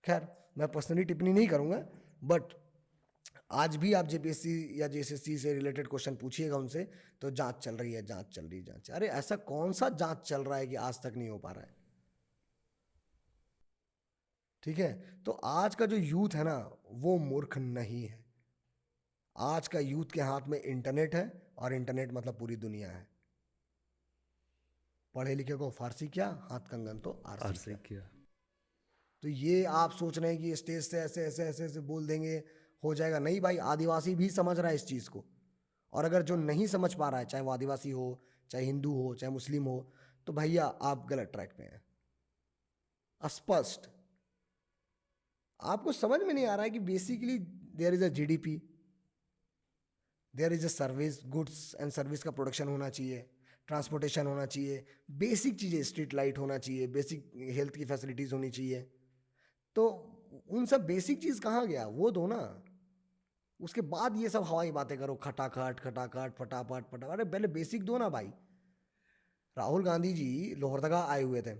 Speaker 2: खैर, मैं पर्सनली टिप्पणी नहीं करूँगा, बट आज भी आप जेपीएससी या जेएसएससी से रिलेटेड क्वेश्चन पूछिएगा उनसे, तो जांच चल रही है, जांच चल रही है, जांच। अरे ऐसा कौन सा जांच चल रहा है कि आज तक नहीं हो पा रहा है? ठीक है। तो आज का जो यूथ है ना, वो मूर्ख नहीं है। आज का यूथ के हाथ में इंटरनेट है, और इंटरनेट मतलब पूरी दुनिया है। पढ़े लिखे को फारसी क्या, हाथ कंगन तो आरसी
Speaker 1: आरसी
Speaker 2: क्या।
Speaker 1: किया।
Speaker 2: तो ये आप सोच रहे हैं कि स्टेज से ऐसे ऐसे ऐसे ऐसे बोल देंगे हो जाएगा? नहीं भाई, आदिवासी भी समझ रहा है इस चीज़ को। और अगर जो नहीं समझ पा रहा है, चाहे वो आदिवासी हो, चाहे हिंदू हो, चाहे मुस्लिम हो, तो भैया आप गलत ट्रैक पे हैं। स्पष्ट आपको समझ में नहीं आ रहा है कि basically there is a GDP, there is a service, goods and service का प्रोडक्शन होना चाहिए, ट्रांसपोर्टेशन होना चाहिए, बेसिक चीज़ें, स्ट्रीट लाइट होना चाहिए, बेसिक हेल्थ की फैसिलिटीज़ होनी चाहिए। तो उन सब बेसिक चीज़ कहाँ गया? वो दो ना। उसके बाद ये सब हवाई बातें करो, खटाखट खटाखट फटाफट फटाफट। अरे पहले बेसिक दो ना भाई। राहुल गांधी जी लोहरदगा आए हुए थे,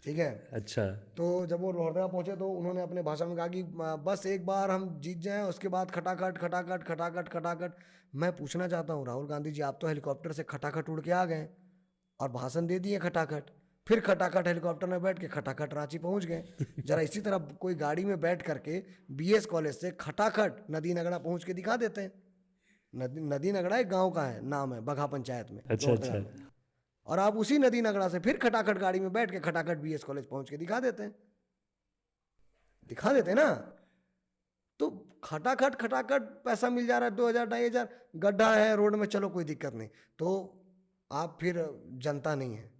Speaker 2: ठीक है।
Speaker 1: अच्छा।
Speaker 2: तो जब वो लोहरदगा पहुंचे तो उन्होंने अपने भाषण में कहा कि बस एक बार हम जीत जाएं, उसके बाद खटाखट खटाखट खटाखट खटाखट। मैं पूछना चाहता हूँ राहुल गांधी जी, आप तो हेलीकॉप्टर से खटाखट उड़ के आ गए और भाषण दे दिए खटाखट, फिर खटाखट हेलीकॉप्टर में बैठ के खटाखट रांची पहुंच गए। जरा इसी तरह कोई गाड़ी में बैठ करके बीएस कॉलेज से खटाखट नदी नगड़ा पहुंच के दिखा देते हैं। नदी नगड़ा एक गांव का है, नाम है बघा पंचायत में,
Speaker 1: अच्छा
Speaker 2: लोहरदगा
Speaker 1: अच्छा।
Speaker 2: में। और आप उसी नदी नगड़ा से फिर खटाखट गाड़ी में बैठ के खटाखट बीएस कॉलेज पहुंच के दिखा देते हैं, दिखा देते हैं ना। तो खटाखट खटाखट पैसा मिल जा रहा है, 2,000 2,500, गड्ढा है रोड में, चलो कोई दिक्कत नहीं। तो आप फिर जनता नहीं है।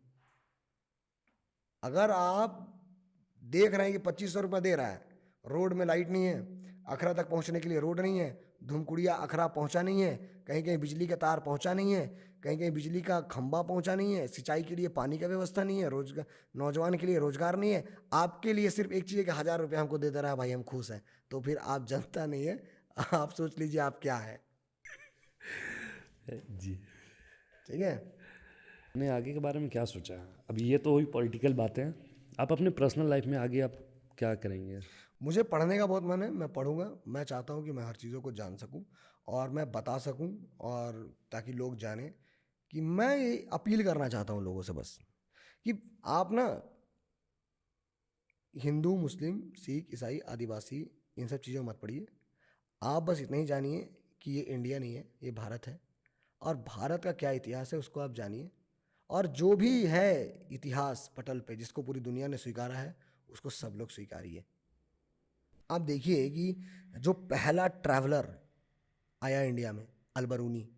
Speaker 2: अगर आप देख रहे हैं कि 2500 रुपये दे रहा है, रोड में लाइट नहीं है, अखरा तक पहुंचने के लिए रोड नहीं है, धूमकुड़िया अखरा पहुंचा नहीं है, कहीं कहीं बिजली का तार पहुंचा नहीं है, कहीं कहीं बिजली का खंभा पहुंचा नहीं है, सिंचाई के लिए पानी का व्यवस्था नहीं है, रोजगार नौजवान के लिए रोजगार नहीं है। आपके लिए सिर्फ एक चीज़ है कि 1000 रुपये हमको दे दे रहा है भाई, हम खुश हैं। तो फिर आप जनता नहीं है, आप सोच लीजिए आप क्या है।
Speaker 1: जी।
Speaker 2: ठीक है।
Speaker 1: आपने आगे के बारे में क्या सोचा है? अब ये तो हुई पॉलिटिकल बातें, आप अपने पर्सनल लाइफ में आगे आप क्या करेंगे?
Speaker 2: मुझे पढ़ने का बहुत मन है, मैं पढ़ूंगा। मैं चाहता हूँ कि मैं हर चीज़ों को जान सकूँ और मैं बता सकूँ, और ताकि लोग जानें कि मैं ये अपील करना चाहता हूँ लोगों से बस, कि आप ना हिंदू, मुस्लिम, सिख, ईसाई, आदिवासी, इन सब चीज़ों में मत पड़िए। आप बस इतना ही जानिए कि ये इंडिया नहीं है, ये भारत है, और भारत का क्या इतिहास है उसको आप जानिए। और जो भी है इतिहास पटल पे जिसको पूरी दुनिया ने स्वीकारा है, उसको सब लोग स्वीकारिए। आप देखिए कि जो पहला ट्रैवलर आया इंडिया में, अलबरूनी,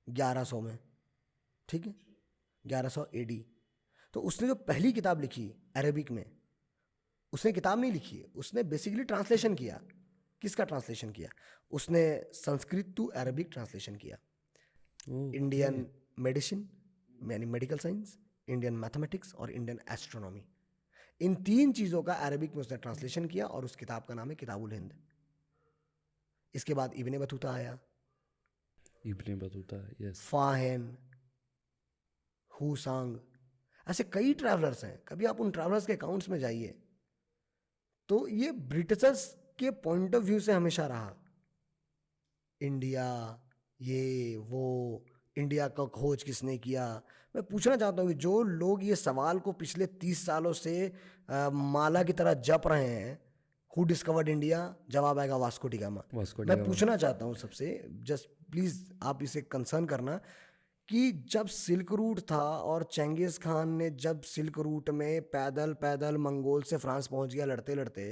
Speaker 2: 1100 में, ठीक है, 1100 एडी, तो उसने जो पहली किताब लिखी अरेबिक में, उसने किताब नहीं लिखी है, उसने बेसिकली ट्रांसलेशन किया। किसका ट्रांसलेशन किया? उसने संस्कृत टू अरबिक ट्रांसलेशन किया। इंडियन मेडिसिन यानी मेडिकल साइंस, इंडियन मैथमेटिक्स और इंडियन एस्ट्रोनॉमी, इन 3 चीज़ों का अरबिक में उसने ट्रांसलेशन किया, और उस किताब का नाम है किताबुल हिंद। इसके बाद इब्ने बतूता आया,
Speaker 1: इब्ने बतूता, यस।
Speaker 2: फाहेन, हुसांग, ऐसे कई ट्रैवलर्स हैं। कभी आप उन ट्रैवलर्स के अकाउंट्स में जाइए तो ये ब्रिटिशर्स के पॉइंट ऑफ व्यू से हमेशा रहा। इंडिया, ये वो, इंडिया का खोज किसने किया। मैं पूछना चाहता हूँ कि जो लोग ये सवाल को पिछले 30 सालों से माला की तरह जप रहे हैं, हु डिस्कवर्ड इंडिया, जवाब आएगा Vasco da gamma.
Speaker 1: Vasco D
Speaker 2: मैं
Speaker 1: गामा।
Speaker 2: पूछना चाहता हूँ सबसे, जस्ट प्लीज आप इसे कंसर्न करना, कि जब सिल्क रूट था और चंगेज खान ने जब सिल्क रूट में पैदल पैदल मंगोल से फ्रांस पहुंच गया लड़ते लड़ते,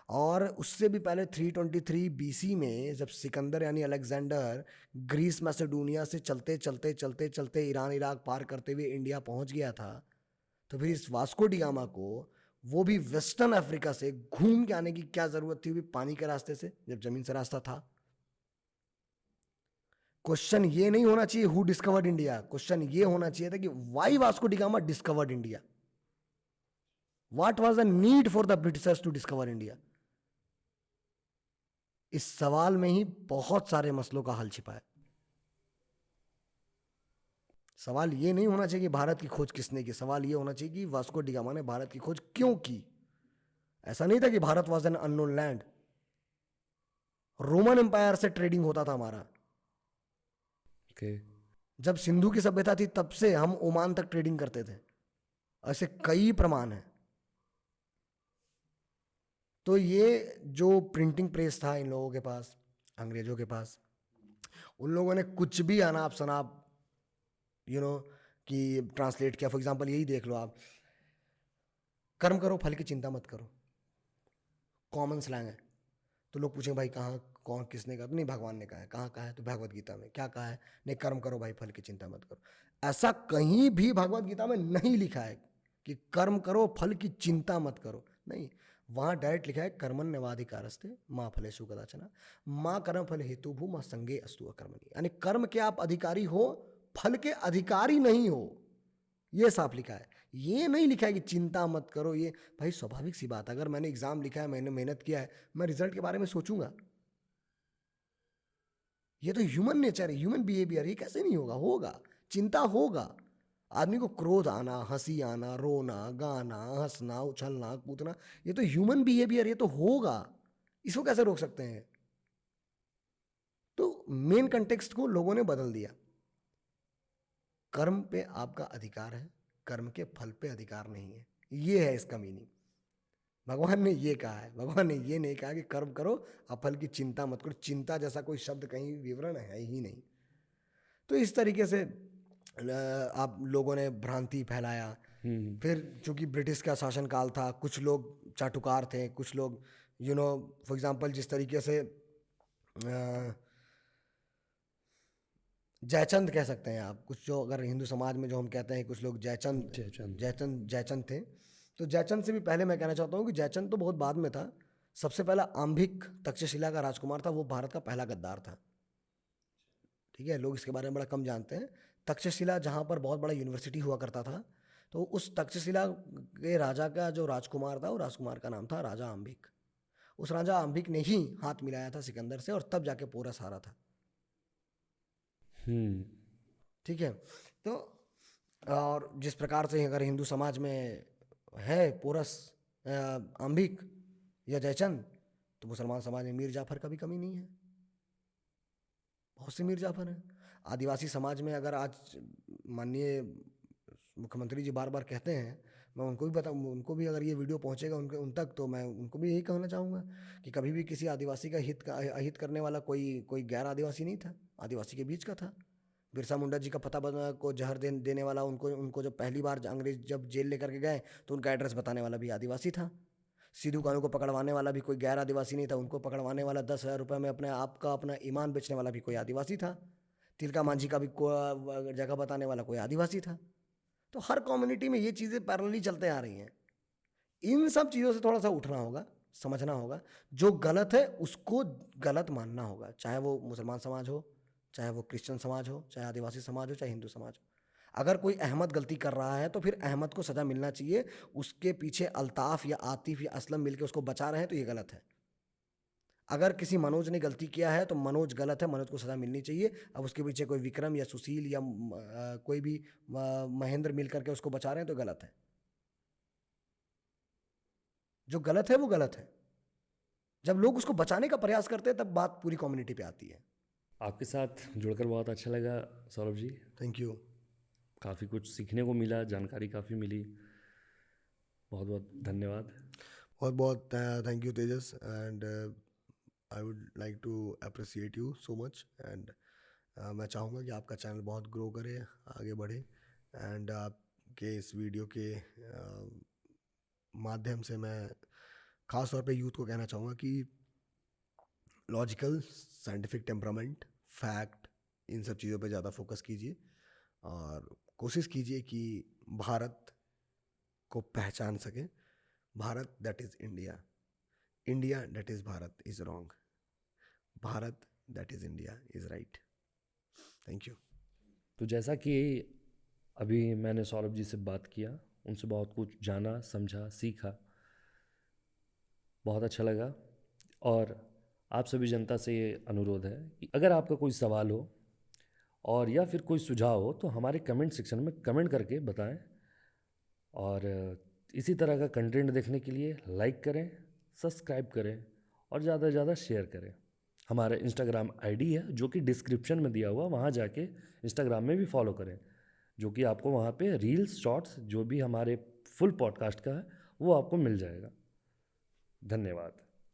Speaker 2: और उससे भी पहले 323 बीसी में जब सिकंदर यानी अलेक्जेंडर ग्रीस मैसेडोनिया से चलते चलते चलते चलते ईरान इराक पार करते हुए इंडिया पहुंच गया था, तो फिर इस वास्को डी गामा को वो भी वेस्टर्न अफ्रीका से घूम के आने की क्या जरूरत थी, भी पानी के रास्ते से, जब जमीन से रास्ता था। क्वेश्चन ये नहीं होना चाहिए हु डिस्कवर्ड इंडिया, क्वेश्चन ये होना चाहिए था कि why Vasco da Gama discovered India, what was the need for the Britishers to discover India. इस सवाल में ही बहुत सारे मसलों का हल छिपा है। सवाल ये नहीं होना चाहिए कि भारत की खोज किसने की, सवाल ये होना चाहिए कि वास्को डी गामा ने भारत की खोज क्यों की। ऐसा नहीं था कि Bharat was an unknown land. Roman empire से ट्रेडिंग होता था हमारा।
Speaker 1: ओके।
Speaker 2: जब सिंधु की सभ्यता थी तब से हम ओमान तक ट्रेडिंग करते थे। ऐसे कई प्रमाण हैं। तो ये जो प्रिंटिंग प्रेस था इन लोगों के पास, अंग्रेजों के पास, उन लोगों ने कुछ भी अनाप शनाप कि ट्रांसलेट किया। फॉर एग्जांपल यही देख लो आप, कर्म करो फल की चिंता मत करो, कॉमन स्लैंग है। तो लोग पूछेंगे भाई कहाँ, कौन, किसने कहा? तो नहीं, भगवान ने कहा है। कहाँ कहा है? तो भगवत गीता में। क्या कहा है? नहीं, कर्म करो भाई, फल की चिंता मत करो। ऐसा कहीं भी भगवत गीता में नहीं लिखा है कि कर्म करो फल की चिंता मत करो। नहीं, वहाँ डायरेक्ट लिखा है कर्मण्यवाधिकारस्ते माँ फलेषु कदाचन माँ कर्म फल हेतु भू माँ संगे अस्तु अकर्मणि। यानी कर्म के आप अधिकारी हो, फल के अधिकारी नहीं हो, ये साफ लिखा है। ये नहीं लिखा है कि चिंता मत करो। ये भाई स्वाभाविक सी बात है, अगर मैंने एग्जाम लिखा है, मैंने मेहनत किया है, मैं रिजल्ट के बारे में सोचूंगा। ये तो ह्यूमन नेचर है, ह्यूमन बिहेवियर। ये कैसे नहीं होगा? होगा, चिंता होगा। आदमी को क्रोध आना, हंसी आना, रोना, गाना, हंसना, उछलना, कूदना, ये तो ह्यूमन बिहेवियर, ये तो होगा। इसको कैसे रोक सकते हैं? तो मेन कंटेक्स्ट को लोगों ने बदल दिया। कर्म पे आपका अधिकार है, कर्म के फल पे अधिकार नहीं है। ये है इसका मीनिंग। भगवान ने ये कहा है, भगवान ने ये नहीं कहा कि कर्म करो अब फल की चिंता मत करो। चिंता जैसा कोई शब्द कहीं विवरण है ही नहीं। तो इस तरीके से आप लोगों ने भ्रांति फैलाया। फिर चूंकि ब्रिटिश का शासनकाल था, कुछ लोग चाटुकार थे, कुछ लोग फॉर एग्जांपल जिस तरीके से जयचंद कह सकते हैं आप, कुछ जो अगर हिंदू समाज में जो हम कहते हैं कुछ लोग जयचंद
Speaker 1: जयचंद।
Speaker 2: जयचंद जयचंद थे, तो जयचंद से भी पहले मैं कहना चाहता हूँ कि जयचंद तो बहुत बाद में था। सबसे पहला आम्भिक तक्षशिला का राजकुमार था, वो भारत का पहला गद्दार था। ठीक है, लोग इसके बारे में बड़ा कम जानते हैं। तक्षशिला जहाँ पर बहुत बड़ा यूनिवर्सिटी हुआ करता था, तो उस तक्षशिला के राजा का जो राजकुमार था, वो राजकुमार का नाम था राजा आम्भिक। उस राजा आम्भिक ने ही हाथ मिलाया था सिकंदर से, और तब जाके पोरस हारा था।
Speaker 1: हम्म।
Speaker 2: ठीक है, तो और जिस प्रकार से अगर हिंदू समाज में है पोरस, आम्भिक या जयचंद, तो मुसलमान समाज में मीर जाफर का भी कमी नहीं है। बहुत से मीर जाफर हैं। आदिवासी समाज में अगर आज माननीय मुख्यमंत्री जी बार बार कहते हैं, मैं उनको भी उनको भी अगर ये वीडियो पहुंचेगा उन तक, तो मैं उनको भी यही कहना चाहूँगा कि कभी भी किसी आदिवासी का अहित करने वाला कोई गैर आदिवासी नहीं था, आदिवासी के बीच का था। बिरसा मुंडा जी का पता को जहर देने वाला, उनको जब पहली बार अंग्रेज जब जेल लेकर के गए, तो उनका एड्रेस बताने वाला भी आदिवासी था। सिद्धू कानू को पकड़वाने वाला भी कोई गैर आदिवासी नहीं था, उनको पकड़वाने वाला 10,000 रुपये में अपने आप का अपना ईमान बेचने वाला भी कोई आदिवासी था। तिलका मांझी का भी जगह बताने वाला कोई आदिवासी था। तो हर कम्युनिटी में ये चीज़ें पैरेलली चलते आ रही हैं। इन सब चीज़ों से थोड़ा सा उठना होगा, समझना होगा। जो गलत है उसको गलत मानना होगा, चाहे वो मुसलमान समाज हो, चाहे वो क्रिश्चियन समाज हो, चाहे आदिवासी समाज हो, चाहे हिंदू समाज हो। अगर कोई अहमद गलती कर रहा है तो फिर अहमद को सज़ा मिलना चाहिए। उसके पीछे अल्ताफ़ या आतिफ या असलम मिलकर उसको बचा रहे हैं, तो ये गलत है। अगर किसी मनोज ने गलती किया है तो मनोज गलत है, मनोज को सज़ा मिलनी चाहिए। अब उसके पीछे कोई विक्रम या सुशील या कोई भी महेंद्र मिल करके उसको बचा रहे हैं, तो गलत है। जो गलत है वो गलत है। जब लोग उसको बचाने का प्रयास करते हैं, तब बात पूरी कम्युनिटी पे आती है।
Speaker 1: आपके साथ जुड़कर बहुत अच्छा लगा सौरभ जी।
Speaker 2: Thank you.
Speaker 1: काफ़ी कुछ सीखने को मिला, जानकारी काफ़ी मिली। बहुत बहुत धन्यवाद।
Speaker 2: बहुत बहुत thank you Tejas, and I would like to appreciate you so much. And मैं चाहूँगा कि आपका चैनल बहुत ग्रो करे, आगे बढ़े। एंड आपके इस वीडियो के माध्यम से मैं ख़ास तौर पे यूथ को कहना चाहूँगा कि लॉजिकल, साइंटिफिक टेम्परामेंट, फैक्ट, इन सब चीज़ों पे ज़्यादा फोकस कीजिए, और कोशिश कीजिए कि भारत को पहचान सकें। Bharat that is India, India that is Bharat is wrong, Bharat that is India is right. Thank you.
Speaker 1: तो जैसा कि अभी मैंने सौरभ जी से बात किया, उनसे बहुत कुछ जाना, समझा, सीखा, बहुत अच्छा लगा। और आप सभी जनता से ये अनुरोध है कि अगर आपका कोई सवाल हो और या फिर कोई सुझाव हो, तो हमारे कमेंट सेक्शन में कमेंट करके बताएं। और इसी तरह का कंटेंट देखने के लिए लाइक करें, सब्सक्राइब करें और ज़्यादा से ज़्यादा शेयर करें। हमारा इंस्टाग्राम आईडी है जो कि डिस्क्रिप्शन में दिया हुआ, वहाँ जाके इंस्टाग्राम में भी फॉलो करें, जो कि आपको वहाँ पे रील्स, शॉर्ट्स जो भी हमारे फुल पॉडकास्ट का है वो आपको मिल जाएगा। धन्यवाद।